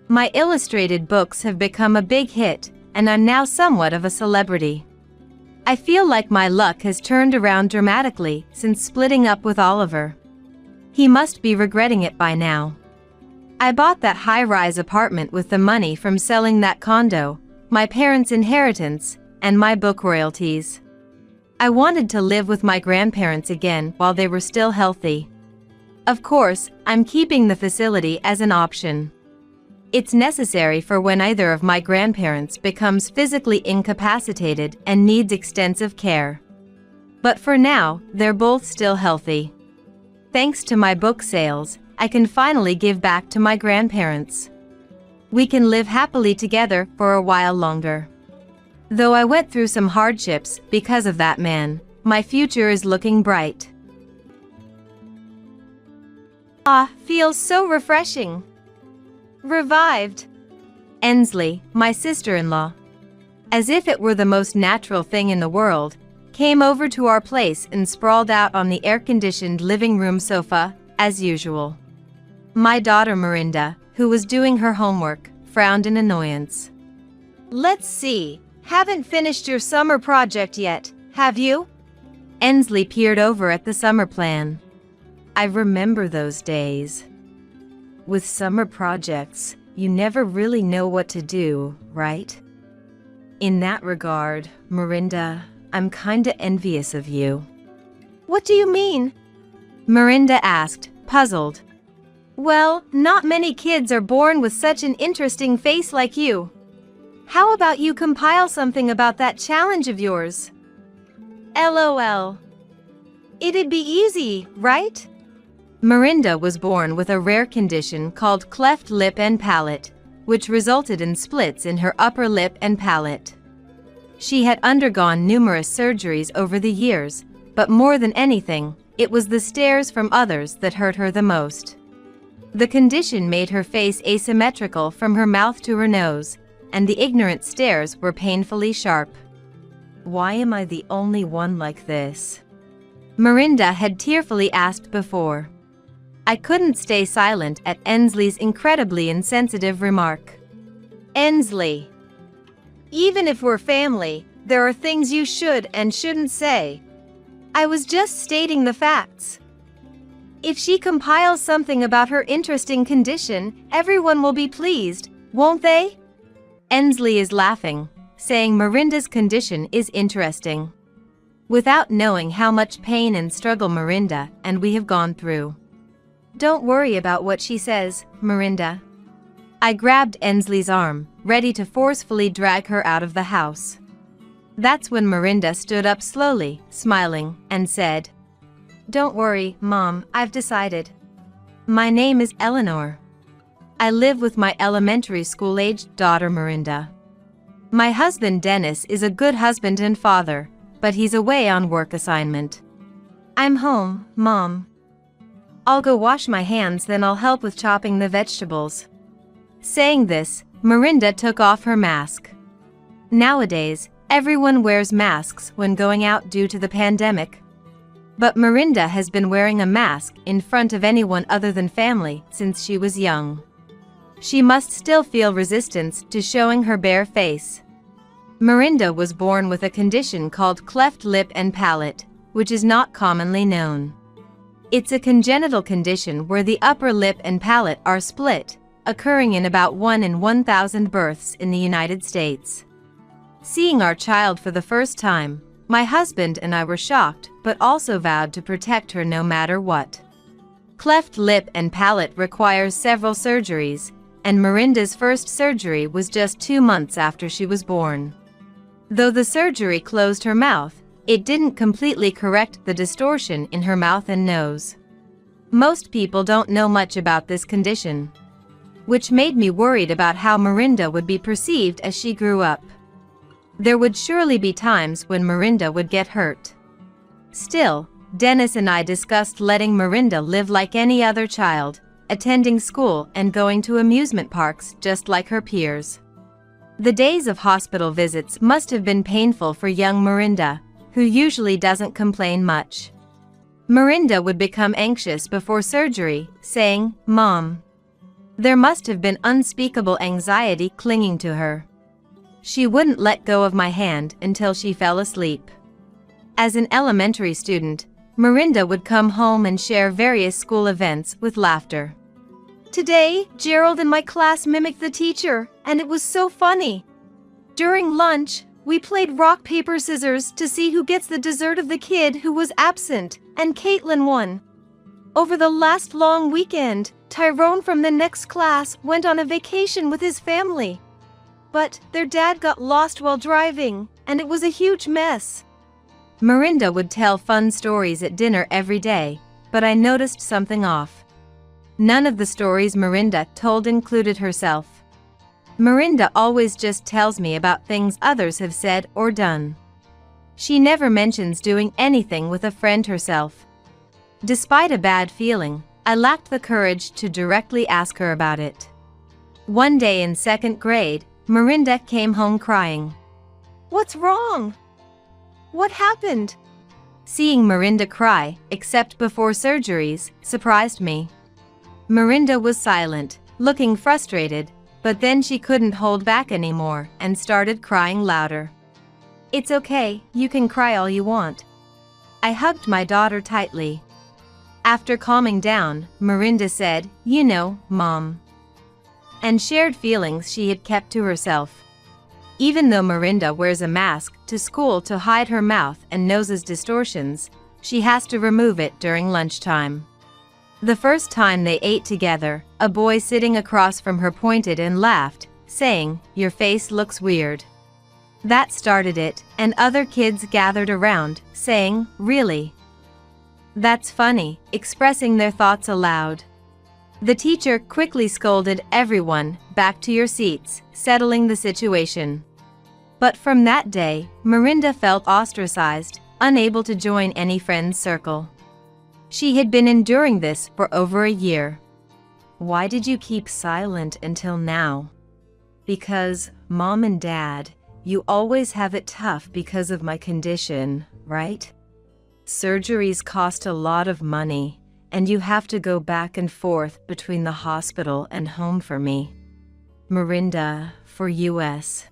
My illustrated books have become a big hit, and I'm now somewhat of a celebrity. I feel like my luck has turned around dramatically since splitting up with Oliver. He must be regretting it by now. I bought that high-rise apartment with the money from selling that condo, my parents' inheritance, and my book royalties. I wanted to live with my grandparents again while they were still healthy. Of course, I'm keeping the facility as an option. It's necessary for when either of my grandparents becomes physically incapacitated and needs extensive care. But for now, they're both still healthy. Thanks to my book sales, I can finally give back to my grandparents. We can live happily together for a while longer. Though I went through some hardships because of that man, my future is looking bright. Feels so refreshing. Revived. Ensley, my sister-in-law, as if it were the most natural thing in the world, came over to our place and sprawled out on the air-conditioned living room sofa, as usual. My daughter Miranda, who was doing her homework, frowned in annoyance. Let's see, haven't finished your summer project yet, have you? Ensley peered over at the summer plan. I remember those days. With summer projects, you never really know what to do, right? In that regard, Miranda, I'm kinda envious of you. What do you mean? Miranda asked, puzzled. Well, not many kids are born with such an interesting face like you. How about you compile something about that challenge of yours? LOL. It'd be easy, right? Miranda was born with a rare condition called cleft lip and palate, which resulted in splits in her upper lip and palate. She had undergone numerous surgeries over the years, but more than anything, it was the stares from others that hurt her the most. The condition made her face asymmetrical from her mouth to her nose, and the ignorant stares were painfully sharp. Why am I the only one like this? Miranda had tearfully asked before. I couldn't stay silent at Ensley's incredibly insensitive remark. Ensley, even if we're family, there are things you should and shouldn't say. I was just stating the facts. If she compiles something about her interesting condition, everyone will be pleased, won't they? Ensley is laughing, saying Miranda's condition is interesting, without knowing how much pain and struggle Miranda and we have gone through. Don't worry about what she says, Mirinda. I grabbed Ensley's arm, ready to forcefully drag her out of the house. That's when Mirinda stood up slowly, smiling, and said, "Don't worry, Mom, I've decided. My name is Eleanor. I live with my elementary school-aged daughter Mirinda. My husband Dennis is a good husband and father, but he's away on work assignment. I'm home, Mom. I'll go wash my hands, then I'll help with chopping the vegetables." Saying this, Mirinda took off her mask. Nowadays, everyone wears masks when going out due to the pandemic. But Mirinda has been wearing a mask in front of anyone other than family since she was young. She must still feel resistance to showing her bare face. Mirinda was born with a condition called cleft lip and palate, which is not commonly known. It's a congenital condition where the upper lip and palate are split, occurring in about 1 in 1,000 births in the United States. Seeing our child for the first time, my husband and I were shocked, but also vowed to protect her no matter what. Cleft lip and palate requires several surgeries, and Mirinda's first surgery was just 2 months after she was born. Though the surgery closed her mouth, it didn't completely correct the distortion in her mouth and nose. Most people don't know much about this condition, which made me worried about how Mirinda would be perceived as she grew up. There would surely be times when Mirinda would get hurt. Still, Dennis and I discussed letting Mirinda live like any other child, attending school and going to amusement parks just like her peers. The days of hospital visits must have been painful for young Mirinda, who usually doesn't complain much. Mirinda would become anxious before surgery, saying, "Mom." There must have been unspeakable anxiety clinging to her. She wouldn't let go of my hand until she fell asleep. As an elementary student, Mirinda would come home and share various school events with laughter. "Today, Gerald in my class mimicked the teacher, and it was so funny. During lunch, we played rock, paper, scissors to see who gets the dessert of the kid who was absent, and Caitlin won. Over the last long weekend, Tyrone from the next class went on a vacation with his family. But their dad got lost while driving, and it was a huge mess." Mirinda would tell fun stories at dinner every day, but I noticed something off. None of the stories Mirinda told included herself. Mirinda always just tells me about things others have said or done. She never mentions doing anything with a friend herself. Despite a bad feeling, I lacked the courage to directly ask her about it. One day in 2nd grade, Mirinda came home crying. "What's wrong? What happened?" Seeing Mirinda cry, except before surgeries, surprised me. Mirinda was silent, looking frustrated, but then she couldn't hold back anymore and started crying louder. "It's okay, you can cry all you want." I hugged my daughter tightly. After calming down, Mirinda said, "You know, Mom," and shared feelings she had kept to herself. Even though Mirinda wears a mask to school to hide her mouth and nose's distortions, she has to remove it during lunchtime. The first time they ate together, a boy sitting across from her pointed and laughed, saying, "Your face looks weird." That started it, and other kids gathered around, saying, "Really? That's funny," expressing their thoughts aloud. The teacher quickly scolded everyone, "Back to your seats," settling the situation. But from that day, Mirinda felt ostracized, unable to join any friend's circle. She had been enduring this for over a year. "Why did you keep silent until now?" "Because, Mom and Dad, you always have it tough because of my condition, right? Surgeries cost a lot of money, and you have to go back and forth between the hospital and home for me. Mirinda, for US."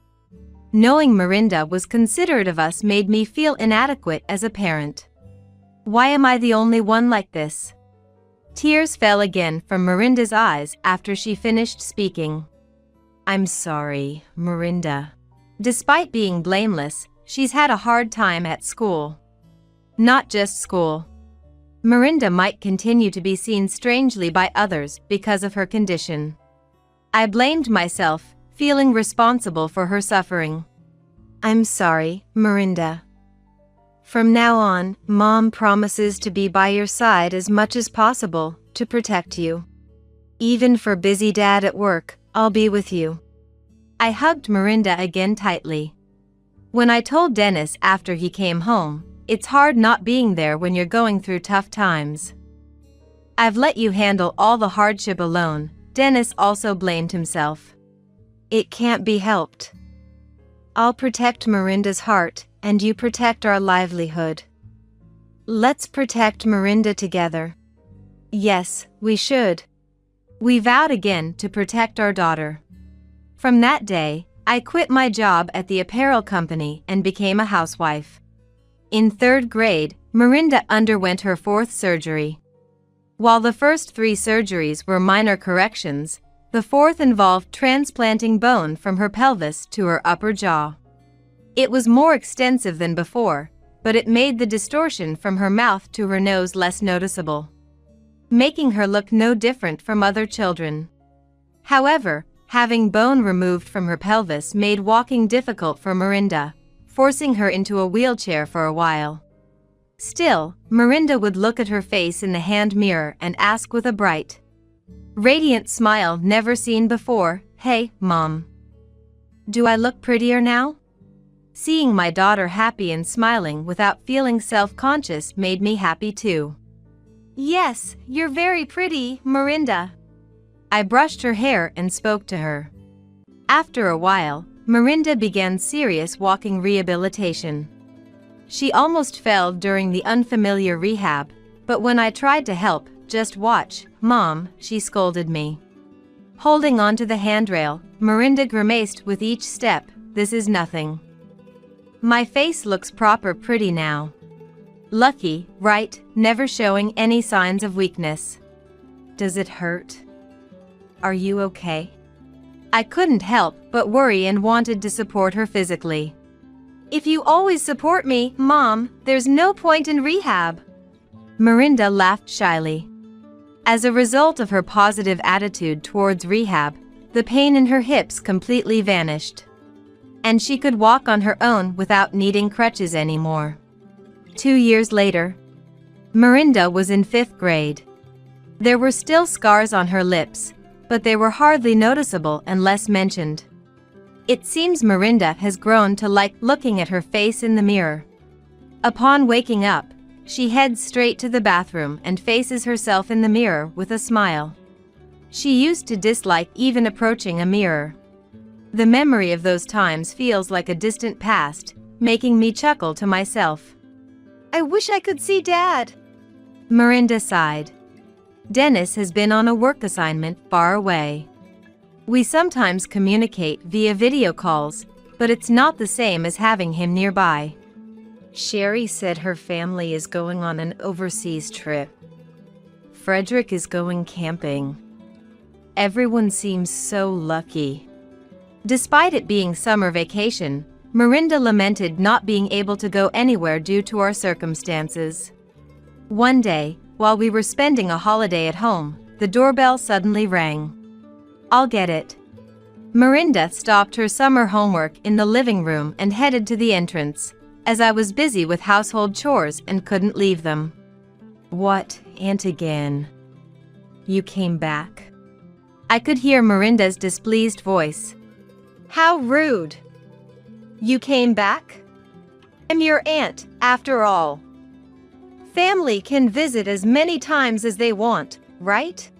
Knowing Mirinda was considerate of us made me feel inadequate as a parent. Why am I the only one like this? Tears fell again from Mirinda's eyes after she finished speaking. "I'm sorry, Mirinda. Despite being blameless, she's had a hard time at school. Not just school. Miranda might continue to be seen strangely by others because of her condition. I blamed myself, feeling responsible for her suffering. I'm sorry, Miranda. From now on, Mom promises to be by your side as much as possible to protect you. Even for busy Dad at work, I'll be with you. I hugged Miranda again tightly. When I told Dennis after he came home, it's hard not being there when you're going through tough times. I've let you handle all the hardship alone, Dennis also blamed himself. It can't be helped. I'll protect Miranda's heart, and you protect our livelihood. Let's protect Miranda together. Yes, we should. We vowed again to protect our daughter. From that day, I quit my job at the apparel company and became a housewife. In 3rd grade, Miranda underwent her 4th surgery. While the first 3 surgeries were minor corrections, the 4th involved transplanting bone from her pelvis to her upper jaw. It was more extensive than before, but it made the distortion from her mouth to her nose less noticeable, making her look no different from other children. However, having bone removed from her pelvis made walking difficult for Miranda, forcing her into a wheelchair for a while. Still, Miranda would look at her face in the hand mirror and ask with a bright, radiant smile never seen before, "Hey, Mom. Do I look prettier now?" Seeing my daughter happy and smiling without feeling self-conscious made me happy too. Yes, you're very pretty, Miranda. I brushed her hair and spoke to her. After a while, Miranda began serious walking rehabilitation. She almost fell during the unfamiliar rehab, but when I tried to help, "Just watch, Mom," she scolded me. Holding onto the handrail, Miranda grimaced with each step, "This is nothing. My face looks proper pretty now." Lucky, right, never showing any signs of weakness. "Does it hurt? Are you okay?" I couldn't help but worry and wanted to support her physically. "If you always support me, Mom, there's no point in rehab." Miranda laughed shyly. As a result of her positive attitude towards rehab, the pain in her hips completely vanished, and she could walk on her own without needing crutches anymore. 2 years later, Miranda was in 5th grade. There were still scars on her lips, but they were hardly noticeable and less mentioned. It seems Miranda has grown to like looking at her face in the mirror. Upon waking up, she heads straight to the bathroom and faces herself in the mirror with a smile. She used to dislike even approaching a mirror. The memory of those times feels like a distant past, making me chuckle to myself. "I wish I could see Dad." Miranda sighed. Dennis has been on a work assignment far away. We sometimes communicate via video calls, but it's not the same as having him nearby. Sherry said her family is going on an overseas trip. Frederick is going camping. Everyone seems so lucky. Despite it being summer vacation, Miranda lamented not being able to go anywhere due to our circumstances. One day, while we were spending a holiday at home, the doorbell suddenly rang. "I'll get it." Miranda stopped her summer homework in the living room and headed to the entrance, as I was busy with household chores and couldn't leave them. "What, Aunt again? You came back?" I could hear Miranda's displeased voice. "How rude. You came back? I'm your aunt, after all. Family can visit as many times as they want, right?"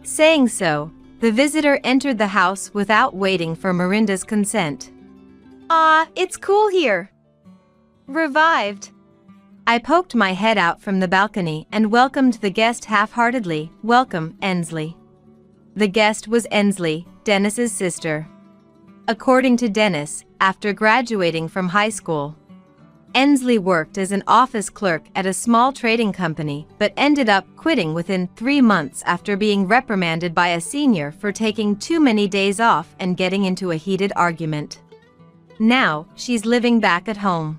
Saying so, the visitor entered the house without waiting for Miranda's consent. It's cool here. Revived." I poked my head out from the balcony and welcomed the guest half-heartedly. "Welcome, Ensley." The guest was Ensley, Dennis's sister. According to Dennis, after graduating from high school, Ensley worked as an office clerk at a small trading company but ended up quitting within 3 months after being reprimanded by a senior for taking too many days off and getting into a heated argument. Now, she's living back at home.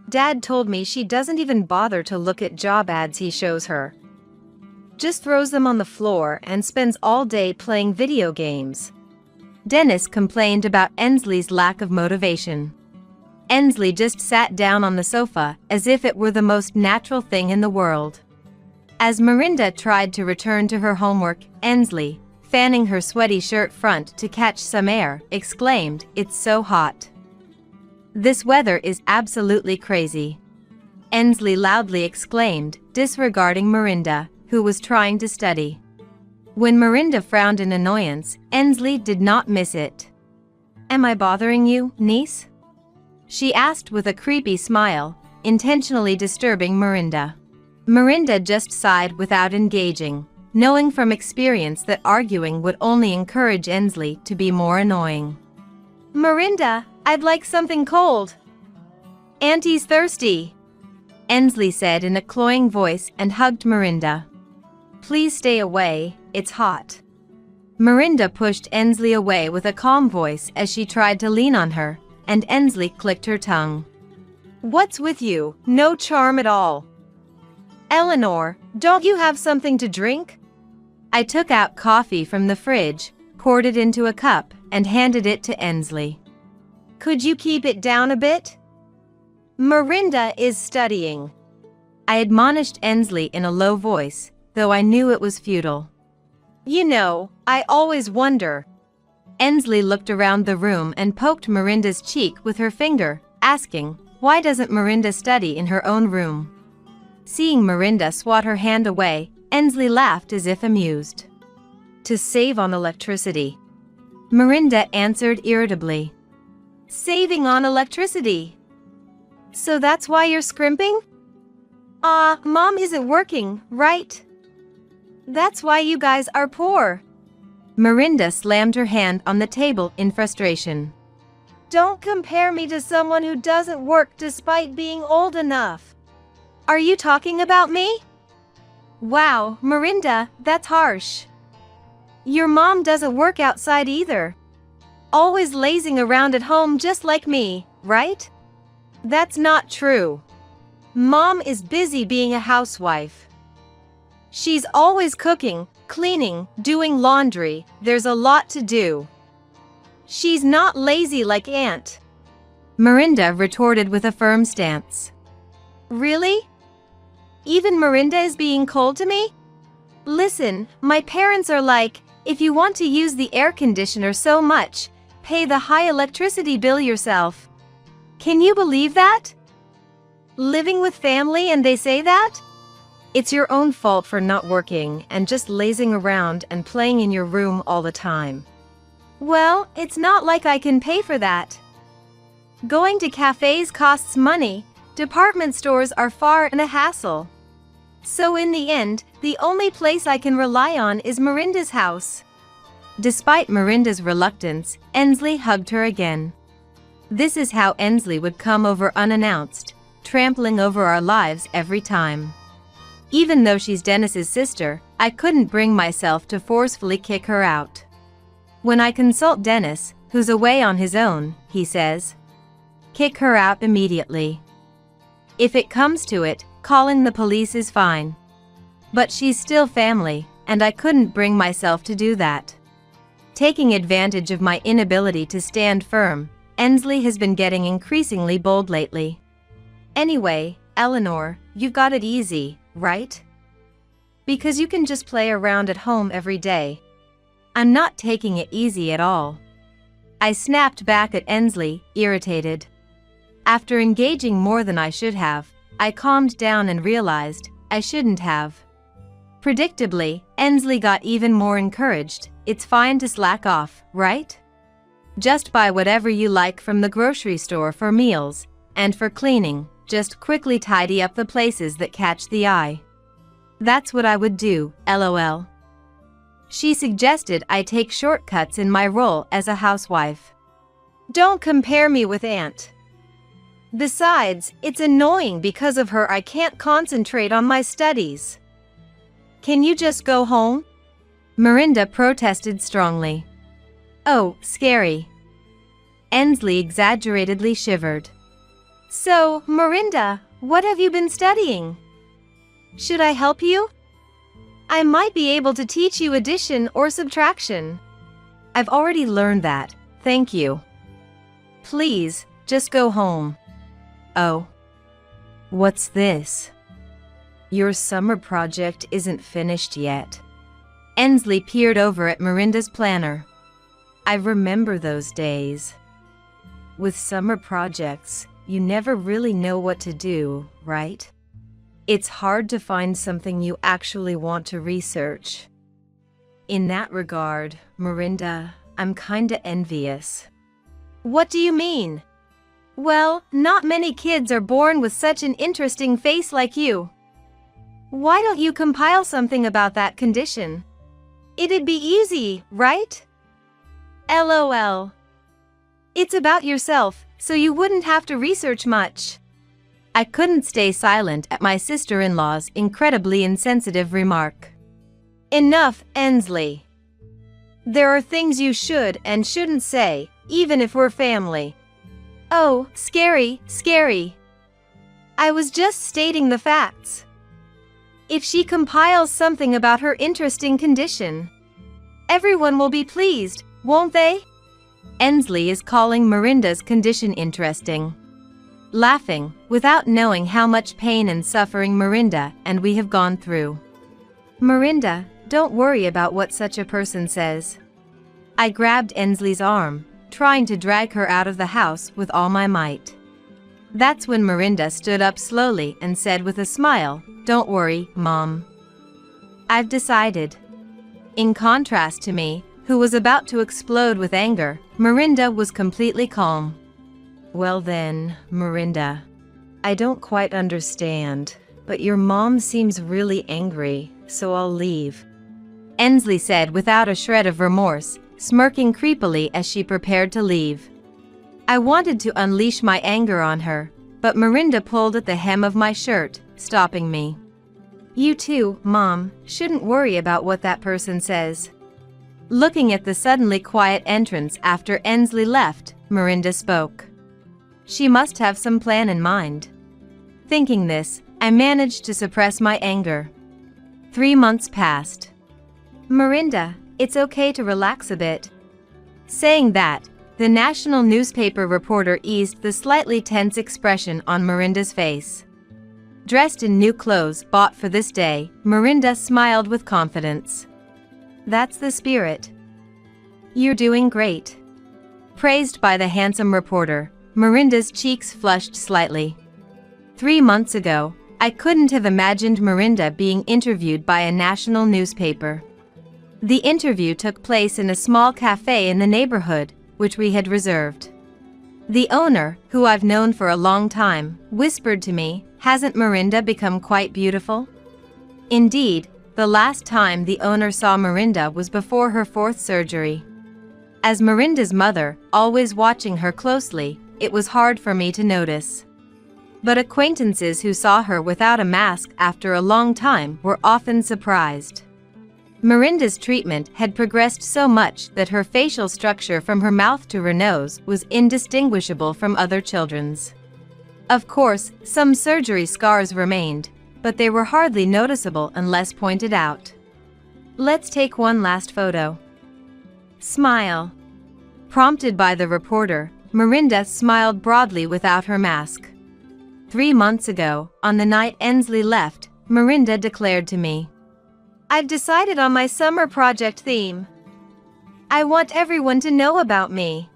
Dad told me she doesn't even bother to look at job ads he shows her. Just throws them on the floor and spends all day playing video games. Dennis complained about Ensley's lack of motivation. Ensley just sat down on the sofa as if it were the most natural thing in the world. As Mirinda tried to return to her homework, Ensley, fanning her sweaty shirt front to catch some air, exclaimed, "It's so hot. This weather is absolutely crazy." Ensley loudly exclaimed, disregarding Mirinda, who was trying to study. When Mirinda frowned in annoyance, Ensley did not miss it. "Am I bothering you, niece?" she asked with a creepy smile, intentionally disturbing Mirinda. Mirinda just sighed without engaging, knowing from experience that arguing would only encourage Ensley to be more annoying. "Mirinda, I'd like something cold." "Auntie's thirsty," Ensley said in a cloying voice and hugged Mirinda. "Please stay away, it's hot." Mirinda pushed Ensley away with a calm voice as she tried to lean on her, and Ensley clicked her tongue. "What's with you? No charm at all. Eleanor, don't you have something to drink?" I took out coffee from the fridge, poured it into a cup, and handed it to Ensley. "Could you keep it down a bit? Mirinda is studying." I admonished Ensley in a low voice, though I knew it was futile. "You know, I always wonder." Ensley looked around the room and poked Mirinda's cheek with her finger, asking, "Why doesn't Mirinda study in her own room?" Seeing Mirinda swat her hand away, Ensley laughed as if amused. "To save on electricity," Mirinda answered irritably. "Saving on electricity? So that's why you're scrimping? Mom isn't working, right? That's why you guys are poor." Mirinda slammed her hand on the table in frustration. "Don't compare me to someone who doesn't work despite being old enough." "Are you talking about me?" "Wow, Mirinda, that's harsh. Your mom doesn't work outside either. Always lazing around at home just like me, right?" "That's not true. Mom is busy being a housewife. She's always cooking, cleaning, doing laundry. There's a lot to do. She's not lazy like Aunt," Mirinda retorted with a firm stance. "Really? Even Mirinda is being cold to me? Listen, my parents are like, if you want to use the air conditioner so much, pay the high electricity bill yourself. Can you believe that? Living with family and they say that? It's your own fault for not working and just lazing around and playing in your room all the time." "Well, it's not like I can pay for that. Going to cafes costs money, department stores are far and a hassle. So in the end, the only place I can rely on is Mirinda's house." Despite Mirinda's reluctance, Ensley hugged her again. This is how Ensley would come over unannounced, trampling over our lives every time. Even though she's Dennis's sister, I couldn't bring myself to forcefully kick her out. When I consult Dennis, who's away on his own, he says, "Kick her out immediately. If it comes to it, calling the police is fine. But she's still family, and I couldn't bring myself to do that." Taking advantage of my inability to stand firm, Ensley has been getting increasingly bold lately. "Anyway, Eleanor, you've got it easy, right? Because you can just play around at home every day." "I'm not taking it easy at all." I snapped back at Ensley, irritated. After engaging more than I should have, I calmed down and realized I shouldn't have. Predictably, Ensley got even more encouraged. "It's fine to slack off, right? Just buy whatever you like from the grocery store for meals, and for cleaning, just quickly tidy up the places that catch the eye." "That's what I would do, lol." She suggested I take shortcuts in my role as a housewife. "Don't compare me with Aunt. Besides, it's annoying because of her I can't concentrate on my studies. Can you just go home?" Mirinda protested strongly. "Oh, scary." Ensley exaggeratedly shivered. So, Mirinda, what have you been studying? Should I help you? I might be able to teach you addition or subtraction. I've already learned that, thank you. Please, just go home. Oh. What's this? Your summer project isn't finished yet. Ensley peered over at Mirinda's planner. I remember those days. With summer projects, you never really know what to do, right? It's hard to find something you actually want to research. In that regard, Mirinda, I'm kinda envious. What do you mean? Well, not many kids are born with such an interesting face like you. Why don't you compile something about that condition? It'd be easy, right? LOL. It's about yourself, so you wouldn't have to research much. I couldn't stay silent at my sister-in-law's incredibly insensitive remark. Enough, Ensley. There are things you should and shouldn't say, even if we're family. Oh, scary, scary. I was just stating the facts. If she compiles something about her interesting condition, everyone will be pleased, won't they? Ensley is calling Mirinda's condition interesting. Laughing, without knowing how much pain and suffering Mirinda and we have gone through. Mirinda, don't worry about what such a person says. I grabbed Ensley's arm, trying to drag her out of the house with all my might. That's when Mirinda stood up slowly and said with a smile, "Don't worry, Mom. I've decided." In contrast to me, who was about to explode with anger, Mirinda was completely calm. Well then, Mirinda, I don't quite understand, but your mom seems really angry, so I'll leave. Ensley said without a shred of remorse, smirking creepily as she prepared to leave. I wanted to unleash my anger on her, but Mirinda pulled at the hem of my shirt, stopping me. You too, Mom, shouldn't worry about what that person says. Looking at the suddenly quiet entrance after Ensley left, Mirinda spoke. She must have some plan in mind. Thinking this, I managed to suppress my anger. 3 months passed. Mirinda, it's okay to relax a bit. Saying that, the national newspaper reporter eased the slightly tense expression on Mirinda's face. Dressed in new clothes bought for this day, Mirinda smiled with confidence. That's the spirit. You're doing great. Praised by the handsome reporter, Mirinda's cheeks flushed slightly. 3 months ago, I couldn't have imagined Mirinda being interviewed by a national newspaper. The interview took place in a small cafe in the neighborhood, which we had reserved. The owner, who I've known for a long time, whispered to me, "Hasn't Mirinda become quite beautiful?" Indeed, the last time the owner saw Mirinda was before her 4th surgery. As Mirinda's mother, always watching her closely, it was hard for me to notice. But acquaintances who saw her without a mask after a long time were often surprised. Mirinda's treatment had progressed so much that her facial structure from her mouth to her nose was indistinguishable from other children's. Of course, some surgery scars remained, but they were hardly noticeable unless pointed out. Let's take one last photo. Smile. Prompted by the reporter, Mirinda smiled broadly without her mask. 3 months ago, on the night Ensley left, Mirinda declared to me, "I've decided on my summer project theme. I want everyone to know about me.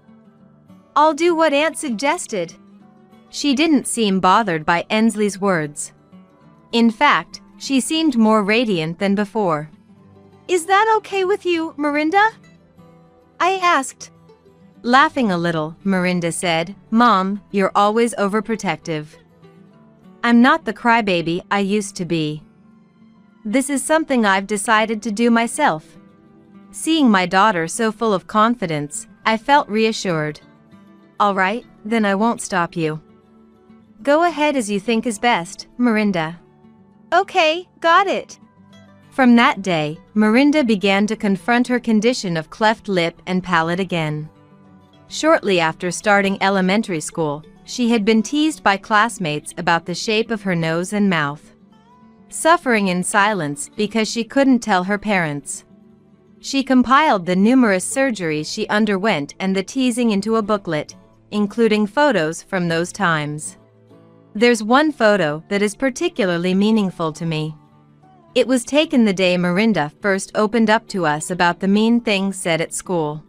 I'll do what Aunt suggested." She didn't seem bothered by Ensley's words. In fact, she seemed more radiant than before. "Is that okay with you, Mirinda?" I asked. Laughing a little, Mirinda said, "Mom, you're always overprotective. I'm not the crybaby I used to be. This is something I've decided to do myself." Seeing my daughter so full of confidence, I felt reassured. "All right, then I won't stop you. Go ahead as you think is best, Mirinda." "Okay, got it." From that day, Mirinda began to confront her condition of cleft lip and palate again. Shortly after starting elementary school, she had been teased by classmates about the shape of her nose and mouth. Suffering in silence because she couldn't tell her parents. She compiled the numerous surgeries she underwent and the teasing into a booklet, including photos from those times. There's one photo that is particularly meaningful to me. It was taken the day Miranda first opened up to us about the mean things said at school.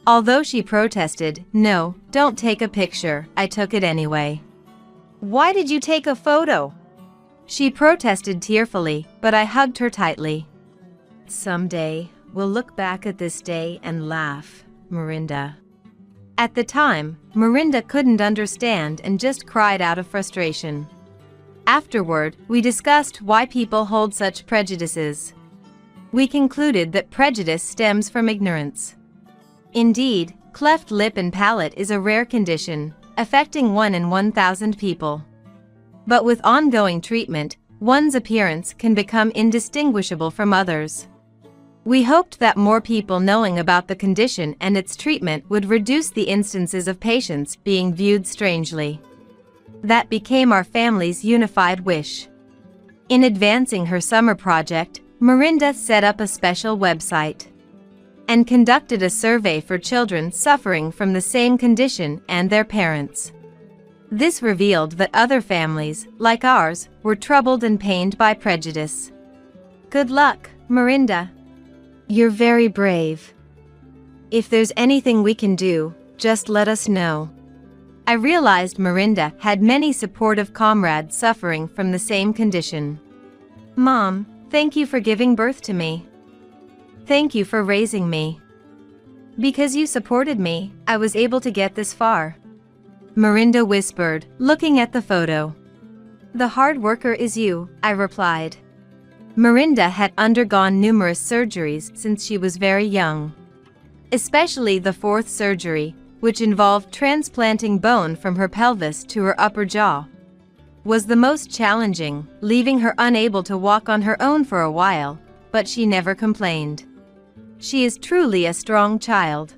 Although she protested, "No, don't take a picture," I took it anyway. "Why did you take a photo?" She protested tearfully, but I hugged her tightly. "Someday, we'll look back at this day and laugh, Miranda." At the time, Miranda couldn't understand and just cried out of frustration. Afterward, we discussed why people hold such prejudices. We concluded that prejudice stems from ignorance. Indeed, cleft lip and palate is a rare condition, affecting 1 in 1,000 people. But with ongoing treatment, one's appearance can become indistinguishable from others. We hoped that more people knowing about the condition and its treatment would reduce the instances of patients being viewed strangely. That became our family's unified wish. In advancing her summer project, Miranda set up a special website and conducted a survey for children suffering from the same condition and their parents. This revealed that other families, like ours, were troubled and pained by prejudice. Good luck, Miranda. You're very brave. If there's anything we can do, just let us know. I realized Miranda had many supportive comrades suffering from the same condition. Mom, thank you for giving birth to me. Thank you for raising me. Because you supported me, I was able to get this far. Miranda whispered, looking at the photo. The hard worker is you, I replied. Miranda had undergone numerous surgeries since she was very young. Especially the 4th surgery, which involved transplanting bone from her pelvis to her upper jaw, was the most challenging, leaving her unable to walk on her own for a while, but she never complained. She is truly a strong child.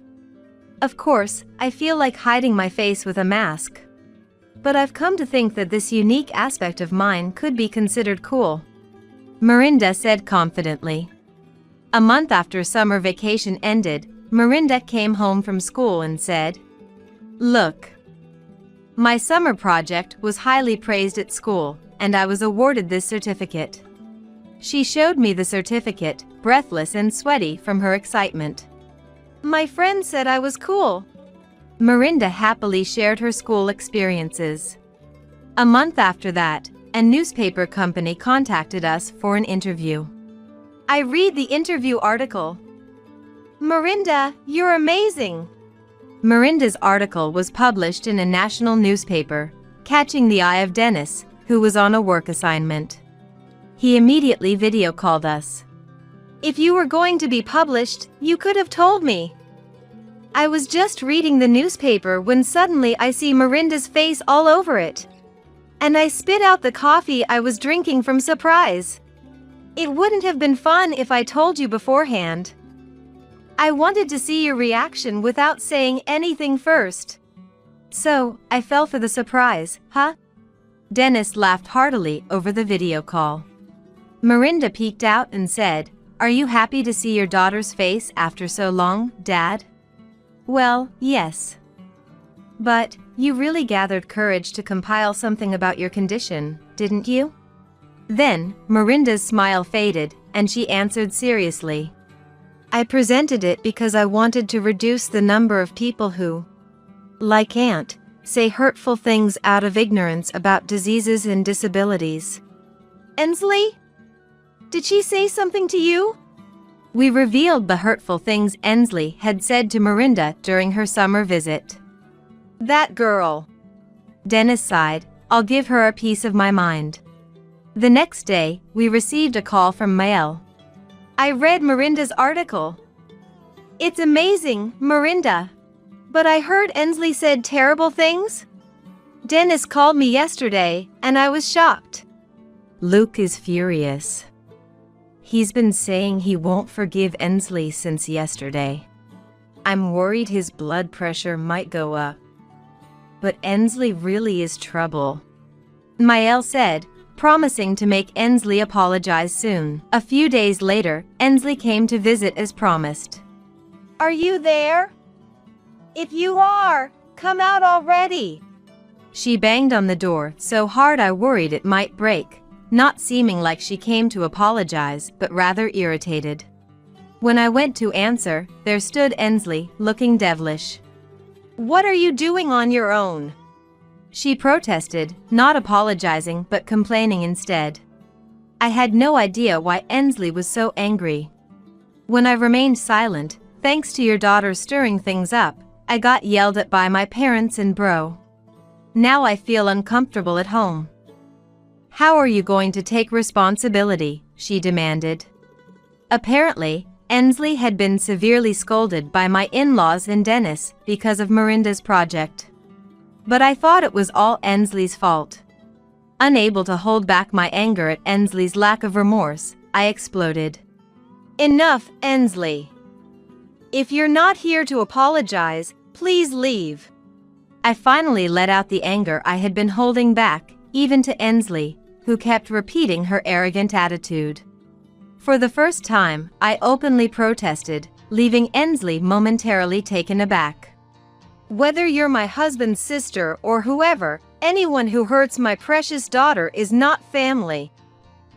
Of course, I feel like hiding my face with a mask. But I've come to think that this unique aspect of mine could be considered cool. Miranda said confidently. A month after summer vacation ended, Miranda came home from school and said, "Look. My summer project was highly praised at school, and I was awarded this certificate." She showed me the certificate, breathless and sweaty from her excitement. My friend said I was cool. Miranda happily shared her school experiences. A month after that, a newspaper company contacted us for an interview. I read the interview article. Miranda, you're amazing. Miranda's article was published in a national newspaper, catching the eye of Dennis, who was on a work assignment. He immediately video called us. If you were going to be published, you could have told me. I was just reading the newspaper when suddenly I see Miranda's face all over it. And I spit out the coffee I was drinking from surprise. It wouldn't have been fun if I told you beforehand. I wanted to see your reaction without saying anything first. So, I fell for the surprise, huh? Dennis laughed heartily over the video call. Miranda peeked out and said, "Are you happy to see your daughter's face after so long, Dad?" "Well, yes. But, you really gathered courage to compile something about your condition, didn't you?" Then, Miranda's smile faded, and she answered seriously. "I presented it because I wanted to reduce the number of people who, like Aunt, say hurtful things out of ignorance about diseases and disabilities." Ensley? Did she say something to you? We revealed the hurtful things Ensley had said to Miranda during her summer visit. That girl. Dennis sighed. "I'll give her a piece of my mind." The next day, we received a call from Mael. I read Miranda's article. It's amazing, Miranda. But I heard Ensley said terrible things. Dennis called me yesterday, and I was shocked. Luke is furious. He's been saying he won't forgive Ensley since yesterday. I'm worried his blood pressure might go up. but Ensley really is trouble," Maëlle said, promising to make Ensley apologize soon. A few days later, Ensley came to visit as promised. "Are you there? If you are, come out already." She banged on the door so hard I worried it might break, not seeming like she came to apologize, but rather irritated. When I went to answer, there stood Ensley, looking devilish. "What are you doing on your own?" She protested, not apologizing but complaining instead. I had no idea why Ensley was so angry. When I remained silent, thanks to your daughter stirring things up, I got yelled at by my parents and bro. Now I feel uncomfortable at home. "How are you going to take responsibility?" she demanded. Apparently, Ensley had been severely scolded by my in-laws and Dennis because of Miranda's project. But I thought it was all Ensley's fault. Unable to hold back my anger at Ensley's lack of remorse, I exploded. "Enough, Ensley. If you're not here to apologize, please leave." I finally let out the anger I had been holding back, even to Ensley, who kept repeating her arrogant attitude. For the first time, I openly protested, leaving Ensley momentarily taken aback. "Whether you're my husband's sister or whoever, anyone who hurts my precious daughter is not family.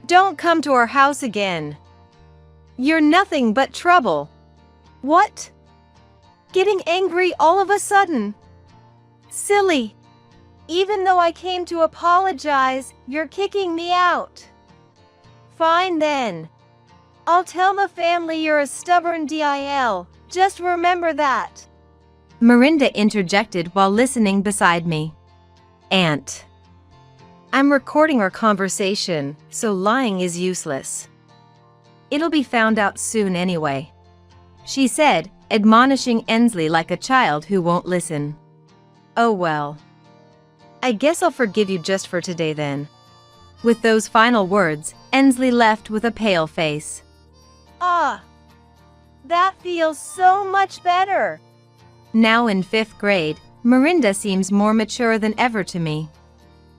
Don't come to our house again. You're nothing but trouble." "What? Getting angry all of a sudden? Silly. Even though I came to apologize, you're kicking me out." "Fine then. I'll tell the family you're a stubborn DIL. Just remember that." Miranda interjected while listening beside me. "Aunt, I'm recording our conversation, so lying is useless." it'll be found out soon anyway," she said, admonishing Ensley like a child who won't listen. "Oh well. I guess I'll forgive you just for today then." With those final words, Ensley left with a pale face. "Ah, that feels so much better." Now in 5th grade, Miranda seems more mature than ever to me.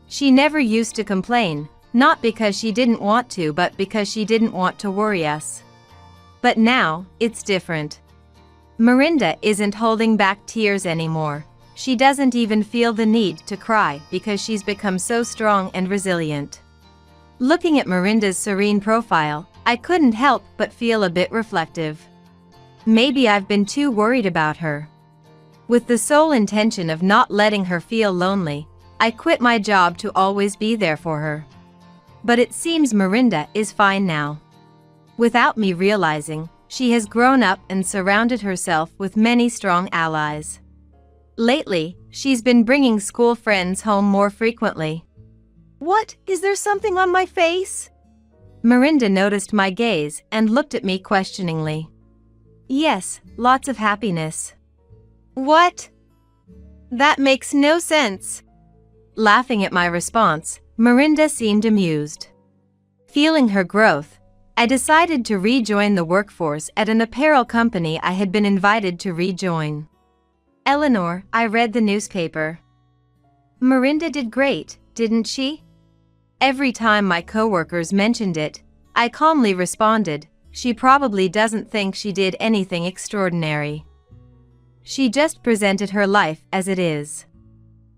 She never used to complain, not because she didn't want to but because she didn't want to worry us. But now, it's different. Miranda isn't holding back tears anymore. She doesn't even feel the need to cry because she's become so strong and resilient. Looking at Miranda's serene profile, I couldn't help but feel a bit reflective. Maybe I've been too worried about her. With the sole intention of not letting her feel lonely, I quit my job to always be there for her. But it seems Miranda is fine now. Without me realizing, she has grown up and surrounded herself with many strong allies. Lately, she's been bringing school friends home more frequently. "What, is there something on my face?" Miranda noticed my gaze and looked at me questioningly. "Yes, lots of happiness." "What? That makes no sense." Laughing at my response, Miranda seemed amused. Feeling her growth, I decided to rejoin the workforce at an apparel company I had been invited to rejoin. "Eleanor, I read the newspaper. Miranda did great, didn't she?" Every time my coworkers mentioned it, I calmly responded, "She probably doesn't think she did anything extraordinary. She just presented her life as it is."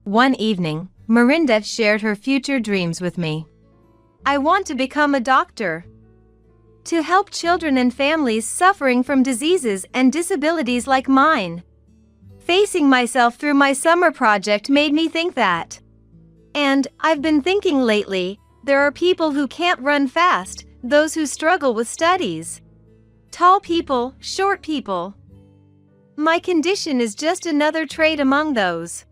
One evening, Miranda shared her future dreams with me. "I want to become a doctor. To help children and families suffering from diseases and disabilities like mine. Facing myself through my summer project made me think that. And I've been thinking lately, there are people who can't run fast, those who struggle with studies. Tall people, short people. My condition is just another trait among those."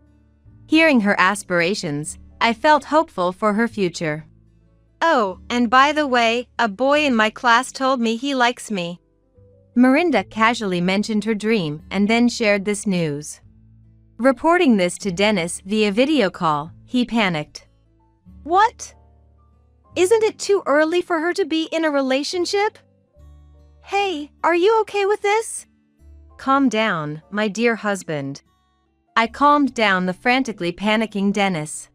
Hearing her aspirations, I felt hopeful for her future. "Oh, and by the way, a boy in my class told me he likes me." Miranda casually mentioned her dream and then shared this news. Reporting this to Dennis via video call, he panicked. "What? Isn't it too early for her to be in a relationship? Hey, are you okay with this?" "Calm down, my dear husband. I calmed down the frantically panicking Dennis.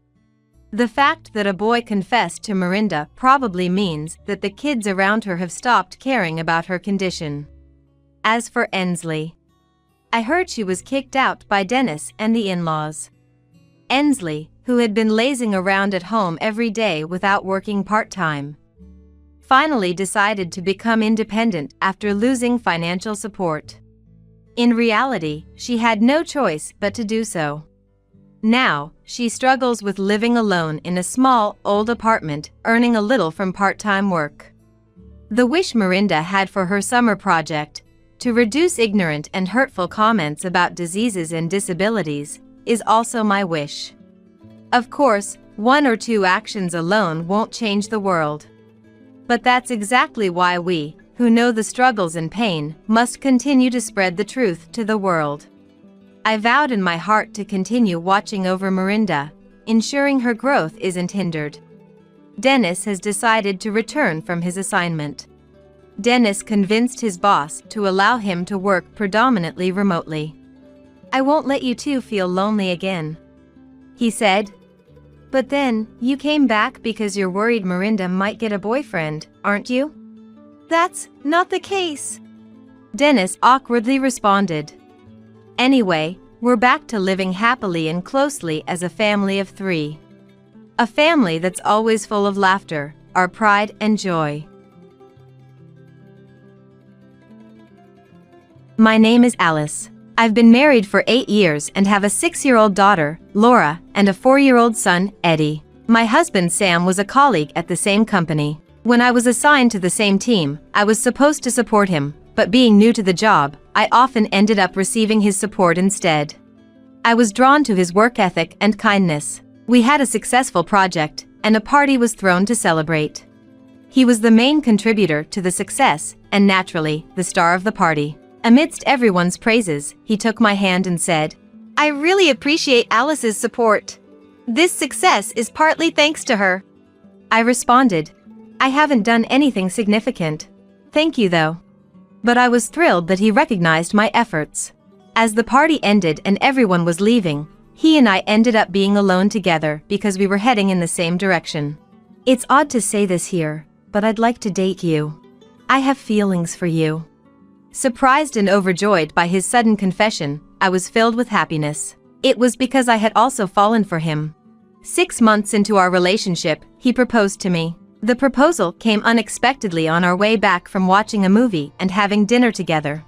The fact that a boy confessed to Miranda probably means that the kids around her have stopped caring about her condition. As for Ensley, I heard she was kicked out by Dennis and the in-laws. Ensley, who had been lazing around at home every day without working part-time, finally decided to become independent after losing financial support. In reality, she had no choice but to do so. Now, she struggles with living alone in a small, old apartment, earning a little from part-time work. The wish Miranda had for her summer project, to reduce ignorant and hurtful comments about diseases and disabilities, is also my wish. Of course, 1 or 2 actions alone won't change the world. But that's exactly why we, who know the struggles and pain, must continue to spread the truth to the world. I vowed in my heart to continue watching over Miranda, ensuring her growth isn't hindered. Dennis has decided to return from his assignment. Dennis convinced his boss to allow him to work predominantly remotely. "I won't let you two feel lonely again," he said. "But then, you came back because you're worried Miranda might get a boyfriend, aren't you?" "That's not the case," Dennis awkwardly responded. "Anyway, we're back to living happily and closely as a family of 3. A family that's always full of laughter, our pride and joy." My name is Alice. I've been married for 8 years and have a 6-year-old daughter, Laura, and a 4-year-old son, Eddie. My husband Sam was a colleague at the same company. When I was assigned to the same team, I was supposed to support him, but being new to the job, I often ended up receiving his support instead. I was drawn to his work ethic and kindness. We had a successful project, and a party was thrown to celebrate. He was the main contributor to the success, and naturally, the star of the party. Amidst everyone's praises, he took my hand and said, "I really appreciate Alice's support. This success is partly thanks to her." I responded, "I haven't done anything significant. Thank you though." But I was thrilled that he recognized my efforts. As the party ended and everyone was leaving, he and I ended up being alone together because we were heading in the same direction. It's odd to say this here, but I'd like to date you. I have feelings for you. Surprised and overjoyed by his sudden confession, I was filled with happiness. It was because I had also fallen for him. 6 months into our relationship, he proposed to me. The proposal came unexpectedly on our way back from watching a movie and having dinner together.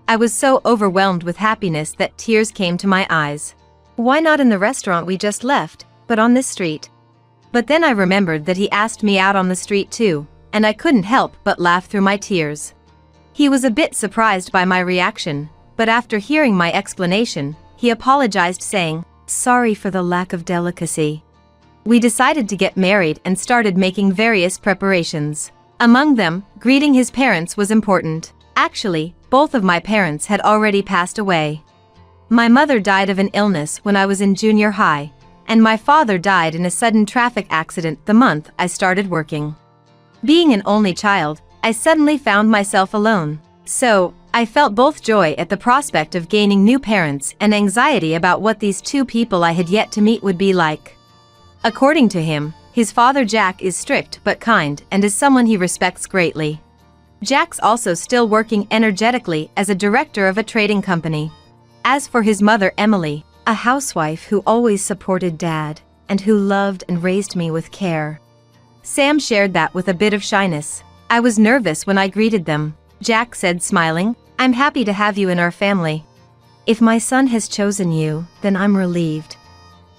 I was so overwhelmed with happiness that tears came to my eyes. Why not in the restaurant we just left, but on this street? But then I remembered that he asked me out on the street too, and I couldn't help but laugh through my tears. He was a bit surprised by my reaction, but after hearing my explanation, he apologized saying, "Sorry for the lack of delicacy." We decided to get married and started making various preparations. Among them, greeting his parents was important. Actually, both of my parents had already passed away. My mother died of an illness when I was in junior high, and my father died in a sudden traffic accident the month I started working. Being an only child, I suddenly found myself alone. So, I felt both joy at the prospect of gaining new parents and anxiety about what these 2 people I had yet to meet would be like. According to him, his father Jack is strict but kind and is someone he respects greatly. Jack's also still working energetically as a director of a trading company. As for his mother Emily, a housewife who always supported Dad, and who loved and raised me with care. Sam shared that with a bit of shyness. I was nervous when I greeted them. Jack said smiling, "I'm happy to have you in our family. If my son has chosen you, then I'm relieved."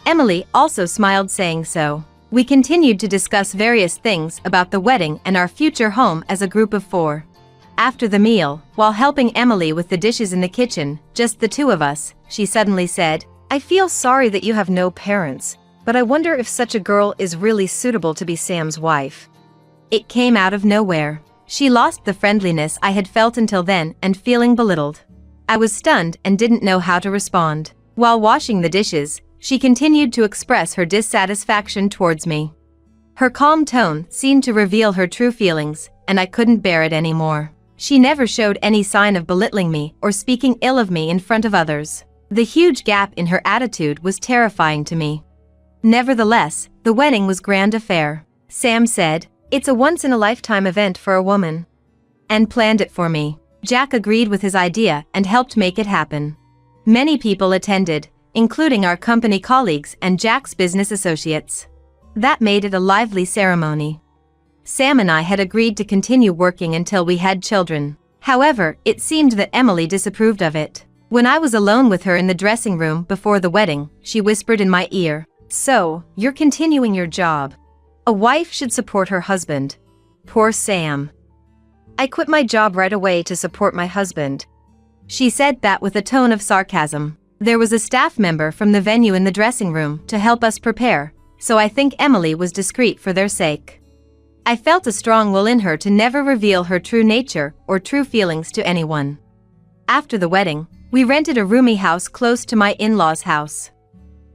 Emily also smiled saying so. We continued to discuss various things about the wedding and our future home as a group of 4. After the meal, while helping Emily with the dishes in the kitchen, just the 2 of us, she suddenly said, "I feel sorry that you have no parents, but I wonder if such a girl is really suitable to be Sam's wife." It came out of nowhere. She lost the friendliness I had felt until then and feeling belittled. I was stunned and didn't know how to respond. While washing the dishes, she continued to express her dissatisfaction towards me. Her calm tone seemed to reveal her true feelings, and I couldn't bear it anymore. She never showed any sign of belittling me or speaking ill of me in front of others. The huge gap in her attitude was terrifying to me. Nevertheless, the wedding was a grand affair. Sam said, "It's a once-in-a-lifetime event for a woman," and planned it for me. Jack agreed with his idea and helped make it happen. Many people attended, including our company colleagues and Jack's business associates. That made it a lively ceremony. Sam and I had agreed to continue working until we had children. However, it seemed that Emily disapproved of it. When I was alone with her in the dressing room before the wedding, she whispered in my ear, "So, you're continuing your job. A wife should support her husband." Poor Sam. "I quit my job right away to support my husband." She said that with a tone of sarcasm. There was a staff member from the venue in the dressing room to help us prepare, so I think Emily was discreet for their sake. I felt a strong will in her to never reveal her true nature or true feelings to anyone. After the wedding, we rented a roomy house close to my in-laws' house.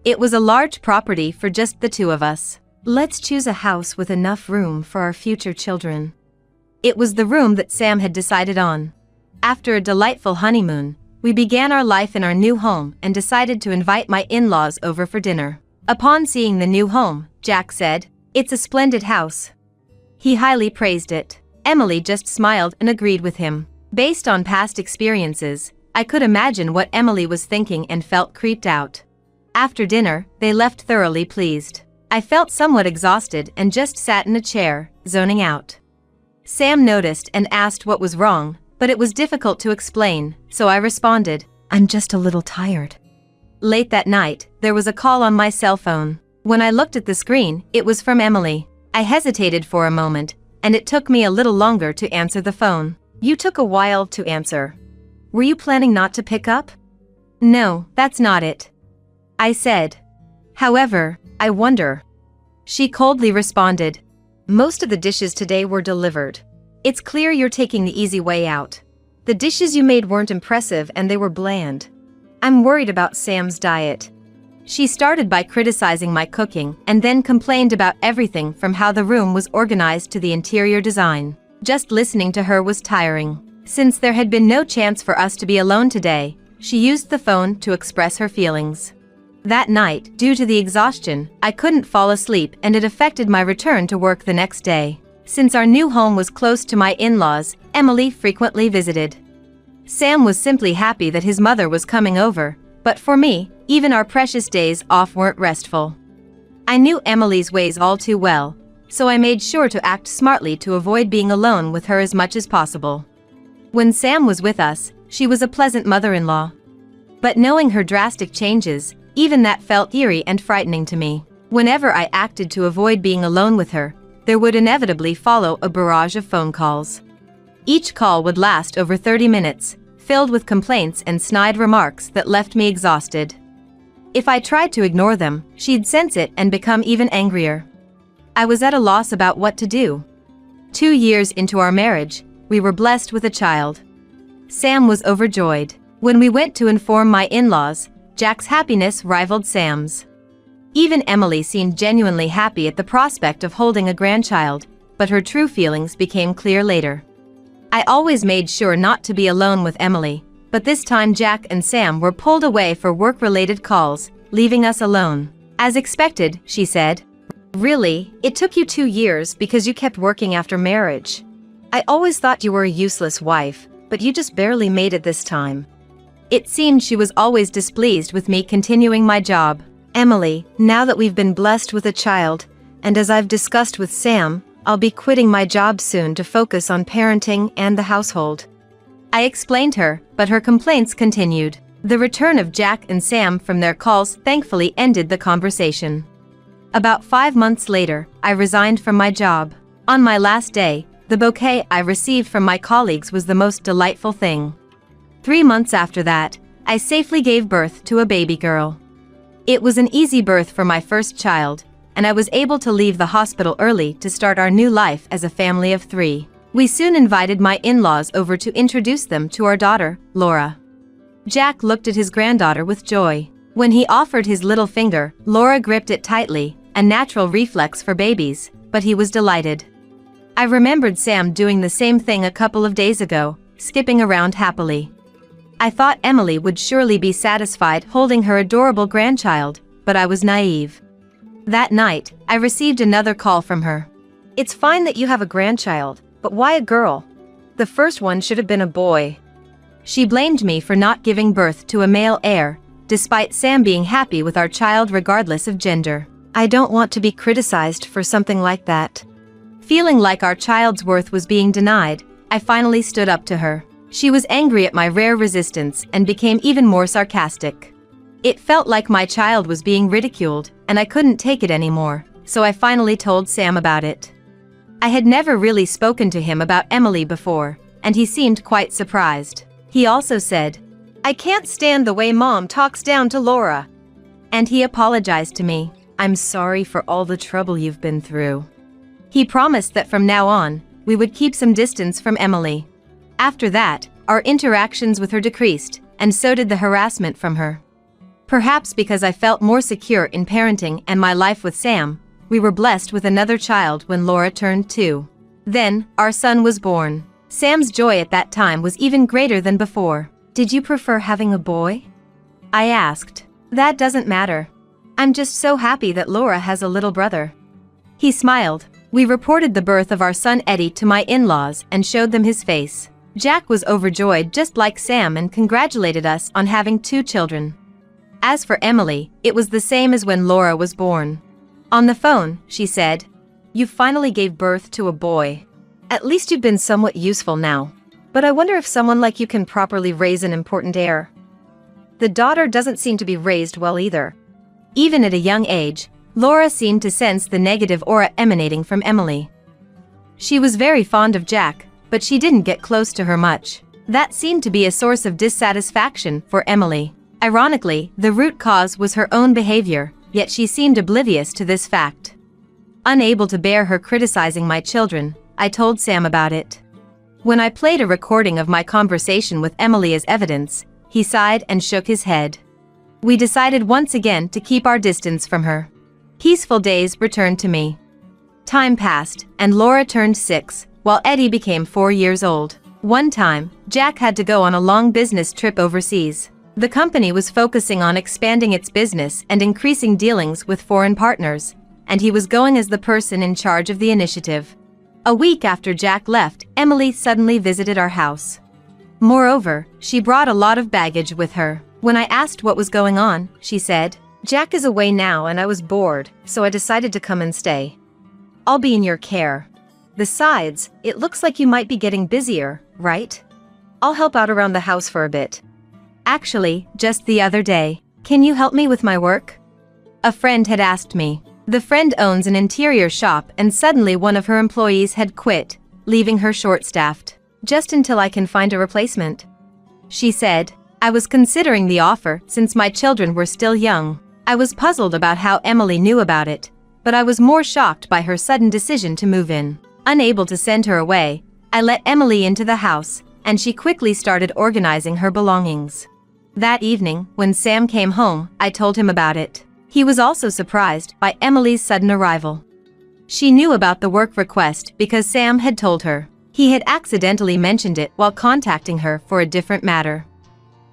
It was a large property for just the two of us. "Let's choose a house with enough room for our future children." It was the room that Sam had decided on. After a delightful honeymoon, we began our life in our new home and decided to invite my in-laws over for dinner. Upon seeing the new home, Jack said, "It's a splendid house." He highly praised it. Emily just smiled and agreed with him. Based on past experiences, I could imagine what Emily was thinking and felt creeped out. After dinner, they left thoroughly pleased. I felt somewhat exhausted and just sat in a chair, zoning out. Sam noticed and asked what was wrong, but it was difficult to explain, so I responded, "I'm just a little tired." Late that night, there was a call on my cell phone. When I looked at the screen, it was from Emily. I hesitated for a moment, and it took me a little longer to answer the phone. "You took a while to answer. Were you planning not to pick up?" "No, that's not it," I said. "However, I wonder." She coldly responded, "Most of the dishes today were delivered. It's clear you're taking the easy way out. The dishes you made weren't impressive and they were bland. I'm worried about Sam's diet." She started by criticizing my cooking and then complained about everything from how the room was organized to the interior design. Just listening to her was tiring. Since there had been no chance for us to be alone today, she used the phone to express her feelings. That night, due to the exhaustion, I couldn't fall asleep and it affected my return to work the next day. Since our new home was close to my in-laws, Emily frequently visited. Sam was simply happy that his mother was coming over, but for me, even our precious days off weren't restful. I knew Emily's ways all too well, so I made sure to act smartly to avoid being alone with her as much as possible. When Sam was with us, she was a pleasant mother-in-law. But knowing her drastic changes, even that felt eerie and frightening to me. Whenever I acted to avoid being alone with her, there would inevitably follow a barrage of phone calls. Each call would last over 30 minutes, filled with complaints and snide remarks that left me exhausted. If I tried to ignore them, she'd sense it and become even angrier. I was at a loss about what to do. 2 years into our marriage, we were blessed with a child. Sam was overjoyed. When we went to inform my in-laws, Jack's happiness rivaled Sam's. Even Emily seemed genuinely happy at the prospect of holding a grandchild, but her true feelings became clear later. I always made sure not to be alone with Emily, but this time Jack and Sam were pulled away for work-related calls, leaving us alone. "As expected," she said. "Really, it took you 2 years because you kept working after marriage. I always thought you were a useless wife, but you just barely made it this time." It seemed she was always displeased with me continuing my job. "Emily, now that we've been blessed with a child, and as I've discussed with Sam, I'll be quitting my job soon to focus on parenting and the household." I explained her, but her complaints continued. The return of Jack and Sam from their calls thankfully ended the conversation. About 5 months later, I resigned from my job. On my last day, the bouquet I received from my colleagues was the most delightful thing. 3 months after that, I safely gave birth to a baby girl. It was an easy birth for my first child, and I was able to leave the hospital early to start our new life as a family of 3. We soon invited my in-laws over to introduce them to our daughter, Laura. Jack looked at his granddaughter with joy. When he offered his little finger, Laura gripped it tightly, a natural reflex for babies, but he was delighted. I remembered Sam doing the same thing a couple of days ago, skipping around happily. I thought Emily would surely be satisfied holding her adorable grandchild, but I was naive. That night, I received another call from her. It's fine that you have a grandchild, but why a girl? The first one should have been a boy. She blamed me for not giving birth to a male heir, despite Sam being happy with our child regardless of gender. I don't want to be criticized for something like that. Feeling like our child's worth was being denied, I finally stood up to her. She was angry at my rare resistance and became even more sarcastic. It felt like my child was being ridiculed, and I couldn't take it anymore, so I finally told Sam about it. I had never really spoken to him about Emily before, and he seemed quite surprised. He also said, "I can't stand the way Mom talks down to Laura." And he apologized to me. "I'm sorry for all the trouble you've been through." He promised that from now on, we would keep some distance from Emily. After that, our interactions with her decreased, and so did the harassment from her. Perhaps because I felt more secure in parenting and my life with Sam, we were blessed with another child when Laura turned 2. Then, our son was born. Sam's joy at that time was even greater than before. "Did you prefer having a boy?" I asked. "That doesn't matter. I'm just so happy that Laura has a little brother." He smiled. We reported the birth of our son Eddie to my in-laws and showed them his face. Jack was overjoyed just like Sam and congratulated us on having 2 children. As for Emily, it was the same as when Laura was born. On the phone, she said, "You finally gave birth to a boy. At least you've been somewhat useful now. But I wonder if someone like you can properly raise an important heir. The daughter doesn't seem to be raised well either." Even at a young age, Laura seemed to sense the negative aura emanating from Emily. She was very fond of Jack, but she didn't get close to her much. That seemed to be a source of dissatisfaction for Emily. Ironically, the root cause was her own behavior, yet she seemed oblivious to this fact. Unable to bear her criticizing my children, I told Sam about it. When I played a recording of my conversation with Emily as evidence, he sighed and shook his head. We decided once again to keep our distance from her. Peaceful days returned to me. Time passed, and Laura turned 6, while Eddie became 4 years old. One time, Jack had to go on a long business trip overseas. The company was focusing on expanding its business and increasing dealings with foreign partners, and he was going as the person in charge of the initiative. A week after Jack left, Emily suddenly visited our house. Moreover, she brought a lot of baggage with her. When I asked what was going on, she said, "Jack is away now and I was bored, so I decided to come and stay. I'll be in your care. Besides, it looks like you might be getting busier, right? I'll help out around the house for a bit." Actually, just the other day, "Can you help me with my work?" A friend had asked me. The friend owns an interior shop and suddenly one of her employees had quit, leaving her short-staffed. "Just until I can find a replacement," she said. I was considering the offer since my children were still young. I was puzzled about how Emily knew about it, but I was more shocked by her sudden decision to move in. Unable to send her away, I let Emily into the house, and she quickly started organizing her belongings. That evening, when Sam came home, I told him about it. He was also surprised by Emily's sudden arrival. She knew about the work request because Sam had told her. He had accidentally mentioned it while contacting her for a different matter.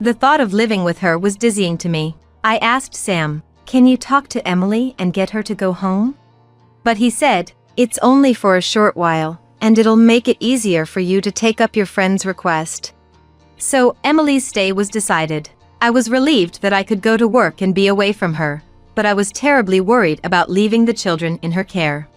The thought of living with her was dizzying to me. I asked Sam, "Can you talk to Emily and get her to go home?" But he said, "It's only for a short while, and it'll make it easier for you to take up your friend's request." So, Emily's stay was decided. I was relieved that I could go to work and be away from her, but I was terribly worried about leaving the children in her care.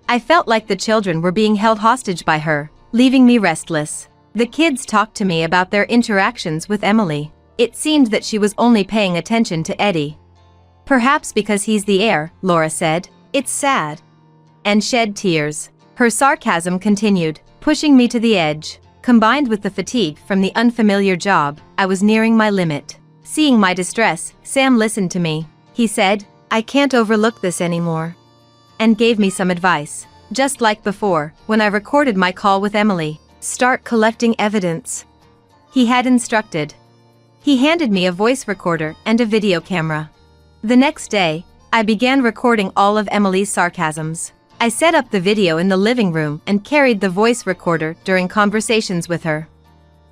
I felt like the children were being held hostage by her, leaving me restless. The kids talked to me about their interactions with Emily. It seemed that she was only paying attention to Eddie. "Perhaps because he's the heir," Laura said. "It's sad." And shed tears. Her sarcasm continued, pushing me to the edge. Combined with the fatigue from the unfamiliar job, I was nearing my limit. Seeing my distress, Sam listened to me. He said, "I can't overlook this anymore," and gave me some advice. Just like before, when I recorded my call with Emily, "Start collecting evidence," he had instructed. He handed me a voice recorder and a video camera. The next day, I began recording all of Emily's sarcasms. I set up the video in the living room and carried the voice recorder during conversations with her.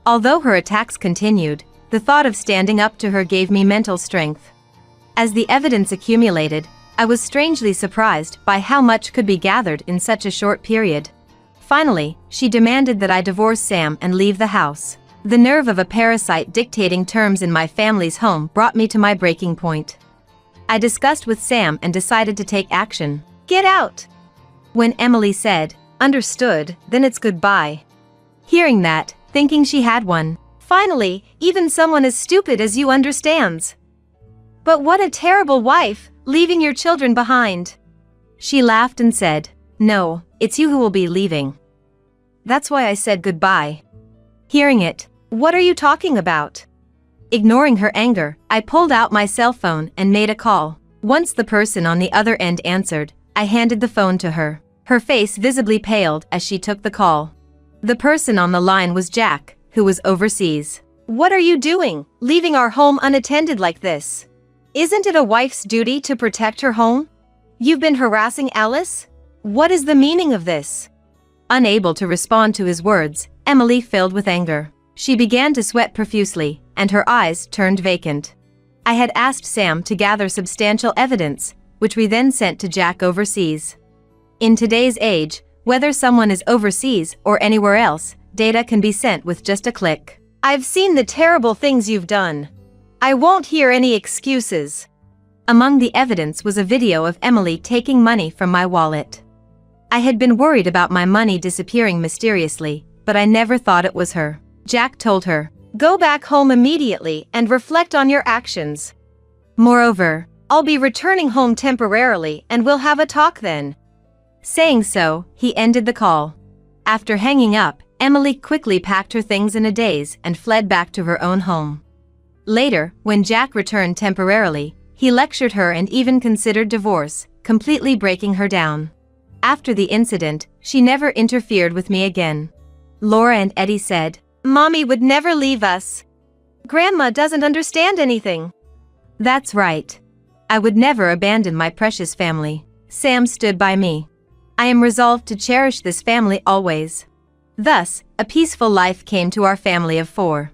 Although her attacks continued, The thought of standing up to her gave me mental strength. As the evidence accumulated, I was strangely surprised by how much could be gathered in such a short period. Finally, she demanded that I divorce Sam and leave the house. The nerve of a parasite dictating terms in my family's home brought me to my breaking point. I discussed with Sam and decided to take action. Get out! When Emily said, "Understood, then it's goodbye." Hearing that, thinking she had one. Finally, even someone as stupid as you understands. But what a terrible wife, leaving your children behind. She laughed and said, "No, it's you who will be leaving." That's why I said goodbye. Hearing it, "What are you talking about?" Ignoring her anger, I pulled out my cell phone and made a call. Once the person on the other end answered, I handed the phone to her. Her face visibly paled as she took the call. The person on the line was Jack, who was overseas. "What are you doing, leaving our home unattended like this? Isn't it a wife's duty to protect her home? You've been harassing Alice? What is the meaning of this?" Unable to respond to his words, Emily filled with anger. She began to sweat profusely, and her eyes turned vacant. I had asked Sam to gather substantial evidence, which we then sent to Jack overseas. In today's age, whether someone is overseas or anywhere else, data can be sent with just a click. "I've seen the terrible things you've done. I won't hear any excuses." Among the evidence was a video of Emily taking money from my wallet. I had been worried about my money disappearing mysteriously, but I never thought it was her. Jack told her, "Go back home immediately and reflect on your actions. Moreover, I'll be returning home temporarily and we'll have a talk then." Saying so, he ended the call. After hanging up, Emily quickly packed her things in a daze and fled back to her own home. Later, when Jack returned temporarily, he lectured her and even considered divorce, completely breaking her down. After the incident, she never interfered with me again. Laura and Eddie said, "Mommy would never leave us. Grandma doesn't understand anything." That's right. I would never abandon my precious family. Sam stood by me. I am resolved to cherish this family always. Thus, a peaceful life came to our family of 4.